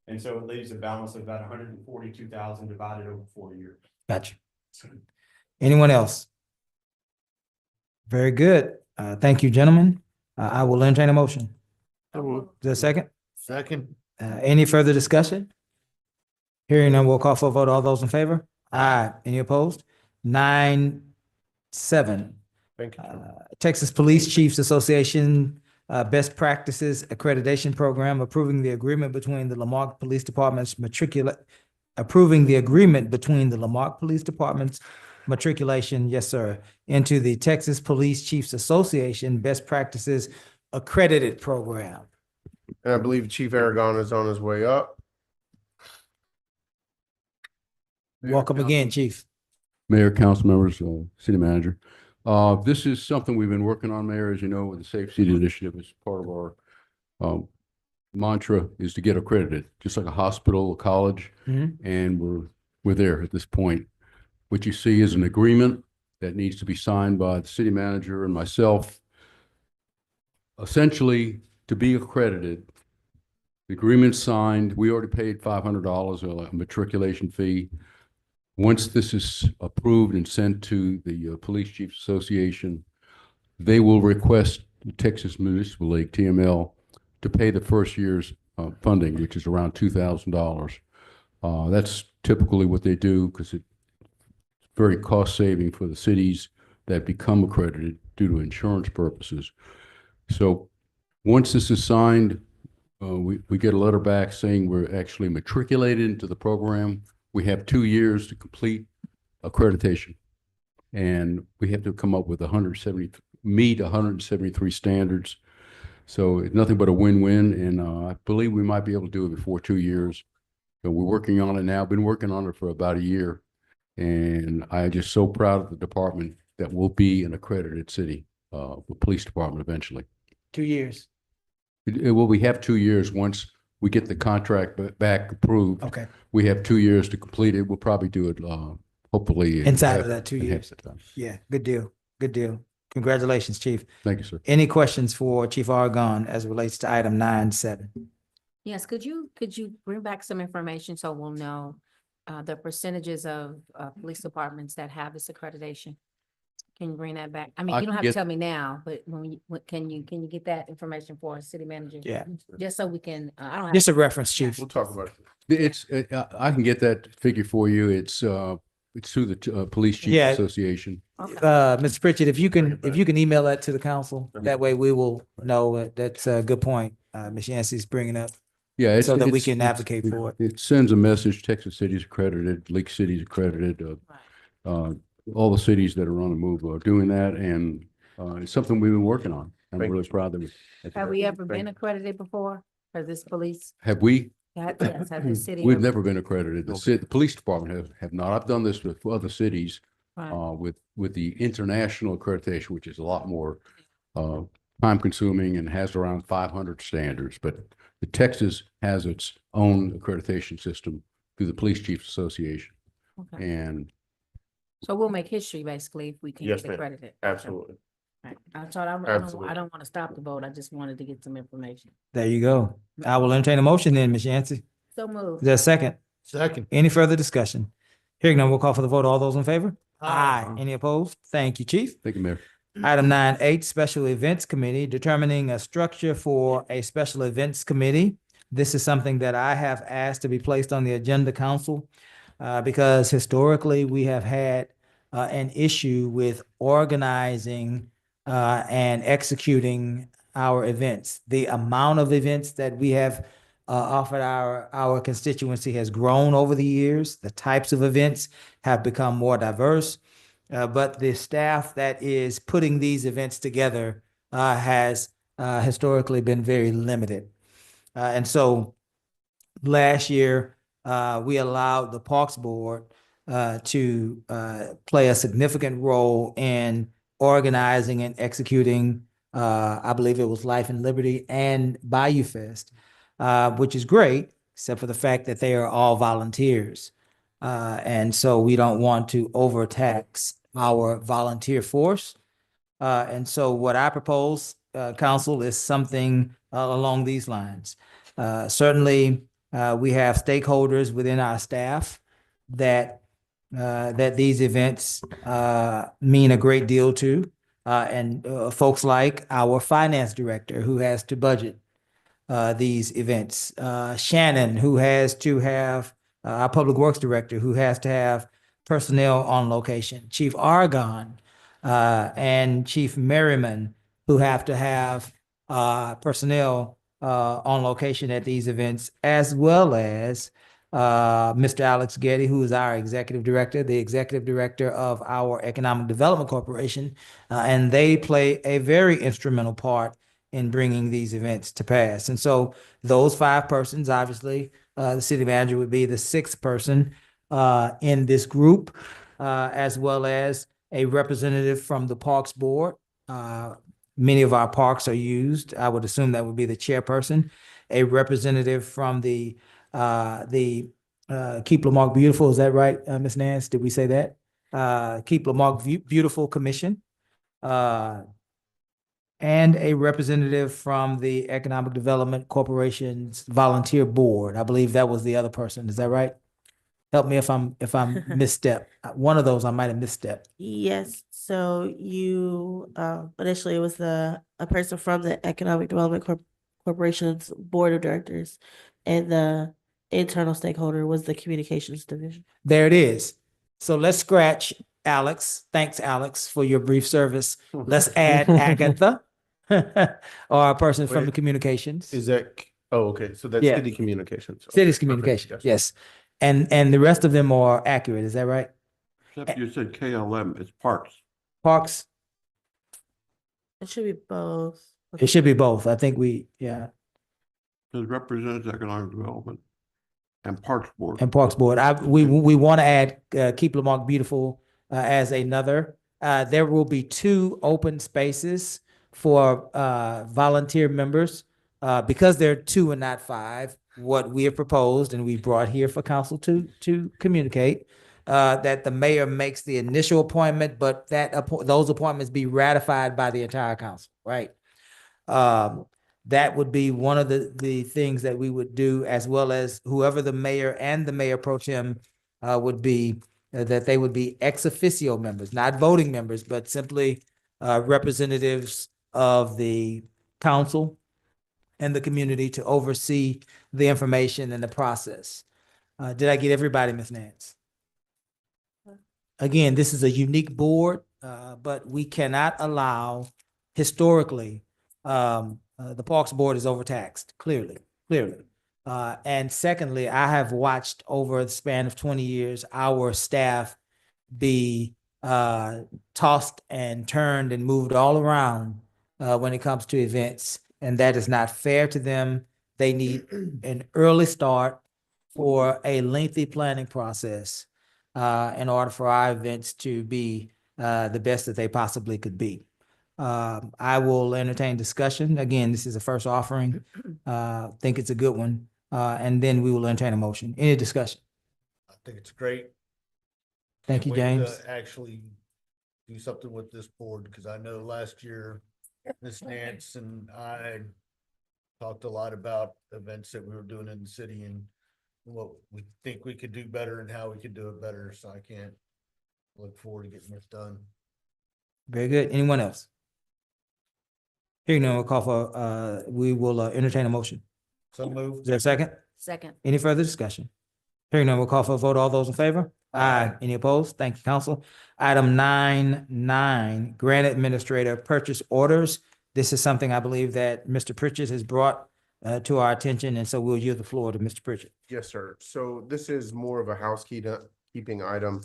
And so it leaves a balance of about 142,000 divided over 4 years. Gotcha. Anyone else? Very good. Thank you, gentlemen. I will entertain a motion. Is there a second? Second. Any further discussion? Hearing none, we'll call for a vote. All those in favor? Aye. Any opposed? 9-7. Thank you. Texas Police Chiefs Association Best Practices Accreditation Program, approving the agreement between the Lamarque Police Department's matriculation, yes, sir, into the Texas Police Chiefs Association Best Practices Accredited Program. And I believe Chief Aragon is on his way up. Welcome again, Chief. Mayor, council members, city manager. This is something we've been working on, Mayor, as you know, with the Safe City Initiative as part of our mantra is to get accredited, just like a hospital, a college, and we're there at this point. What you see is an agreement that needs to be signed by the city manager and myself. Essentially, to be accredited, the agreement signed, we already paid $500 a matriculation fee. Once this is approved and sent to the Police Chiefs Association, they will request the Texas Municipal League, TML, to pay the first year's funding, which is around $2,000. That's typically what they do because it's very cost saving for the cities that become accredited due to insurance purposes. So once this is signed, we get a letter back saying we're actually matriculated into the program. We have 2 years to complete accreditation, and we have to come up with meet 173 standards. So it's nothing but a win-win, and I believe we might be able to do it before 2 years. But we're working on it now. Been working on it for about a year, and I'm just so proud of the department that we'll be an accredited city, the police department eventually. 2 years. Well, we have 2 years once we get the contract back approved. Okay. We have 2 years to complete it. We'll probably do it, hopefully. Inside of that 2 in half years. the time. Yeah, good deal. Good deal. Congratulations, Chief. Thank you, sir. Any questions for Chief Argon as it relates to item 9.7? Yes, could you bring back some information so we'll know the percentages of police departments that have this accreditation? Can you bring that back? I mean, I you don't can have to get- tell me now, but can you get that information for our city manager? Yeah. Just so we can, I don't have. Just a reference, Chief. We'll talk about it. It's, I can get that figure for you. It's through the Police Chiefs Yeah. Association. Mr. Pritchett, if you can email that to the council, that way we will know. That's a good point. Ms. Yancey's bringing up. Yeah. So that we can advocate for it. It sends a message, Texas City's accredited, Lake City's accredited, all the cities that are on the move are doing that, and it's something we've been working on. I'm really proud that we. Have we ever been accredited before for this police? Have we? Yes, have the city? We've ever- never been accredited. The police department have not. I've done this with other cities, Right. with the international accreditation, which is a lot more time consuming and has around 500 standards. But the Texas has its own accreditation system through the Police Chiefs Association. Okay. And So we'll make history basically if we can Yes, get ma'am. accredited. Absolutely. Right. I thought I Absolutely. don't want to stop the vote. I just wanted to get some information. There you go. I will entertain a motion then, Ms. Yancey. So moved. Is there a second? Second. Any further discussion? Hearing none, we'll call for the vote. All those in favor? Aye. Any opposed? Thank you, Chief. thank you, Mayor. Item 9.8, Special Events Committee, determining a structure for a special events committee. This is something that I have asked to be placed on the agenda, council, because historically we have had an issue with organizing and executing our events. The amount of events that we have offered our constituency has grown over the years. The types of events have become more diverse. But the staff that is putting these events together has historically been very limited. And so last year, we allowed the Parks Board to play a significant role in organizing and executing, I believe it was Life and Liberty and Bayou Fest, which is great, except for the fact that they are all volunteers. And so we don't want to overtax our volunteer force. And so what I propose, council, is something along these lines. Certainly, we have stakeholders within our staff that these events mean a great deal to, and folks like our finance director who has to budget these events, Shannon, who has to have our public works director, who has to have personnel on location, Chief Argon and Chief Merriman, who have to have personnel on location at these events, as well as Mr. Alex Getty, who is our executive director, the executive director of our Economic Development Corporation, and they play a very instrumental part in bringing these events to pass. And so those 5 persons, obviously, the city manager would be the 6th person. in this group, as well as a representative from the Parks Board. Many of our parks are used. I would assume that would be the chairperson. A representative from the Keep Lamarck Beautiful, is that right, Ms. Nance? Did we say that? Keep Lamarck Beautiful Commission. And a representative from the Economic Development Corporation's Volunteer Board. I believe that was the other person. Is that right? Help me if I'm misstep. One of those I might have misstepped. Yes, so you, initially it was a person from the Economic Development Corporation's Board of Directors, and the internal stakeholder was the Communications Division. There it is. So let's scratch Alex. Thanks, Alex, for your brief service. Let's add Agatha, or a person from the Wait, communications. Is that, oh, okay, so that's Yeah. city communications. City's Okay, perfect, communications, yes. And the rest of them are accurate, is that right? Except you said KLM, it's parks. Parks, It should be both. it should be both. I think yeah. It represents economic development and Parks Board. And Parks Board. We want to add Keep Lamarck Beautiful as another. There will be 2 open spaces for volunteer members. Because there are 2 and not 5, what we have proposed and we brought here for council to communicate, that the mayor makes the initial appointment, but that those appointments be ratified by the entire council, right? That would be one of the things that we would do, as well as whoever the mayor and the mayor pro tem would be, that they would be ex officio members, not voting members, but simply representatives of the council and the community to oversee the information and the process. Did I get everybody, Ms. Nance? Again, this is a unique board, but we cannot allow, historically, the Parks Board is overtaxed, clearly. And secondly, I have watched over the span of 20 years, our staff be tossed and turned and moved all around when it comes to events, and that is not fair to them. They need an early start for a lengthy planning process in order for our events to be the best that they possibly could be. I will entertain discussion. Again, this is a first offering. Think it's a good one. And then we will entertain a motion. Any discussion? I think it's great. Thank you, Can't wait James. to actually do something with this board, because I know last year, Ms. Nance and I talked a lot about events that we were doing in the city and what we think we could do better and how we could do it better. So I can't look forward to getting this done. Very good. Anyone else? Hearing none, we'll call for, we will entertain a motion. So moved. Is there a second? Second. Any further discussion? Hearing none, we'll call for a vote. All those in favor? Aye. Any opposed? Thank you, council. Item 9.9, grant administrator purchase orders. This is something I believe that Mr. Pritchett has brought to our attention, and so we'll yield the floor to Mr. Pritchett. Yes, sir. So this is more of a housekeeping item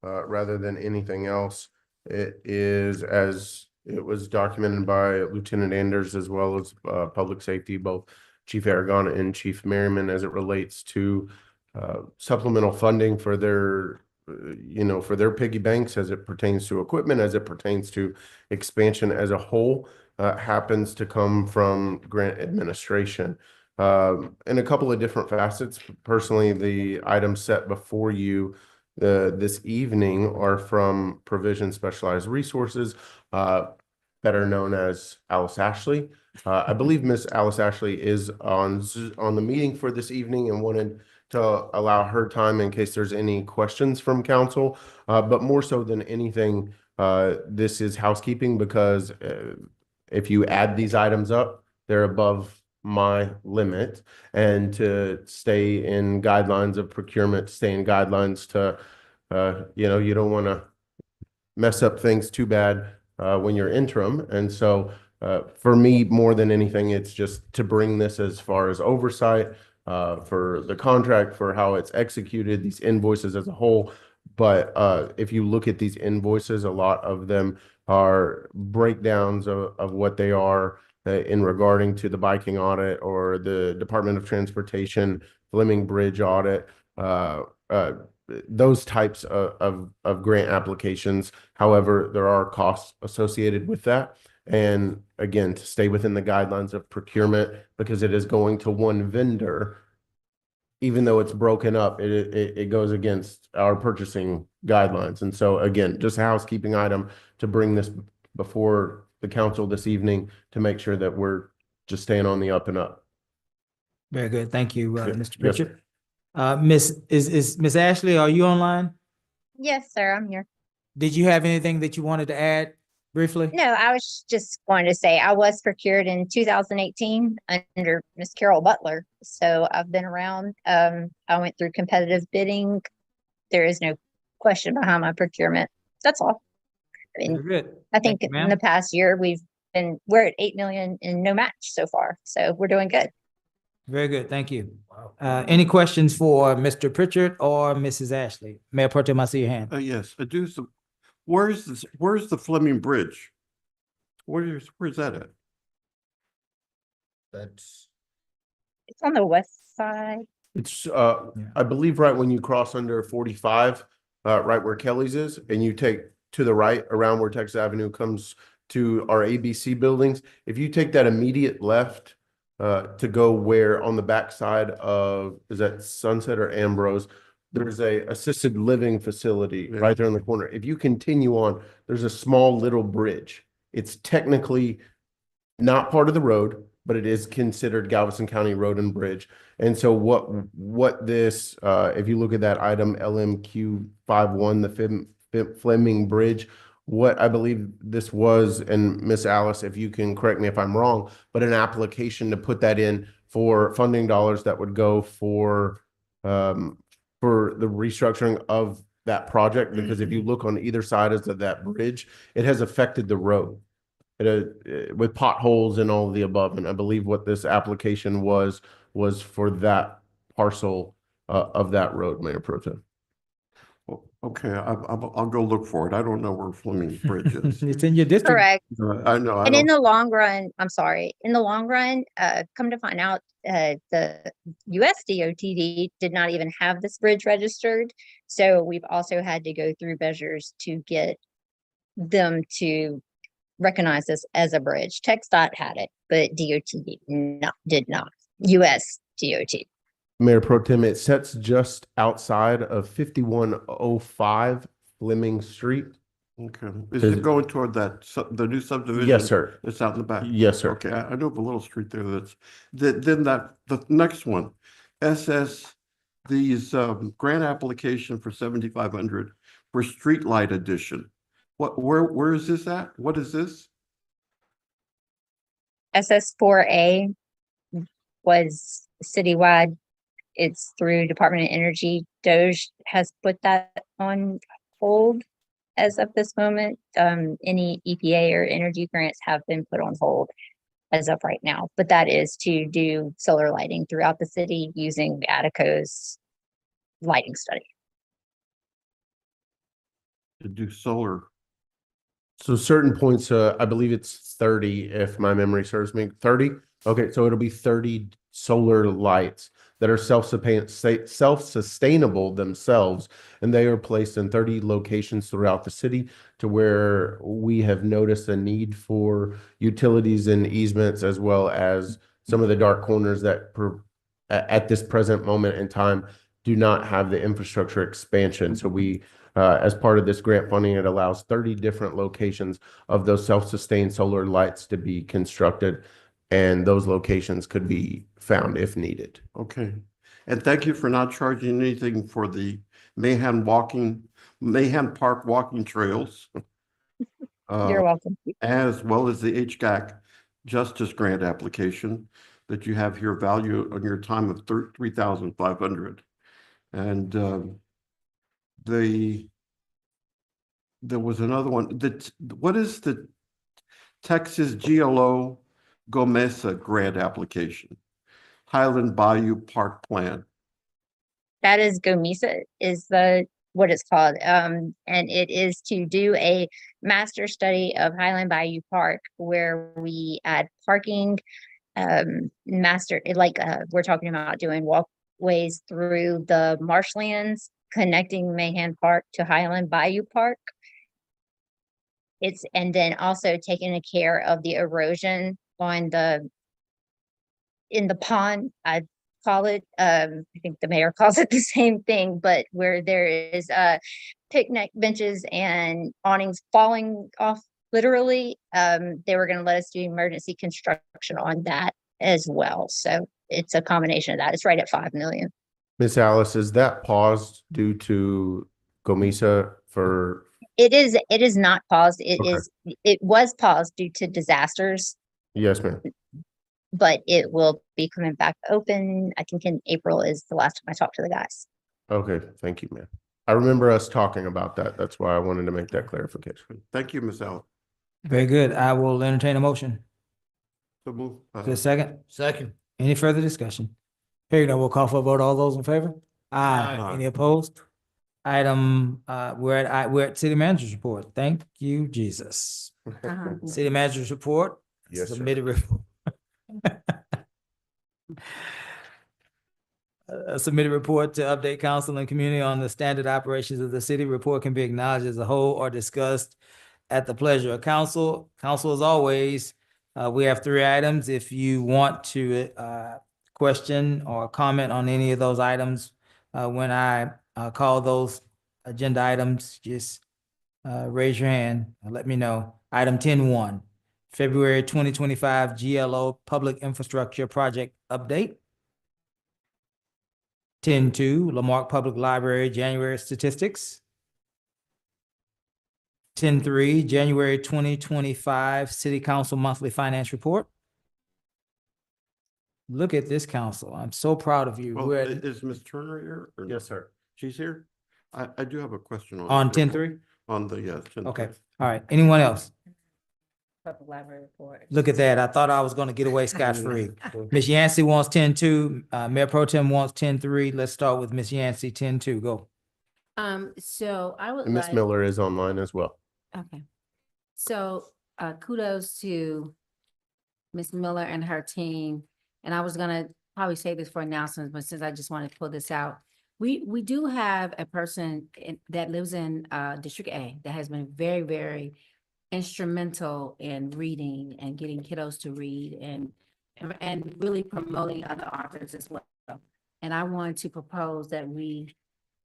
rather than anything else. It is, as it was documented by Lieutenant Anders as well as Public Safety, both Chief Aragon and Chief Merriman, as it relates to supplemental funding for their for their piggy banks as it pertains to equipment, as it pertains to expansion as a whole, happens to come from grant administration. In a couple of different facets. Personally, the items set before you this evening are from Provision Specialized Resources, better known as Alice Ashley. I believe Miss Alice Ashley is on the meeting for this evening and wanted to allow her time in case there's any questions from council. But more so than anything, this is housekeeping, because if you add these items up, they're above my limit, and to stay in guidelines of procurement, stay in guidelines to, you don't want to mess up things too bad when you're interim. And so for me, more than anything, it's just to bring this as far as oversight for the contract, for how it's executed, these invoices as a whole. But if you look at these invoices, a lot of them are breakdowns of what they are in regarding to the biking audit or the Department of Transportation Fleming Bridge audit. those types of grant applications. However, there are costs associated with that. And again, to stay within the guidelines of procurement, because it is going to one vendor, even though it's broken up, it goes against our purchasing guidelines. And so again, just a housekeeping item to bring this before the council this evening to make sure that we're just staying on the up and up. Very good. Thank you, Yeah. Mr. Yes, Pritchard. Miss Ashley, are you online? Yes, sir, I'm here. Did you have anything that you wanted to add briefly? No, I was just going to say I was procured in 2018 under Miss Carol Butler. So I've been around. I went through competitive bidding. There is no question behind my procurement. That's all. I mean, Very good. I think Thank you, in ma'am. the past year we're at 8 million in no match so far. So we're doing good. Very good. Thank you. Any questions for Mr. Pritchard or Mrs. Ashley? Mayor Pro Tem, I see your hand. Yes, I do. So where's the Fleming Bridge? Where's that at? That's It's on the west side. It's I believe right when you cross under 45, right where Kelly's is, and you take to the right around where Texas Avenue comes to our ABC buildings. If you take that immediate left to go where on the backside of, is that Sunset or Ambrose? There's a assisted living facility right there in the corner. If you continue on, there's a small little bridge. It's technically not part of the road, but it is considered Galveston County Road and Bridge. And so what this, if you look at that item LMQ 51, the Fleming Bridge, what I believe this was, and Miss Alice, if you can correct me if I'm wrong, but an application to put that in for funding dollars that would go for the restructuring of that project. Because if you look on either side of that bridge, it has affected the road. With potholes and all of the above. And I believe what this application was for that parcel of that road, Mayor Pro Tem. Okay, I'll go look for it. I don't know where Fleming Bridge is. It's in your district. Correct. I know. And in the long run, I'm sorry, in the long run, come to find out, the US DOTD did not even have this bridge registered. So we've also had to go through measures to get them to recognize this as a bridge. TxDOT had it, but DOT did not. US DOT. Mayor Pro Tem, it sets just outside of 5105 Fleming Street. Okay. Is it going toward the new subdivision? Yes, sir. It's out in the back? Yes, sir. Okay, I know of a little street there then the next one, these grant application for 7,500 for streetlight addition. Where is this at? What is this? SS4A was citywide. It's through Department of Energy. DOJ has put that on hold as of this moment. Any EPA or energy grants have been put on hold as of right now, but that is to do solar lighting throughout the city using ADICO's lighting study. To do solar. So certain points, I believe it's 30, if my memory serves me, 30. Okay, so it'll be 30 solar lights that are self-sustainable themselves, and they are placed in 30 locations throughout the city, to where we have noticed a need for utilities and easements, as well as some of the dark corners that at this present moment in time do not have the infrastructure expansion. So we, as part of this grant funding, it allows 30 different locations of those self-sustained solar lights to be constructed, and those locations could be found if needed. Okay. And thank you for not charging anything for the Mahan Park walking trails. You're welcome. As well as the HGAC Justice Grant application that you have here, value on your time of $3,500. And there was another one. What is the Texas GLO Gomesa grant application? Highland Bayou Park Plan. That is GOMESA is what it's called. And it is to do a master study of Highland Bayou Park, where we add parking, we're talking about doing walkways through the marshlands, connecting Mahan Park to Highland Bayou Park. And then also taking care of the erosion in the pond, I call it, I think the mayor calls it the same thing, but where there is picnic benches and awnings falling off literally. They were gonna let us do emergency construction on that as well. So it's a combination of that. It's right at 5 million. Miss Alice, is that paused due to Gomisa for? It is not paused. Okay. It was paused due to disasters, Yes, ma'am. but it will be coming back open. I think in April is the last time I talked to the guys. Okay, thank you, ma'am. I remember us talking about that. That's why I wanted to make that clarification. Thank you, Ms. Allen. Very good. I will entertain a motion. So move. Is there a second? Second. Any further discussion? Hearing none, we'll call for a vote. All those in favor? Aye. Any opposed? We're at city manager's report. Thank you, Jesus. City manager's report. Yes, sir. Submitted report. A submitted report to update council and community on the standard operations of the city. Report can be acknowledged as a whole or discussed at the pleasure of council. Council, as always, we have 3 items. If you want to question or comment on any of those items, when I call those agenda items, just raise your hand and let me know. Item 10.1, February 2025 GLO Public Infrastructure Project Update. 10.2, Lamarque Public Library January statistics. 10.3, January 2025 City Council Monthly Finance Report. Look at this council. I'm so proud of you. Well, We're is Ms. Turner here? Or Yes, sir. She's here? I do have a question on. on the report. 10.3. On the, yes. 10.3. Okay. All right. Anyone else? Public library report. Look at that. I thought I was going to get away scot-free. Ms. Yancey wants 10.2. Mayor Pro Tem wants 10.3. Let's start with Ms. Yancey, 10.2. Go. So I would And Miss like. Miller is online as well. Okay. So, kudos to Ms. Miller and her team. And I was gonna probably say this for announcements, but since I just wanted to pull this out. We do have a person that lives in, District A that has been very, very instrumental in reading and getting kiddos to read and really promoting other authors as well. And I wanted to propose that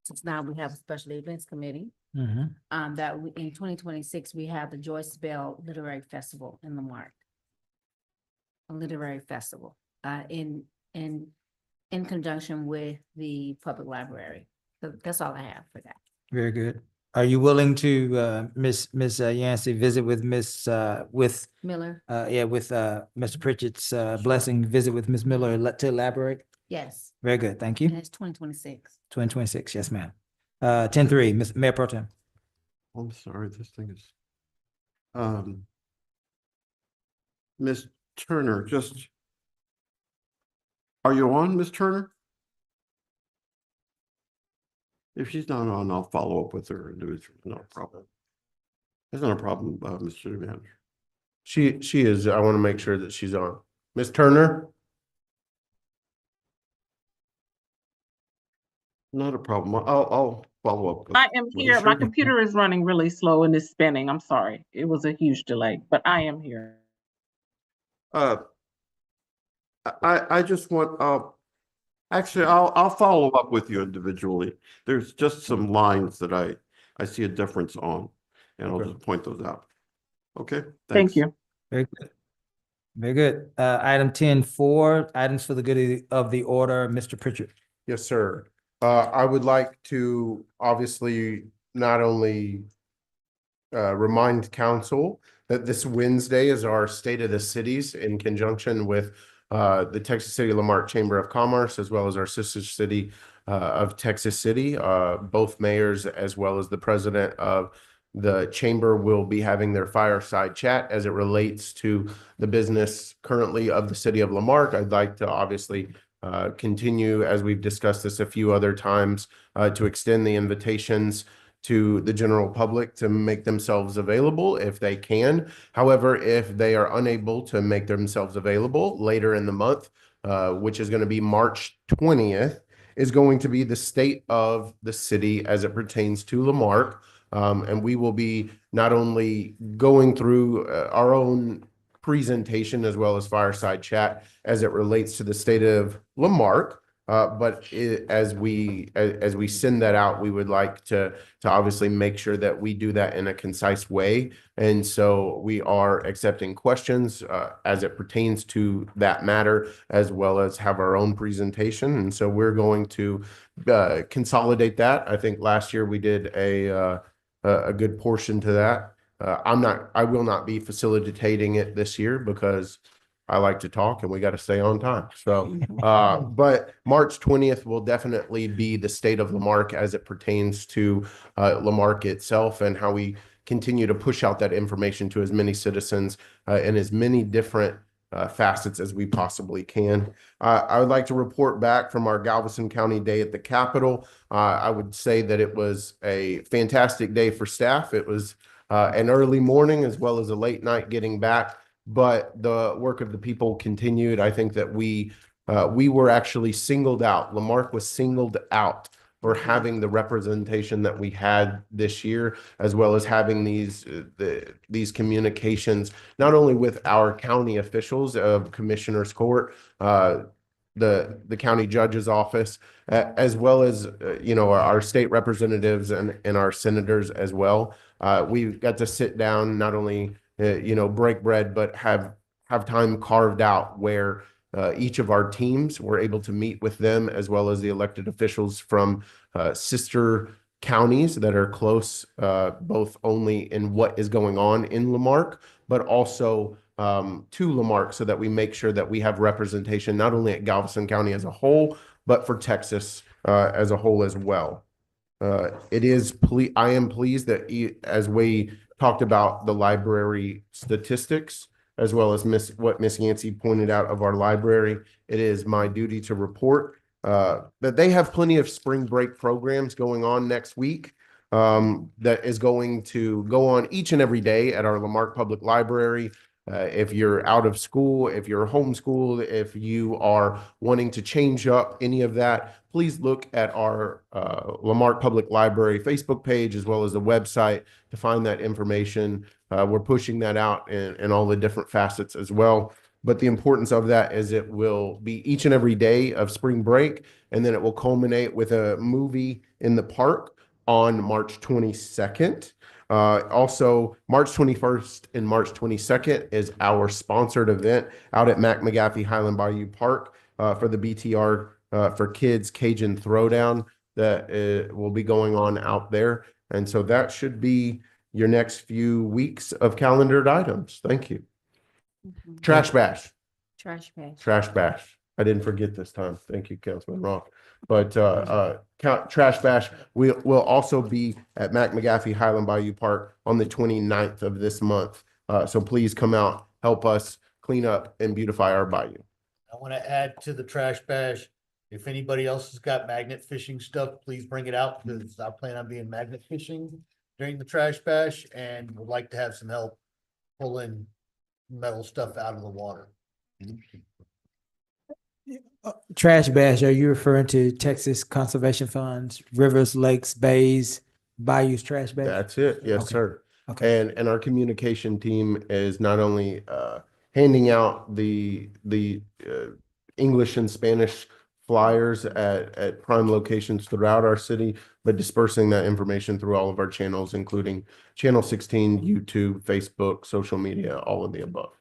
since now we have a special events committee, that in 2026, we have the Joyce Bell Literary Festival in Lamarque. A literary festival, in conjunction with the public library. So that's all I have for that. Very good. Are you willing to, Miss Yancey, visit with with Miller? with Mr. Pritchett's blessing, visit with Miss Miller to elaborate? Yes. Very good. Thank And you. it's 2026. 2026. Yes, ma'am. 10.3, Ms. Mayor Pro Tem. I'm sorry, this thing is. Ms. Turner, are you on, Ms. Turner? If she's not on, I'll follow up with her and do it. No problem. There's not a problem, Mr. Manager. She is. I want to make sure that she's on. Miss Turner? Not a problem. I'll follow up. I am here. My computer is running really slow and is spinning. I'm sorry. It was a huge delay, but I am here. I just want, actually, I'll follow up with you individually. There's just some lines that I see a difference on, and I'll just point those out. Okay? Thank you. Very good. Very good. Item 10.4, items for the good of the order, Mr. Pritchett. Yes, sir. I would like to obviously not only remind council that this Wednesday is our State of the Cities in conjunction with the Texas City Lamarque Chamber of Commerce, as well as our sister city of Texas City. Both mayors, as well as the president of the chamber, will be having their fireside chat as it relates to the business currently of the city of Lamarque. I'd like to obviously continue, as we've discussed this a few other times, to extend the invitations to the general public to make themselves available if they can. However, if they are unable to make themselves available later in the month, which is going to be March 20th, is going to be the state of the city as it pertains to Lamarck. And we will be not only going through our own presentation as well as fireside chat as it relates to the state of Lamarck. But as we send that out, we would like to obviously make sure that we do that in a concise way. And so we are accepting questions as it pertains to that matter, as well as have our own presentation. And so we're going to consolidate that. I think last year we did a good portion to that. I will not be facilitating it this year because I like to talk and we got to stay on time. So, but March 20th will definitely be the state of Lamarck as it pertains to Lamarck itself and how we continue to push out that information to as many citizens in as many different facets as we possibly can. I would like to report back from our Galveston County Day at the Capitol. I would say that it was a fantastic day for staff. It was an early morning as well as a late night getting back, but the work of the people continued. I think that we were actually singled out. Lamarck was singled out for having the representation that we had this year, as well as having these communications, not only with our county officials of Commissioner's Court, the county judge's office, as well as, our state representatives and our senators as well. We got to sit down, not only, break bread, but have time carved out where each of our teams were able to meet with them, as well as the elected officials from sister counties that are close, both only in what is going on in Lamarck, but also to Lamarck, so that we make sure that we have representation not only at Galveston County as a whole, but for Texas as a whole as well. I am pleased that as we talked about the library statistics, as well as what Miss Yancey pointed out of our library, it is my duty to report that they have plenty of spring break programs going on next week that is going to go on each and every day at our Lamarck Public Library. If you're out of school, if you're homeschooled, if you are wanting to change up any of that, please look at our Lamarck Public Library Facebook page, as well as the website, to find that information. We're pushing that out in all the different facets as well. But the importance of that is it will be each and every day of spring break, and then it will culminate with a movie in the park on March 22nd. Also, March 21st and March 22nd is our sponsored event out at Mac McGaffey Highland Bayou Park for the BTR for Kids Cajun Throwdown that will be going on out there. And so that should be your next few weeks of calendared items. Thank you. Trash bash. Trash bash. Trash bash. I didn't forget this time. Thank you, Councilman Rock. But trash bash will also be at Mac McGaffey Highland Bayou Park on the 29th of this month. So please come out, help us clean up and beautify our bayou. I want to add to the trash bash. If anybody else has got magnet fishing stuff, please bring it out, because I plan on being magnet fishing during the trash bash and would like to have some help pulling metal stuff out of the water. Trash bash, are you referring to Texas Conservation Funds, rivers, lakes, bays, bayous trash bash? That's it. Yes, Okay. sir. Okay. And our communication team is not only handing out the English and Spanish flyers at prime locations throughout our city, but dispersing that information through all of our channels, including Channel 16, YouTube, Facebook, social media, all of the above.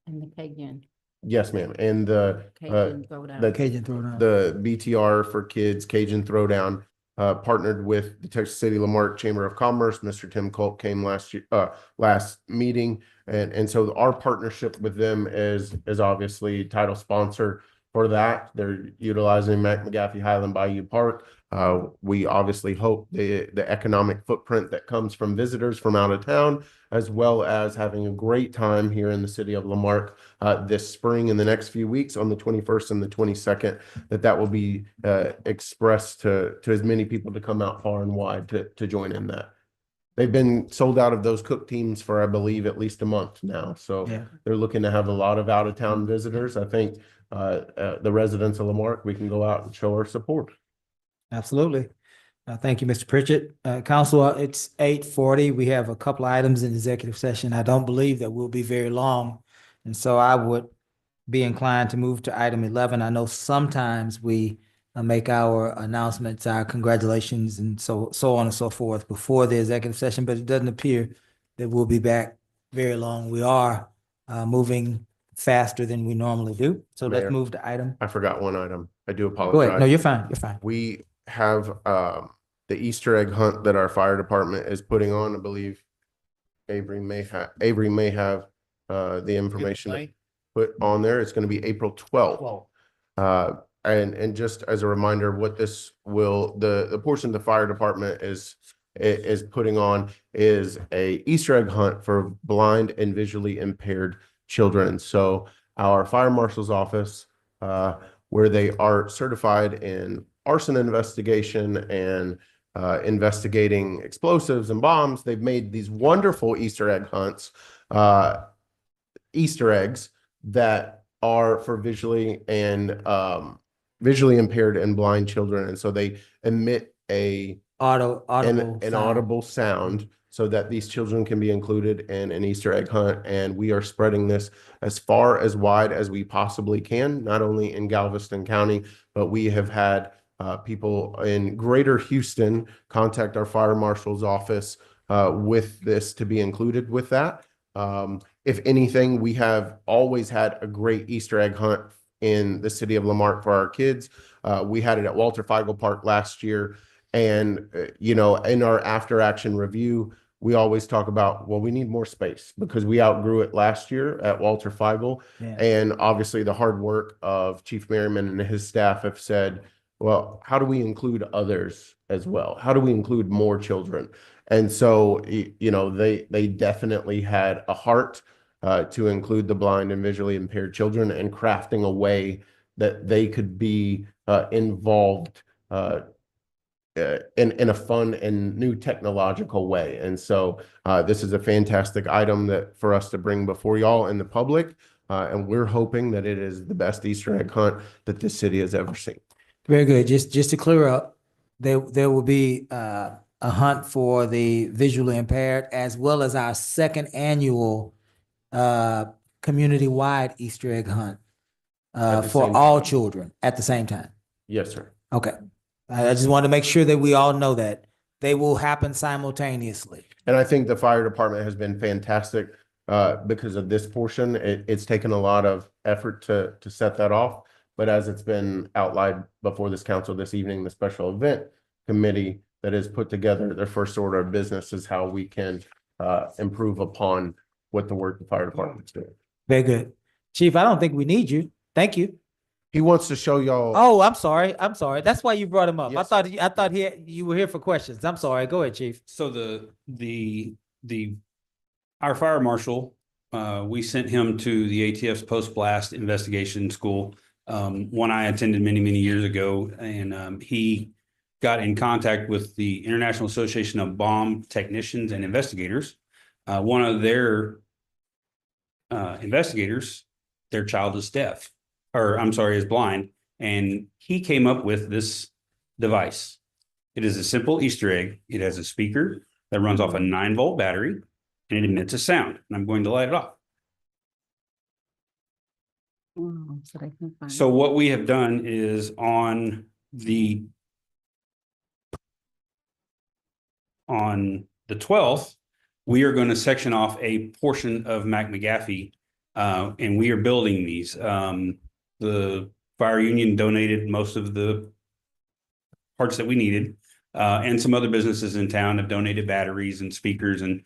And the Cajun. Yes, ma'am. And the Cajun Throwdown. The Cajun Throwdown. the BTR for Kids Cajun Throwdown partnered with the Texas City Lamarck Chamber of Commerce. Mr. Tim Culp came last meeting, and so our partnership with them is obviously title sponsor for that. They're utilizing Mac McGaffey Highland Bayou Park. We obviously hope the economic footprint that comes from visitors from out of town, as well as having a great time here in the city of Lamarck this spring in the next few weeks on the 21st and the 22nd, that will be expressed to as many people to come out far and wide to join in that. They've been sold out of those cook teams for, I believe, at least a month now. So Yeah. they're looking to have a lot of out-of-town visitors. I think the residents of Lamarck, we can go out and show our support. Absolutely. Thank you, Mr. Pritchett. Council, it's 8:40. We have a couple of items in executive session. I don't believe that will be very long. And so I would be inclined to move to item 11. I know sometimes we make our announcements, our congratulations and so on and so forth before the executive session, but it doesn't appear that we'll be back very long. We are moving faster than we normally do. So let's Mayor, move to item. I forgot one item. I do Go ahead. apologize. No, you're fine. You're fine. We have the Easter egg hunt that our fire department is putting on. I believe Avery may have the information to put on there. It's going to be April 12th. And just as a reminder, what this will, the portion the fire department is putting on is a Easter egg hunt for blind and visually impaired children. So our fire marshal's office, where they are certified in arson investigation and investigating explosives and bombs, they've made these wonderful Easter egg hunts, Easter eggs that are for visually impaired and blind children. And so they emit an audible sound so that these children can be included in an Easter egg hunt. And we are spreading this as far as wide as we possibly can, not only in Galveston County, but we have had people in greater Houston contact our fire marshal's office with this to be included with that. If anything, we have always had a great Easter egg hunt in the city of Lamarck for our kids. We had it at Walter Feigl Park last year. And, in our after action review, we always talk about, well, we need more space because we outgrew it last year at Walter Feigl. Yeah. And obviously the hard work of Chief Merriman and his staff have said, well, how do we include others as well? How do we include more children? And so, they definitely had a heart to include the blind and visually impaired children and crafting a way that they could be involved in a fun and new technological way. And so this is a fantastic item that for us to bring before y'all and the public. And we're hoping that it is the best Easter egg hunt that this city has ever seen. Very good. Just to clear up, there will be a hunt for the visually impaired as well as our second annual community-wide Easter egg hunt for all children at the same time. Yes, sir. Okay. I just wanted to make sure that we all know that they will happen simultaneously. And I think the fire department has been fantastic because of this portion. It's taken a lot of effort to set that off. But as it's been outlined before this council this evening, the special event committee that has put together their first order of business is how we can improve upon what the work the fire department's doing. Very good. Chief, I don't think we need you. Thank you. He wants to show y'all. Oh, I'm sorry. That's why you brought him up. Yes. I thought you were here for questions. I'm sorry. Go ahead, Chief. So our fire marshal, we sent him to the ATF's post-blast investigation school. One I attended many, many years ago, and he got in contact with the International Association of Bomb Technicians and Investigators. One of their investigators, their child is deaf, is blind, and he came up with this device. It is a simple Easter egg. It has a speaker that runs off a 9-volt battery, and it emits a sound, and I'm going to light it off. So what we have done is on the 12th, we are going to section off a portion of McMcGaffey, and we are building these. The fire union donated most of the parts that we needed, and some other businesses in town have donated batteries and speakers, and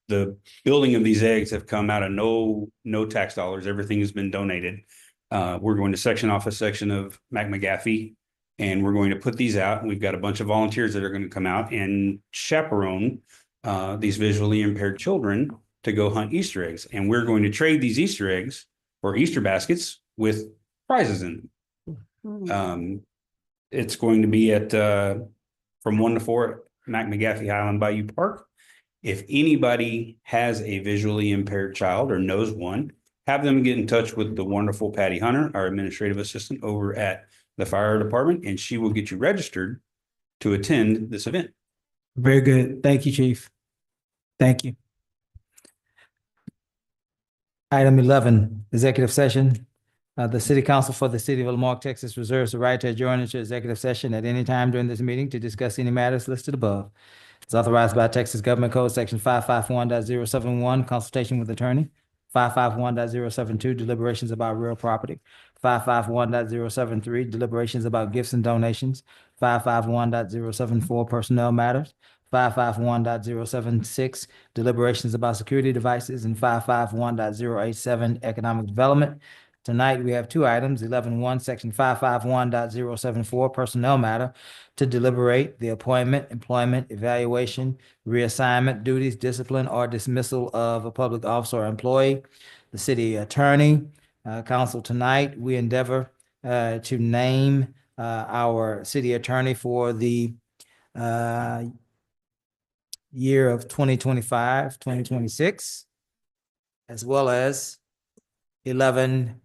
the building of these eggs have come out of no tax dollars. Everything has been donated. We're going to section off a section of McMcGaffey, and we're going to put these out. And we've got a bunch of volunteers that are going to come out and chaperone these visually impaired children to go hunt Easter eggs. And we're going to trade these Easter eggs or Easter baskets with prizes in them. It's going to be at from 1 to 4 at McMcGaffey Highland Bayou Park. If anybody has a visually impaired child or knows one, have them get in touch with the wonderful Patty Hunter, our administrative assistant over at the fire department, and she will get you registered to attend this event. Very good. Thank you, Chief. Thank you. Item 11, executive session. The City Council for the City of Lamarck, Texas reserves the right to adjourn into executive session at any time during this meeting to discuss any matters listed above. It's authorized by Texas Government Code Section 551.071, consultation with attorney. 551.072, deliberations about real property. 551.073, deliberations about gifts and donations. 551.074, personnel matters. 551.076, deliberations about security devices, and 551.087, economic development. Tonight, we have two items, 11.1, Section 551.074, personnel matter, to deliberate the appointment, employment, evaluation, reassignment, duties, discipline, or dismissal of a public officer or employee. The city attorney, council, tonight, we endeavor to name our city attorney for the year of 2025, 2026, as well as 11.2,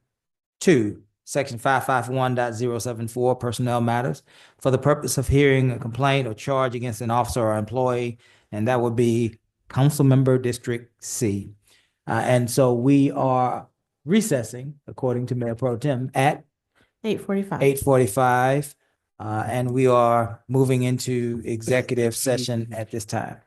Section 551.074, personnel matters, for the purpose of hearing a complaint or charge against an officer or employee, and that would be Council Member District C. And so we are recessing, according to Mayor Pro Tem, at 8:45. 8:45, and we are moving into executive session at this time.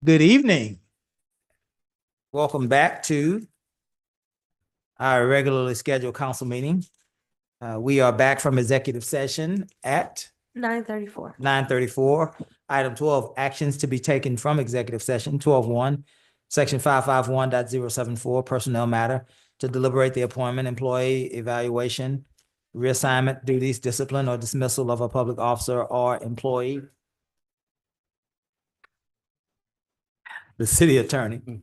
Good evening. Welcome back to our regularly scheduled council meeting. We are back from executive session at 9:34. 9:34. Item 12, actions to be taken from executive session. 12:1, section 551.074, personnel matter, to deliberate the appointment, employee evaluation, reassignment, duties, discipline, or dismissal of a public officer or employee. The city attorney.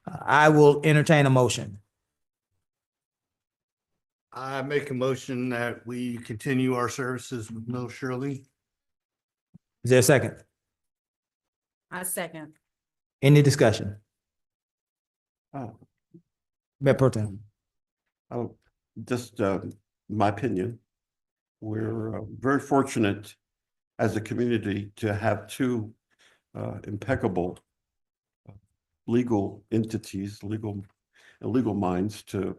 I will entertain a motion. I make a motion that we continue our services with Mill Shirley. Is there a second? I second. Any discussion? Oh, Mayor Pro Tem. oh, just, my opinion. We're very fortunate as a community to have two impeccable legal entities, legal minds to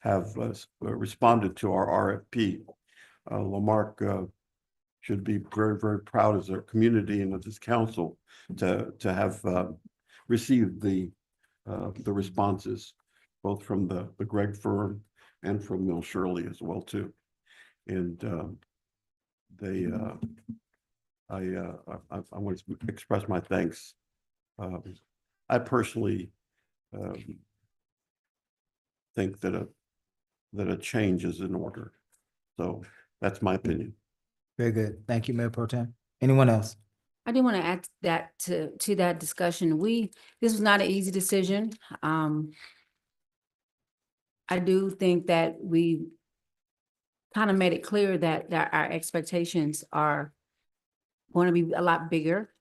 have responded to our RFP. Lamarque should be very, very proud as a community and as this council to have received the responses, both from the Gregg firm and from Mill Shirley as well too. And I want to express my thanks. I personally think that a change is in order. So that's my opinion. Very good. Thank you, Mayor Pro Tem. Anyone else? I do want to add that to that discussion. This was not an easy decision. I do think that we kind of made it clear that our expectations are going to be a lot bigger.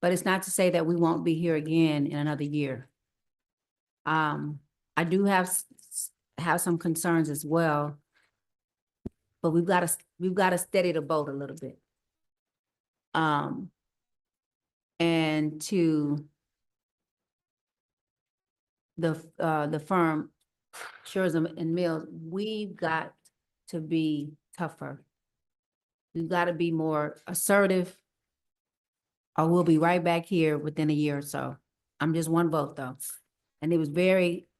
But it's not to say that we won't be here again in another year. I do have some concerns as well, but we've got to steady the boat a little bit. And to the firm, Schurzum and Mills, we've got to be tougher. We've got to be more assertive, or we'll be right back here within a year or so. I'm just one vote though. And it was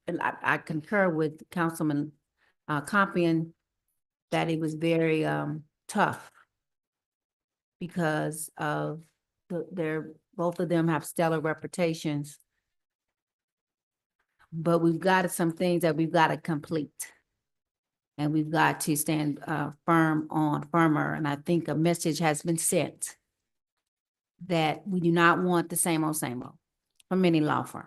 and I concur with Councilman Compion that it was very tough because of both of them have stellar reputations. But we've got some things that we've got to complete. And we've got to stand firmer. And I think a message has been sent that we do not want the same old from any law firm.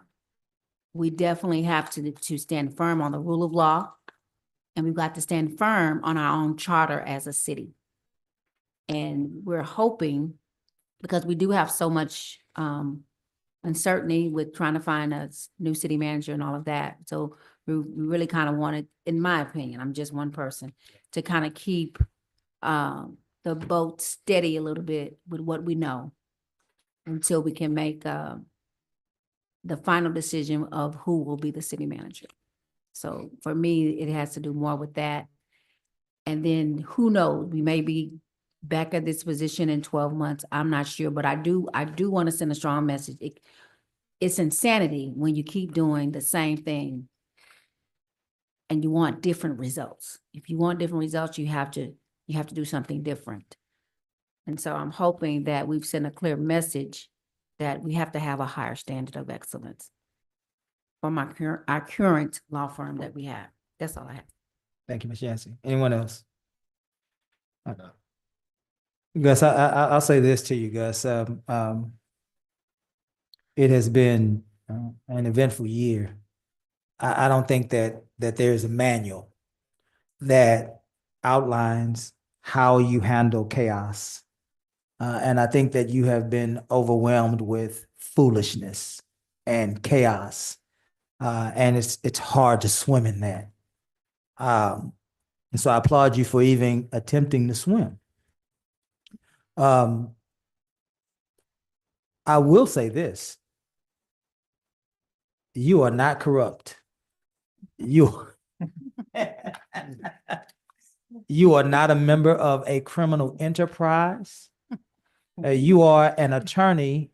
We definitely have to stand firm on the rule of law. And we've got to stand firm on our own charter as a city. And we're hoping, because we do have so much uncertainty with trying to find a new city manager and all of that. So we really kind of wanted, in my opinion, I'm just one person, to kind of keep the boat steady a little bit with what we know until we can make the final decision of who will be the city manager. So for me, it has to do more with that. And then who knows, we may be back at this position in 12 months. I'm not sure, but I do want to send a strong message. It's insanity when you keep doing the same thing and you want different results. If you want different results, you have to do something different. And so I'm hoping that we've sent a clear message that we have to have a higher standard of excellence from our current law firm that we have. That's all I have. Thank you, Ms. Yancey. Anyone else? Gus, I'll say this to you, Gus. It has been an eventful year. I don't think that there's a manual that outlines how you handle chaos. And I think that you have been overwhelmed with foolishness and chaos. And it's hard to swim in that. And so I applaud you for even attempting to swim. I will say this. You are not corrupt. You are not a member of a criminal enterprise. You are an attorney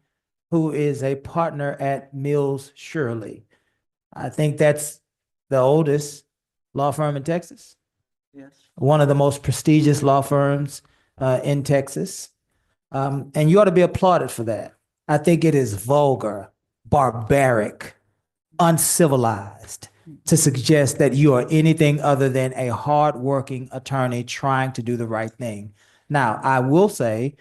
who is a partner at Mills Shirley. I think that's the oldest law firm in Texas. Yes. One of the most prestigious law firms in Texas. And you ought to be applauded for that. I think it is vulgar, barbaric, uncivilized to suggest that you are anything other than a hardworking attorney trying to do the right thing. Now, I will say,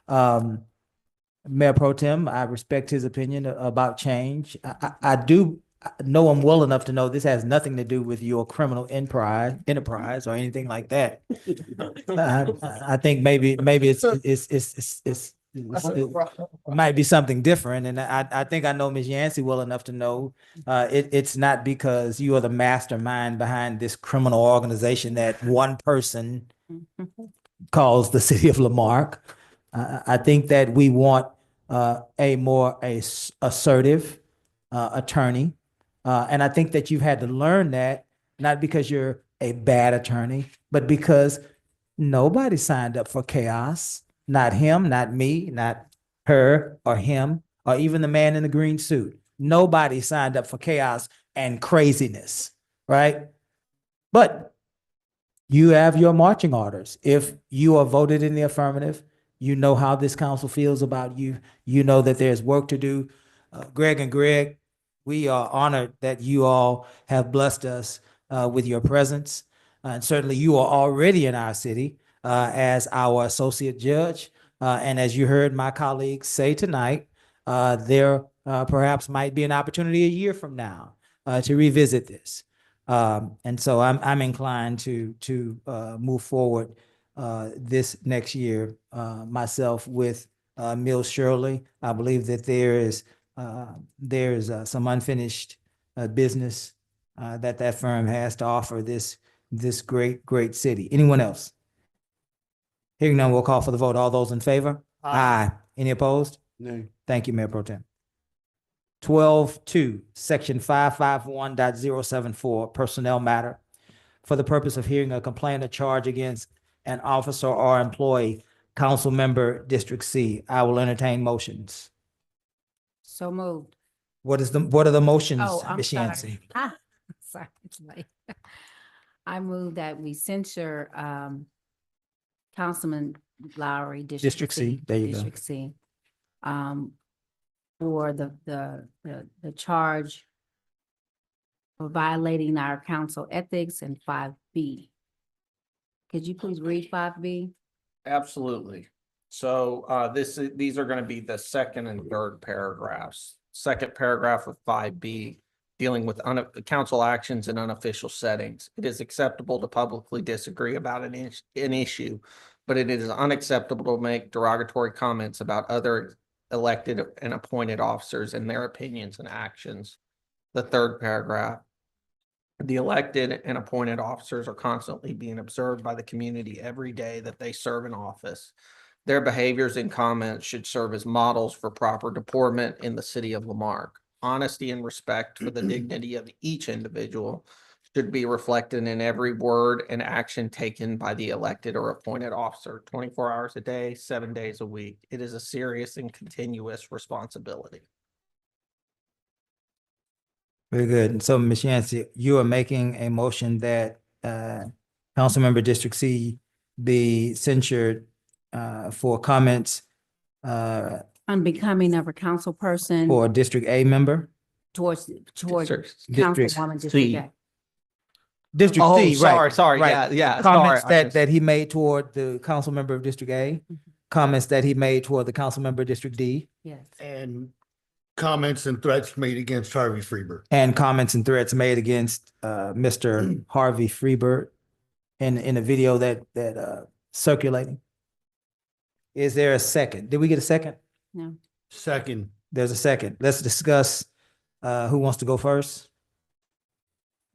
Mayor Pro Tem, I respect his opinion about change. I do know him well enough to know this has nothing to do with your criminal enterprise or anything like that. I think maybe it might be something different, and I think I know Ms. Yancey well enough to know it's not because you are the mastermind behind this criminal organization that one person calls the city of Lamarque. I think that we want a more assertive attorney, and I think that you've had to learn that not because you're a bad attorney, but because nobody signed up for chaos. Not him, not me, not her or him, or even the man in the green suit. Nobody signed up for chaos and craziness, right? But you have your marching orders. If you are voted in the affirmative, you know how this council feels about you. You know that there's work to do. Greg and Greg, we are honored that you all have blessed us with your presence. And certainly you are already in our city as our associate judge. And as you heard my colleagues say tonight, there perhaps might be an opportunity a year from now to revisit this. And so I'm inclined to move forward this next year myself with Mills Shirley. I believe that there's some unfinished business that firm has to offer this great city. Anyone else? Hearing none, we'll call for the vote. All those in favor? Aye. Any opposed? Nay. Thank you, Mayor Pro Tem. 12.2, Section 551.074, personnel matter. For the purpose of hearing a complaint or charge against an officer or employee, council member District C. I will entertain motions. So moved. What are the motions, Oh, I'm Ms. sorry. Yancey? Sorry, it's late. I move that we censure Councilman Lowry, District C, there you go. District C. For the charge for violating our council ethics and 5B. Could you please read 5B? Absolutely. So these are going to be the second and third paragraphs. Second paragraph of 5B dealing with council actions in unofficial settings. It is acceptable to publicly disagree about an issue, but it is unacceptable to make derogatory comments about other elected and appointed officers and their opinions and actions. The third paragraph. The elected and appointed officers are constantly being observed by the community every day that they serve in office. Their behaviors and comments should serve as models for proper deportment in the city of Lamarque. Honesty and respect for the dignity of each individual should be reflected in every word and action taken by the elected or appointed officer, 24 hours a day, 7 days a week. It is a serious and continuous responsibility. Very good. And so, Ms. Yancey, you are making a motion that Councilmember District C be censured for comments Unbecoming of a council person for District A member? towards District Councilwoman District C. A. District Oh, C, right. sorry. right. Yeah. Comments sorry. that he made toward the council member of District A, comments that he made toward the council member of District D, Yes. And comments and threats made against Harvey Freeberg. and comments and threats made against Mr. Harvey Freeberg in a video that circulating. Is there a second? Did we get a second? No. Second. There's a second. Let's discuss who wants to go first.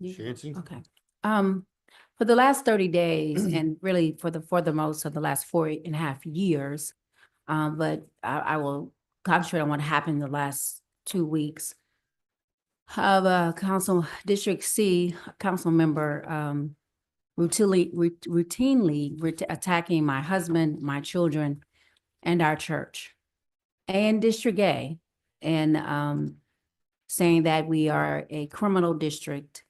Chancy? Okay. For the last 30 days and really for the most of the last 4.5 years, but I will concentrate on what happened in the last 2 weeks. Of District C, council member routinely attacking my husband, my children, and our church and District A, and saying that we are a criminal district.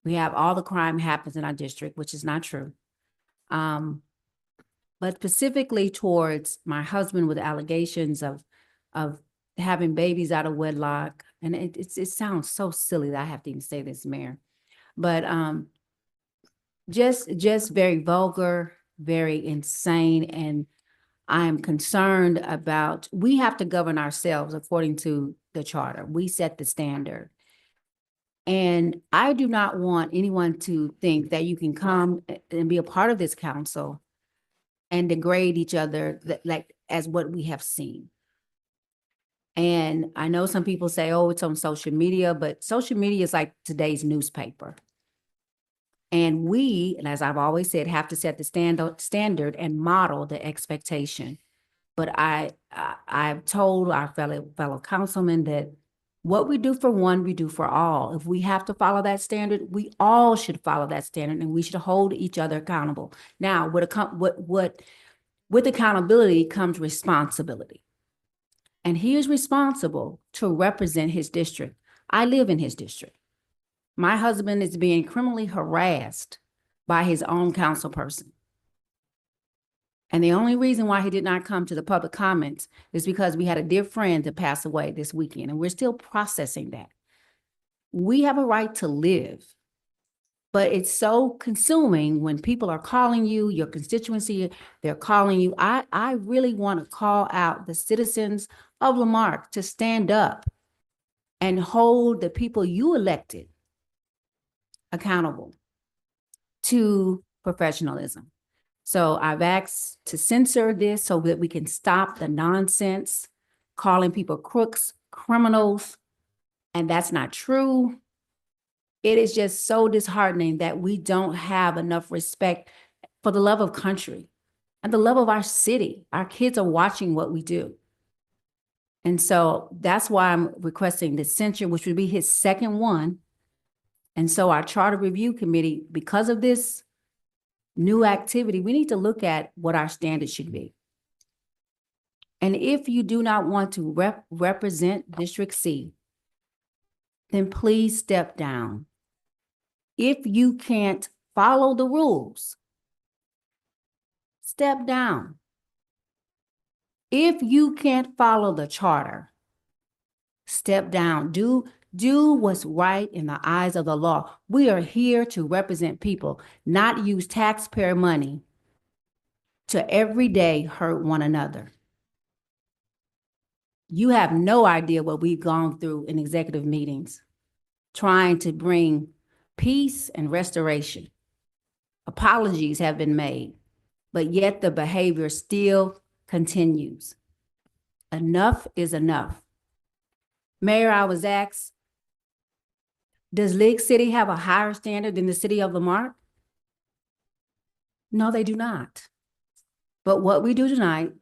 We have all the crime happens in our district, which is not true. But specifically towards my husband with allegations of having babies out of wedlock. And it sounds so silly that I have to even say this, Mayor. But just very vulgar, very insane. And I am concerned about, we have to govern ourselves according to the charter. We set the standard. And I do not want anyone to think that you can come and be a part of this council and degrade each other like as what we have seen. And I know some people say, oh, it's on social media, but social media is like today's newspaper. And we, and as I've always said, have to set the standard and model the expectation. But I've told our fellow councilmen that what we do for one, we do for all. If we have to follow that standard, we all should follow that standard, and we should hold each other accountable. Now, with accountability comes responsibility. And he is responsible to represent his district. I live in his district. My husband is being criminally harassed by his own council person. And the only reason why he did not come to the public comments is because we had a dear friend to pass away this weekend, and we're still processing that. We have a right to live, but it's so consuming when people are calling you, your constituency, they're calling you. I really want to call out the citizens of Lamarque to stand up and hold the people you elected accountable to professionalism. So I've asked to censor this so that we can stop the nonsense, calling people crooks, criminals, and that's not true. It is just so disheartening that we don't have enough respect for the love of country and the love of our city. Our kids are watching what we do. And so that's why I'm requesting the censure, which would be his second one. And so our charter review committee, because of this new activity, we need to look at what our standards should be. And if you do not want to represent District C, then please step down. If you can't follow the rules, step down. If you can't follow the charter, step down. Do what's right in the eyes of the law. We are here to represent people, not use taxpayer money to every day hurt one another. You have no idea what we've gone through in executive meetings, trying to bring peace and restoration. Apologies have been made, but yet the behavior still continues. Enough is enough. Mayor, I was asked, does Lake City have a higher standard than the city of Lamarque? No, they do not. But what we do tonight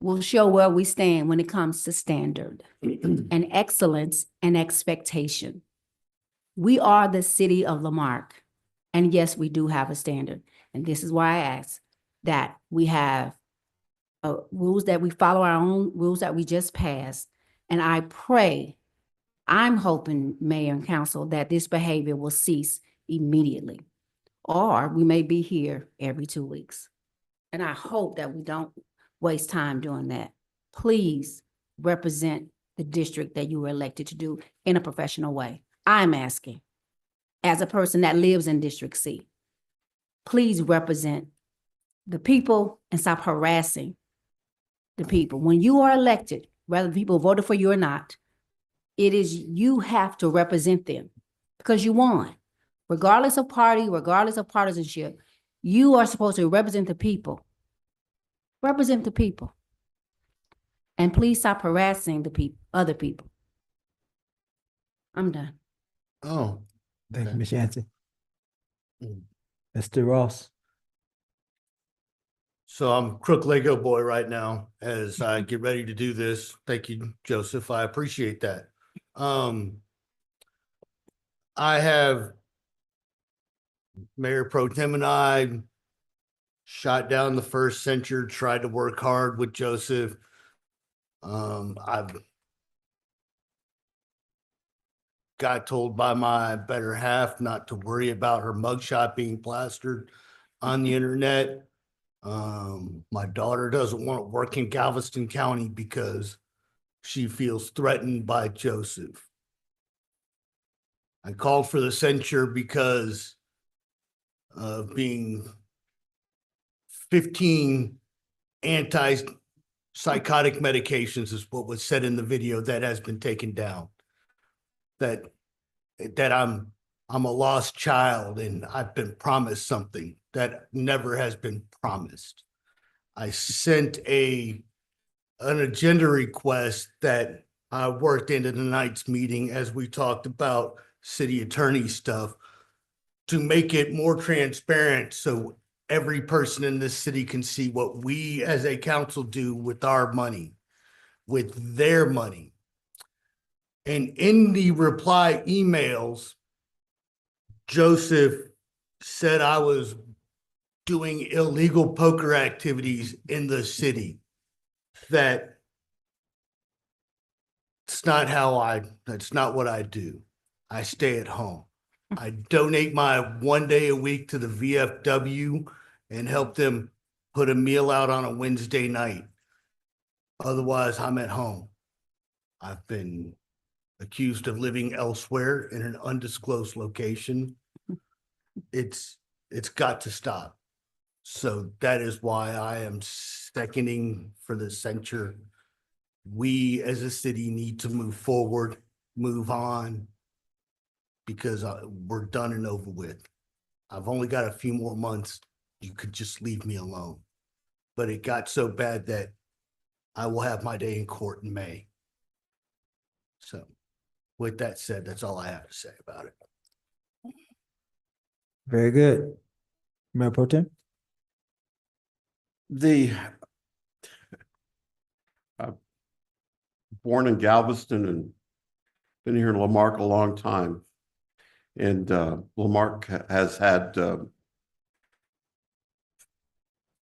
will show where we stand when it comes to standard and excellence and expectation. We are the city of Lamarque. And yes, we do have a standard. And this is why I ask that we have rules, that we follow our own rules that we just passed. And I pray, I'm hoping, Mayor and Council, that this behavior will cease immediately. Or we may be here every 2 weeks. And I hope that we don't waste time doing that. Please represent the district that you were elected to do in a professional way. I'm asking, as a person that lives in District C, please represent the people and stop harassing the people. When you are elected, whether people voted for you or not, it is, you have to represent them because you won. Regardless of party, regardless of partisanship, you are supposed to represent the people. Represent the people. And please stop harassing the people, other people. I'm done. Oh. Thank you, Ms. Yancey. Mr. Ross. So I'm crook Lego boy right now as I get ready to do this. Thank you, Joseph. I appreciate that. I have Mayor Pro Tem and I shot down the first censure, tried to work hard with Joseph. I've got told by my better half not to worry about her mugshot being plastered on the internet. My daughter doesn't want to work in Galveston County because she feels threatened by Joseph. I called for the censure because of being 15 anti-psychotic medications is what was said in the video that has been taken down. That I'm a lost child and I've been promised something that never has been promised. I sent an agenda request that I worked into tonight's meeting as we talked about city attorney stuff to make it more transparent so every person in this city can see what we as a council do with our money, with their money. And in the reply emails, Joseph said I was doing illegal poker activities in the city. That's not what I do. I stay at home. I donate my 1 day a week to the VFW and help them put a meal out on a Wednesday night. Otherwise, I'm at home. I've been accused of living elsewhere in an undisclosed location. It's got to stop. So that is why I am seconding for the censure. We as a city need to move forward, move on, because we're done and over with. I've only got a few more months. You could just leave me alone. But it got so bad that I will have my day in court in May. So with that said, that's all I have to say about it. Very good. Mayor Pro Tem? Born in Galveston and been here in Lamarque a long time. And Lamarque has had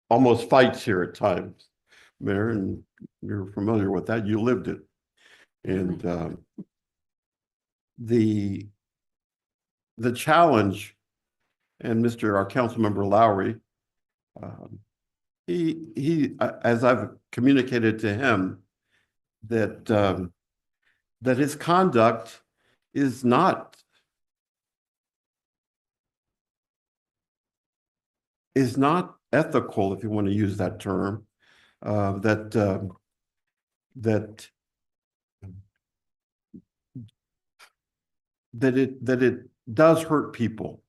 almost fights here at times, Mayor, and you're familiar with that. You lived it. And the challenge, and our council member Lowry, he as I've communicated to him that that his conduct is not ethical, if you want to use that term, that it does hurt people.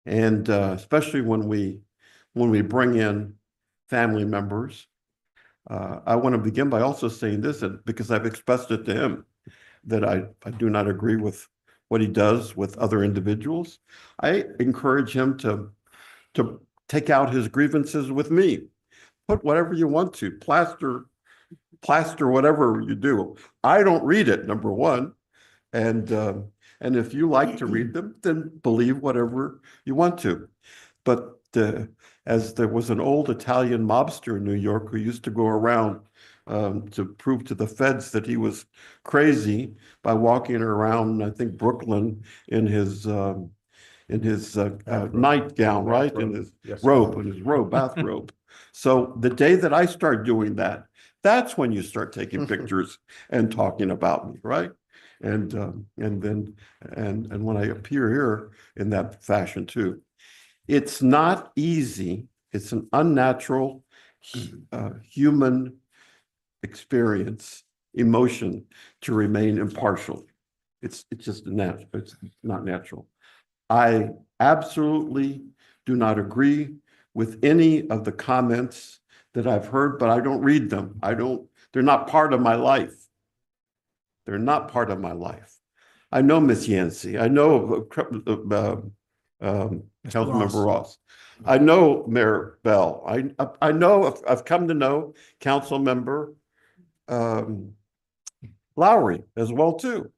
And especially when we bring in family members. I want to begin by also saying this, because I've expressed it to him, that I do not agree with what he does with other individuals. I encourage him to take out his grievances with me. Put whatever you want to, plaster whatever you do. I don't read it, number one. And if you like to read them, then believe whatever you want to. But as there was an old Italian mobster in New York who used to go around to prove to the feds that he was crazy by walking around, I think, Brooklyn in his nightgown, right? In his bathrobe. So the day that I start doing that, that's when you start taking pictures and talking about me, right? And when I appear here in that fashion too. It's not easy. It's an unnatural human experience, emotion, to remain impartial. It's just natural. It's not natural. I absolutely do not agree with any of the comments that I've heard, but I don't read them. They're not part of my life. They're not part of my life. I know Miss Yancey. I know Councilmember Ross. I know Mayor Bell. I know, I've come to know Councilmember Lowry as well too.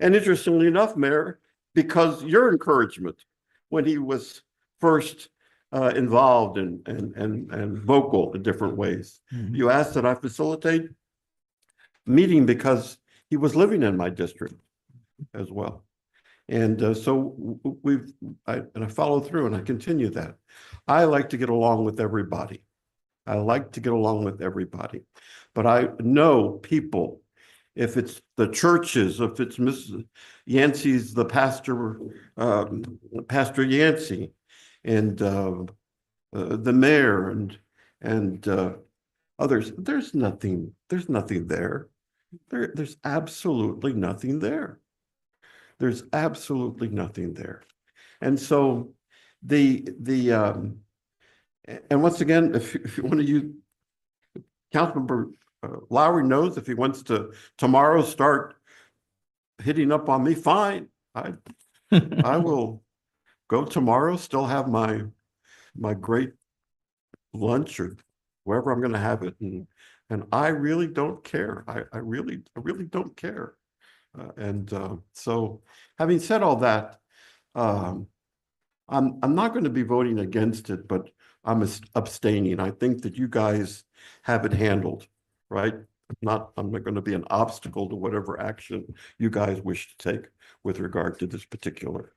And interestingly enough, Mayor, because your encouragement when he was first involved and vocal in different ways. Mhm. You asked that I facilitate meeting because he was living in my district as well. And so I follow through and I continue that. I like to get along with everybody. I like to get along with everybody. But I know people, if it's the churches, if it's Mrs. Yancey's, the pastor, Pastor Yancey, and the mayor and others, there's nothing there. There's absolutely nothing there. There's absolutely nothing there. And so and once again, if you want to use, Councilmember Lowry knows if he wants to tomorrow start hitting up on me, fine. I will go tomorrow, still have my great lunch or wherever I'm going to have it. And I really don't care. I really don't care. So having said all that, I'm not going to be voting against it, but I'm abstaining. I think that you guys have it handled, right? I'm not going to be an obstacle to whatever action you guys wish to take with regard to this particular.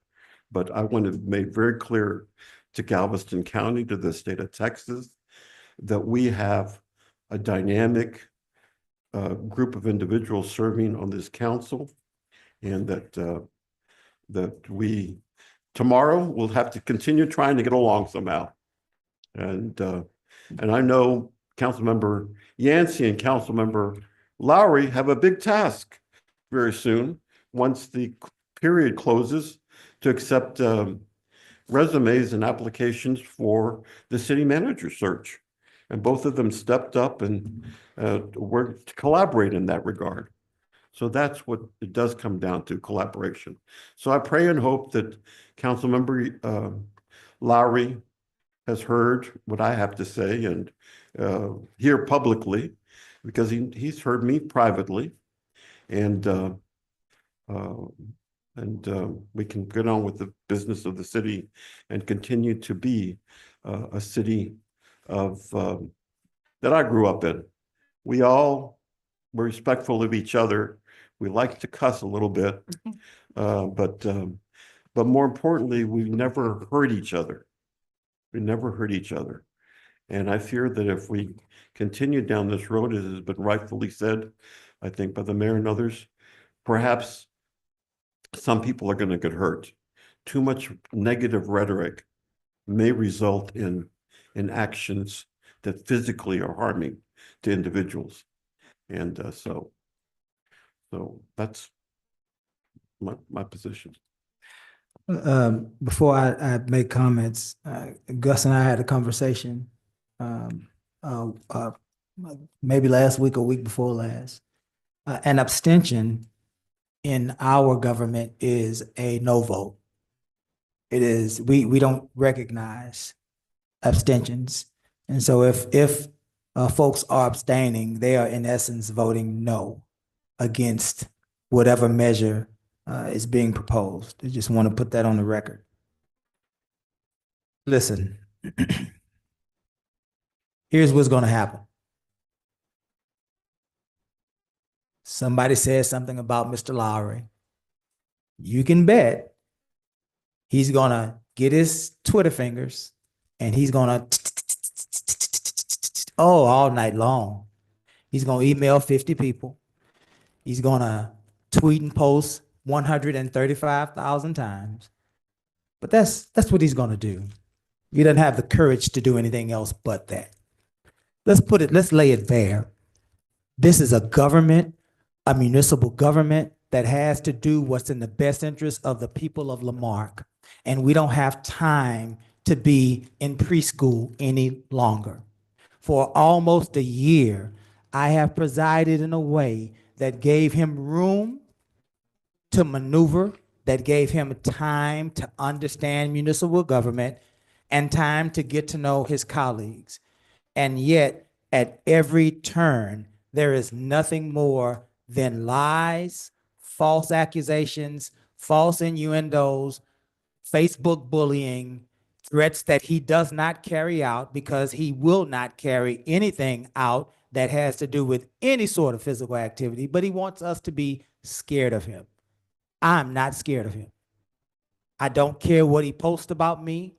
But I want to make very clear to Galveston County, to the state of Texas, that we have a dynamic group of individuals serving on this council, and that we tomorrow we'll have to continue trying to get along somehow. And I know Councilmember Yancey and Councilmember Lowry have a big task very soon, once the period closes, to accept resumes and applications for the city manager search. And both of them stepped up and worked to collaborate in that regard. So that's what it does come down to, collaboration. So I pray and hope that Councilmember Lowry has heard what I have to say and here publicly, because he's heard me privately, and we can get on with the business of the city and continue to be a city of that I grew up in. We all were respectful of each other. We like to cuss a little bit, but more importantly, we never hurt each other. We never hurt each other. And I fear that if we continue down this road, as has been rightfully said, I think by the mayor and others, perhaps some people are going to get hurt. Too much negative rhetoric may result in actions that physically are harming to individuals. And so that's my position. Before I make comments, Gus and I had a conversation, maybe last week or week before last. An abstention in our government is a no vote. It is, we don't recognize abstentions. And so if folks are abstaining, they are in essence voting no against whatever measure is being proposed. I just want to put that on the record. Listen, here's what's going to happen. Somebody says something about Mr. Lowry. You can bet he's going to get his Twitter fingers and he's going to all night long. He's going to email 50 people. He's going to tweet and post 135,000 times. But that's what he's going to do. He doesn't have the courage to do anything else but that. Let's lay it bare. This is a government, a municipal government that has to do what's in the best interest of the people of Lamarque. And we don't have time to be in preschool any longer. For almost a year, I have presided in a way that gave him room to maneuver, that gave him time to understand municipal government and time to get to know his colleagues. And yet, at every turn, there is nothing more than lies, false accusations, false innuendos, Facebook bullying, threats that he does not carry out because he will not carry anything out that has to do with any sort of physical activity, but he wants us to be scared of him. I'm not scared of him. I don't care what he posts about me.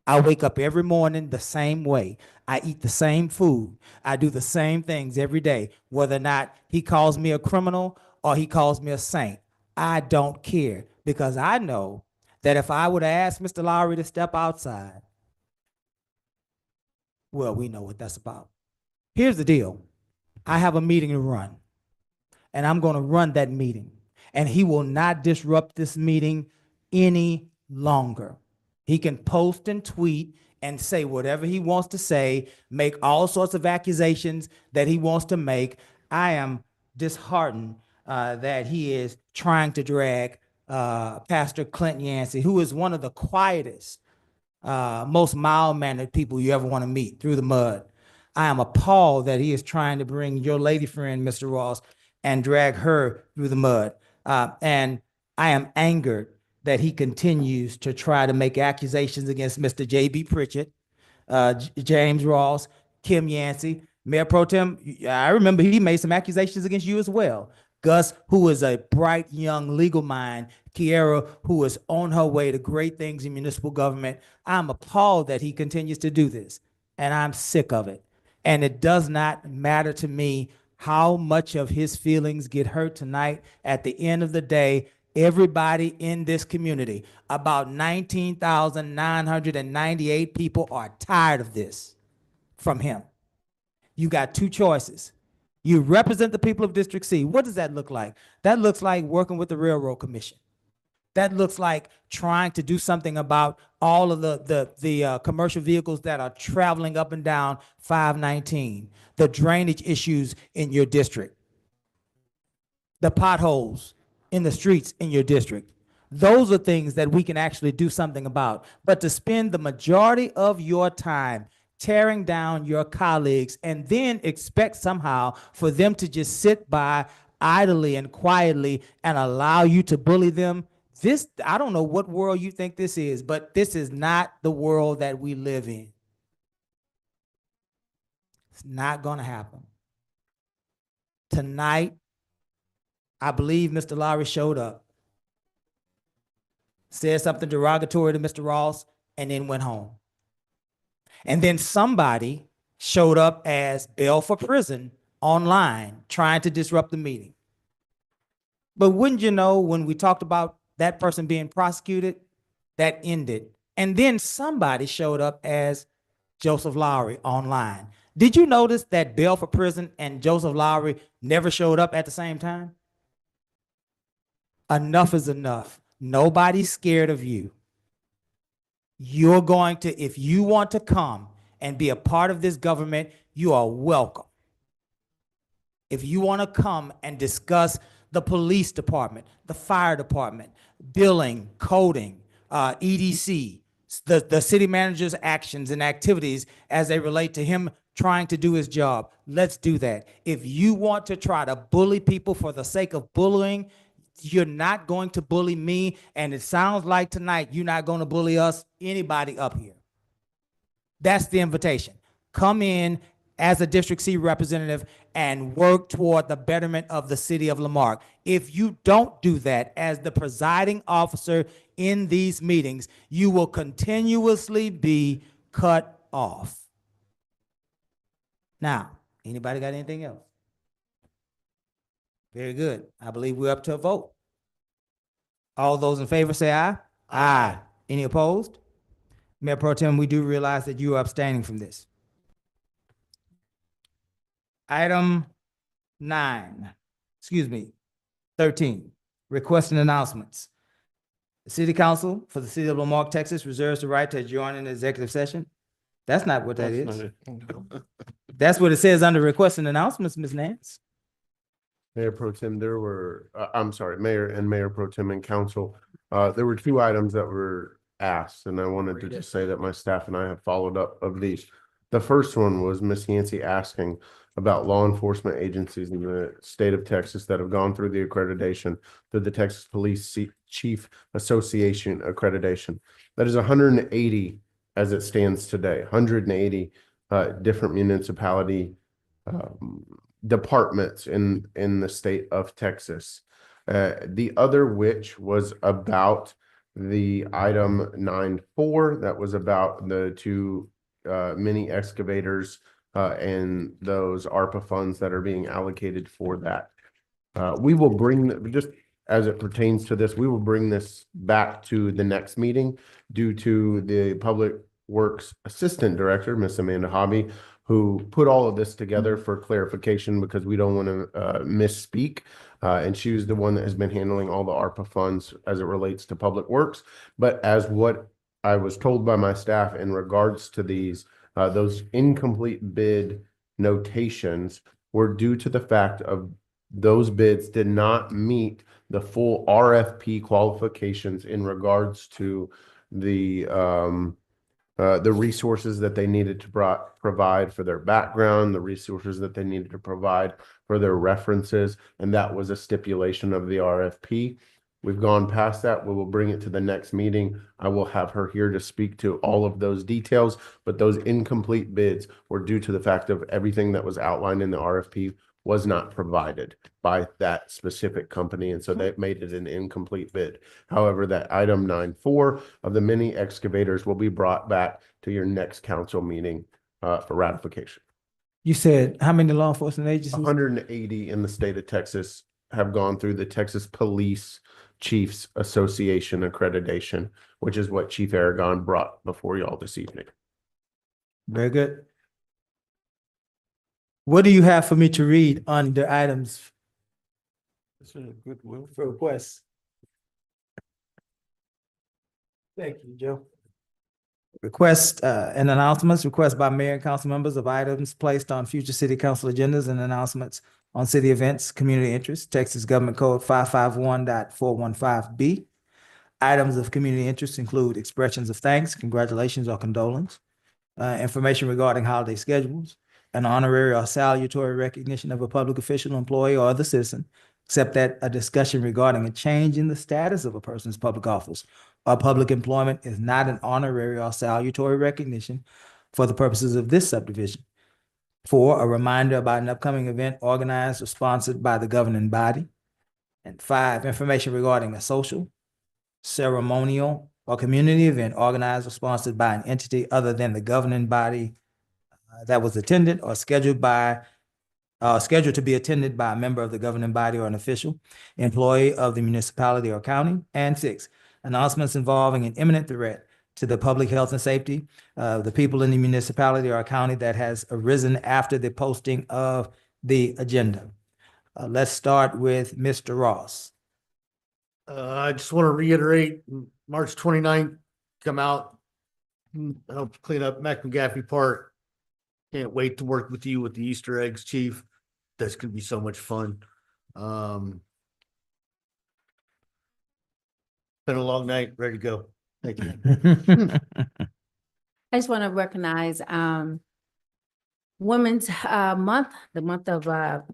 I wake up every morning the same way. I eat the same food. I do the same things every day, whether or not he calls me a criminal or he calls me a saint. I don't care because I know that if I would ask Mr. Lowry to step outside, well, we know what that's about. Here's the deal. I have a meeting to run, and I'm going to run that meeting, and he will not disrupt this meeting any longer. He can post and tweet and say whatever he wants to say, make all sorts of accusations that he wants to make. I am disheartened that he is trying to drag Pastor Clint Yancey, who is one of the quietest, most mild-mannered people you ever want to meet, through the mud. I am appalled that he is trying to bring your lady friend, Mr. Ross, and drag her through the mud. And I am angered that he continues to try to make accusations against Mr. J.B. Pritchett, James Ross, Kim Yancey, Mayor Pro Tem. I remember he made some accusations against you as well. Gus, who is a bright young legal mind, Kiera, who is on her way to great things in municipal government. I'm appalled that he continues to do this, and I'm sick of it. And it does not matter to me how much of his feelings get hurt tonight. At the end of the day, everybody in this community, about 19,998 people, are tired of this from him. You got two choices. You represent the people of District C. What does that look like? That looks like working with the Railroad Commission. That looks like trying to do something about all of the commercial vehicles that are traveling up and down 519, the drainage issues in your district, the potholes in the streets in your district. Those are things that we can actually do something about. But to spend the majority of your time tearing down your colleagues and then expect somehow for them to just sit by idly and quietly and allow you to bully them, this, I don't know what world you think this is, but this is not the world that we live in. It's not going to happen. Tonight, I believe Mr. Lowry showed up, said something derogatory to Mr. Ross, and then went home. And then somebody showed up as bail for prison online trying to disrupt the meeting. But wouldn't you know, when we talked about that person being prosecuted, that ended. And then somebody showed up as Joseph Lowry online. Did you notice that bail for prison and Joseph Lowry never showed up at the same time? Enough is enough. Nobody's scared of you. You're going to, if you want to come and be a part of this government, you are welcome. If you want to come and discuss the police department, the fire department, billing, coding, EDC, the city manager's actions and activities as they relate to him trying to do his job, let's do that. If you want to try to bully people for the sake of bullying, you're not going to bully me, and it sounds like tonight you're not going to bully us, anybody up here. That's the invitation. Come in as a District C representative and work toward the betterment of the city of Lamarque. If you don't do that as the presiding officer in these meetings, you will continuously be cut off. Now, anybody got anything else? Very good. I believe we're up to a vote. All those in favor say aye. Aye. Any opposed? Mayor Pro Tem, we do realize that you are abstaining from this. Item 13, requests and announcements. The City Council for the City of Lamarque, Texas reserves the right to adjourn an executive session. That's not what that is. That's what it says under requests and announcements, Ms. Nance. Mayor Pro Tem, there were, Mayor and Mayor Pro Tem and Council, there were two items that were asked, and I wanted to just say that my staff and I have followed up of these. The first one was Ms. Yancey asking about law enforcement agencies in the state of Texas that have gone through the accreditation, through the Texas Police Chief Association accreditation. That is 180 as it stands today, 180 different municipality departments in the state of Texas. The other which was about the item 9.4, that was about the two mini excavators and those ARPA funds that are being allocated for that. We will bring, just as it pertains to this, we will bring this back to the next meeting due to the Public Works Assistant Director, Miss Amanda Hobby, who put all of this together for clarification because we don't want to misspeak. And she was the one that has been handling all the ARPA funds as it relates to Public Works. But as what I was told by my staff in regards to these, those incomplete bid notations were due to the fact of those bids did not meet the full RFP qualifications in regards to the resources that they needed to provide for their background, the resources that they needed to provide for their references, and that was a stipulation of the RFP. We've gone past that. We will bring it to the next meeting. I will have her here to speak to all of those details, but those incomplete bids were due to the fact of everything that was outlined in the RFP was not provided by that specific company, and so that made it an incomplete bid. However, that item 9.4 of the mini excavators will be brought back to your next council meeting for ratification. You said how many law enforcement agencies? 180 in the state of Texas have gone through the Texas Police Chiefs Association accreditation, which is what Chief Aragon brought before y'all this evening. Very good. What do you have for me to read on the items This is a good will. for requests? Thank you, Joe. Request and announcements, request by mayor and council members of items placed on future city council agendas and announcements on city events, community interest, Texas Government Code 551.415B. Items of community interest include expressions of thanks, congratulations, or condolence, information regarding holiday schedules, an honorary or salutary recognition of a public official, employee, or other citizen, except that a discussion regarding a change in the status of a person's public office or public employment is not an honorary or salutary recognition for the purposes of this subdivision. 4, a reminder about an upcoming event organized or sponsored by the governing body. And 5, information regarding a social, ceremonial, or community event organized or sponsored by an entity other than the governing body that was attended or scheduled to be attended by a member of the governing body or an official, employee of the municipality or county. And 6, announcements involving an imminent threat to the public health and safety of the people in the municipality or county that has arisen after the posting of the agenda. Let's start with Mr. Ross. I just want to reiterate, March 29th, come out, help clean up Mac McGaffey Park. Can't wait to work with you with the Easter eggs, Chief. That's gonna be so much fun. Been a long night, ready to go. Thank you. I just want to recognize Women's Month. The month of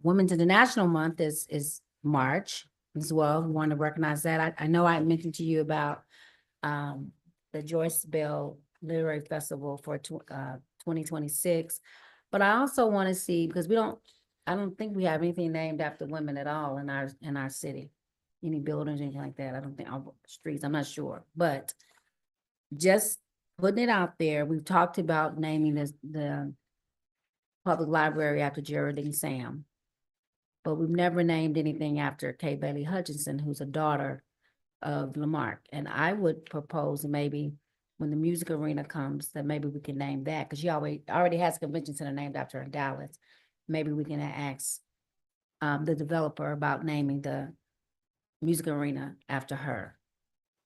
Women's International Month is March as well. We want to recognize that. I know I mentioned to you about the Joyce Bell Literary Festival for 2026, but I also want to see, because I don't think we have anything named after women at all in our city, any buildings, anything like that. I don't think, streets, I'm not sure, but just putting it out there. We've talked about naming the public library after Geraldine Sam, but we've never named anything after Kay Bailey Hutchinson, who's a daughter of Lamarque. And I would propose maybe when the music arena comes, that maybe we can name that, because she already has a convention center named after her in Dallas. Maybe we can ask the developer about naming the music arena after her,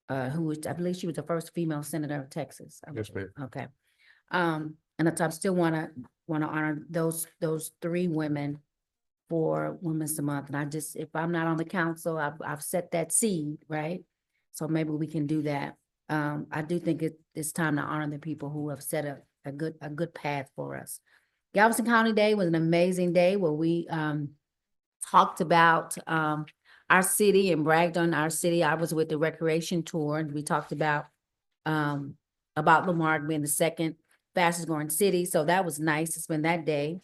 who was, I believe she was the first female senator of Texas. Yes, ma'am. Okay. And I still want to honor those 3 women for Women's Month. And if I'm not on the council, I've set that seed, right? So maybe we can do that. I do think it's time to honor the people who have set a good path for us. Galveston County Day was an amazing day where we talked about our city and bragged on our city. I was with the recreation tour, and we talked about a about Lamarck being the second fastest growing city. So that was nice to spend that day.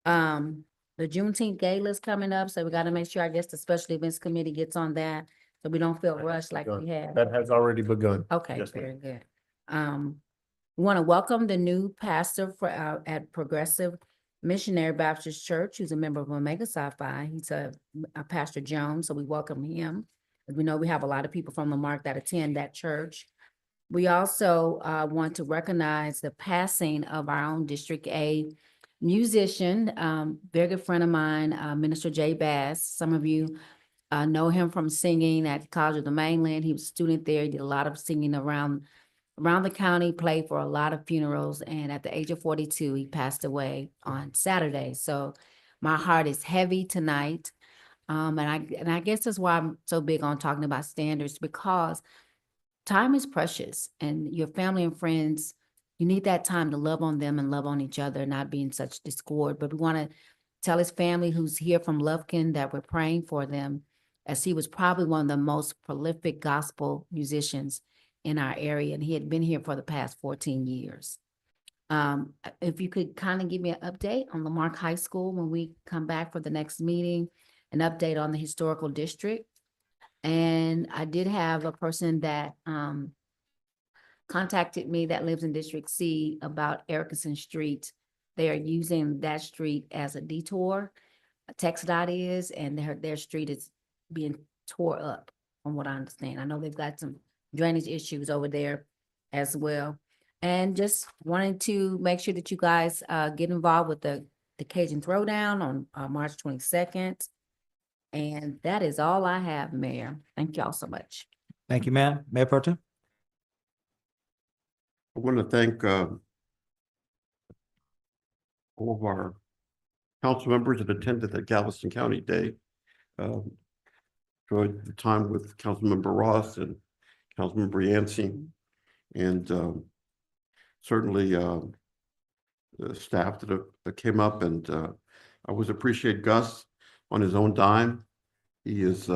The Juneteenth gala is coming up, so we got to make sure, I guess, the special events committee gets on that, so we don't feel rushed like we have. That has already begun. Okay, Yes, ma'am. very good. We want to welcome the new pastor for at Progressive Missionary Baptist Church, who's a member of Omega Psi Phi. He's a Pastor Jones, so we welcome him. We know we have a lot of people from Lamarck that attend that church. We also want to recognize the passing of our own District A musician, very good friend of mine, Minister Jay Bass. Some of you know him from singing at College of the Mainland. He was a student there. He did a lot of singing around the county, played for a lot of funerals. And at the age of 42, he passed away on Saturday. So my heart is heavy tonight. And I guess that's why I'm so big on talking about standards, because time is precious, and your family and friends, you need that time to love on them and love on each other, not be in such discord. But we want to tell his family who's here from Lufkin that we're praying for them, as he was probably one of the most prolific gospel musicians in our area, and he had been here for the past 14 years. If you could kind of give me an update on Lamarck High School when we come back for the next meeting, an update on the historical district. And I did have a person that contacted me that lives in District C about Erickson Street. They are using that street as a detour. TxDOT is, and their street is being tore up, from what I understand. I know they've got some drainage issues over there as well. And just wanted to make sure that you guys get involved with the Cajun Throwdown on March 22nd. And that is all I have, Mayor. Thank y'all so much. Thank you, ma'am. Mayor Pro Tem. I want to thank all of our council members that attended the Galveston County Day. Enjoyed the time with Councilmember Ross and Councilmember Yancey, and certainly the staff that came up, and I always appreciate Gus on his own dime. He has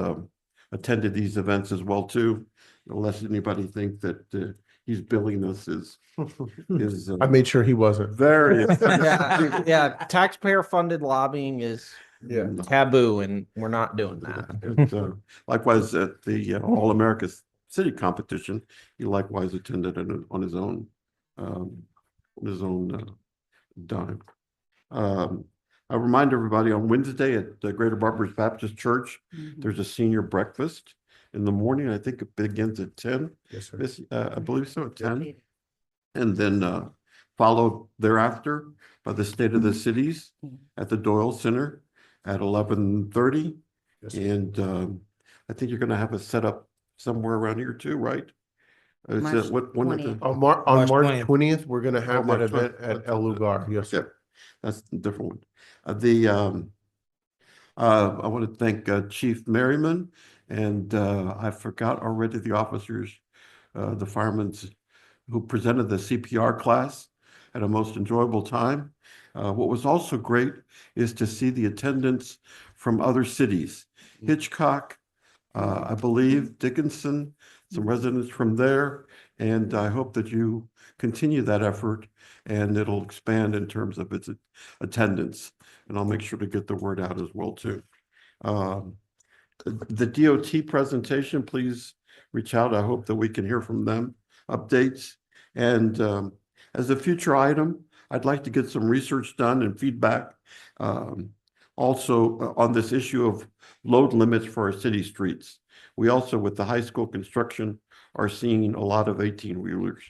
attended these events as well too. Don't let anybody think that he's billing us is I made sure he wasn't. Very. Yeah, taxpayer funded lobbying is taboo, and we're not doing that. And, likewise at the All America City competition, he likewise attended on his own dime. I remind everybody on Wednesday at the Greater Barbers Baptist Church, there's a senior breakfast in the morning. I think it begins at 10. Yes, sir. I believe so, at 10. And then followed thereafter by the State of the Cities at the Doyle Center at 11:30. Yes, sir. And I think you're going to have a setup somewhere around here too, right? Is March it what one of the 20th. On March March 20th, we're going to have that March event 20th. at El Lugar. Yes, sir. Yep, that's a different one. I want to thank Chief Merriman, and I forgot already the officers, the firemen who presented the CPR class. Had a most enjoyable time. What was also great is to see the attendance from other cities. Hitchcock, I believe, Dickinson, some residents from there, and I hope that you continue that effort and it'll expand in terms of its attendance. And I'll make sure to get the word out as well too. The DOT presentation, please reach out. I hope that we can hear from them, updates. And as a future item, I'd like to get some research done and feedback also on this issue of load limits for our city streets. We also, with the high school construction, are seeing a lot of 18-wheelers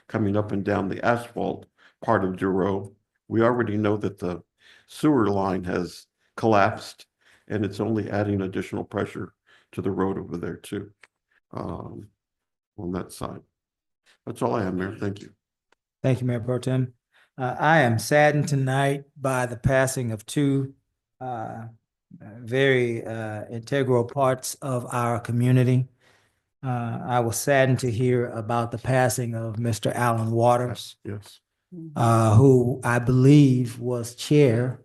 coming up and down the asphalt part of Duro. We already know that the sewer line has collapsed, and it's only adding additional pressure to the road over there too, on that side. That's all I have, Mayor. Thank you. Thank you, Mayor Pro Tem. I am saddened tonight by the passing of two very integral parts of our community. I was saddened to hear about the passing of Mr. Alan Waters, Yes. who I believe was chair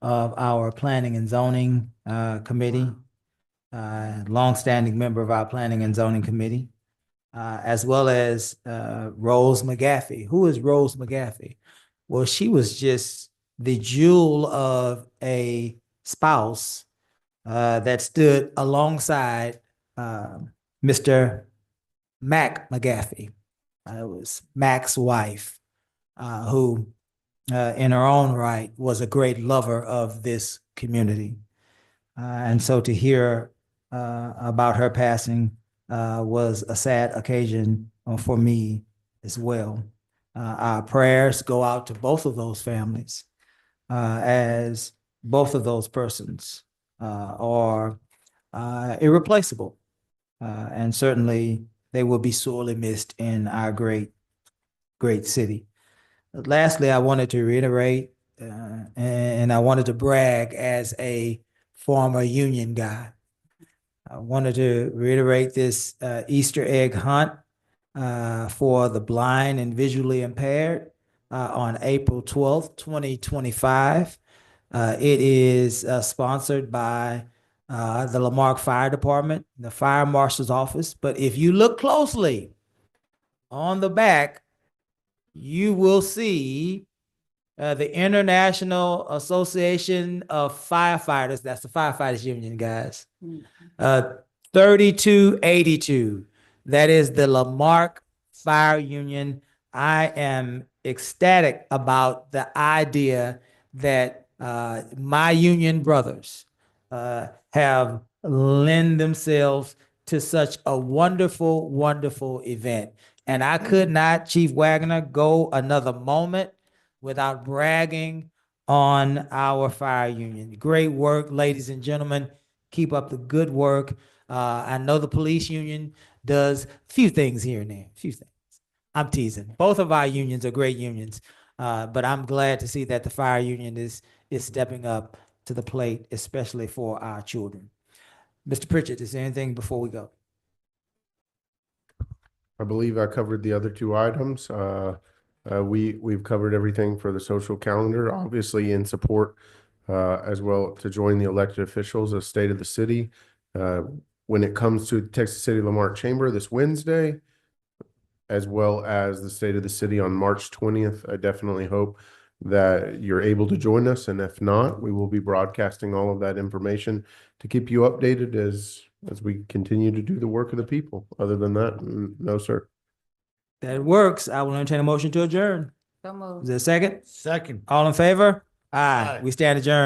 of our Planning and Zoning Committee, longstanding member of our Planning and Zoning Committee. as well as Rose McGaffey. Who is Rose McGaffey? Well, she was just the jewel of a spouse that stood alongside Mr. Mac McGaffey. It was Mac's wife, who in her own right was a great lover of this community. And so to hear about her passing was a sad occasion for me as well. Our prayers go out to both of those families, as both of those persons are irreplaceable. And certainly they will be sorely missed in our great city. Lastly, I wanted to reiterate, and I wanted to brag as a former union guy. I wanted to reiterate this Easter egg hunt for the blind and visually impaired on April 12th, 2025. It is sponsored by the Lamarque Fire Department, the Fire Marshal's Office. But if you look closely on the back, you will see the International Association of Firefighters. That's the firefighters union, guys. 3282. That is the Lamarque Fire Union. I am ecstatic about the idea that my union brothers have lent themselves to such a wonderful, wonderful event. And I could not, Chief Wagner, go another moment without bragging on our fire union. Great work, ladies and gentlemen. Keep up the good work. I know the police union does a few things here and there, few things. I'm teasing. Both of our unions are great unions, but I'm glad to see that the fire union is stepping up to the plate, especially for our children. Mr. Pritchett, is there anything before we go? I believe I covered the other two items. We've covered everything for the social calendar, obviously in support as well to join the elected officials of state of the city. When it comes to Texas City Lamarque Chamber this Wednesday, as well as the state of the city on March 20th, I definitely hope that you're able to join us. And if not, we will be broadcasting all of that information to keep you updated as we continue to do the work of the people. Other than that, no, sir. That works. I will entertain a motion to adjourn. So moved. Is there a second? Second. All in favor? Aye. We stand adjourned.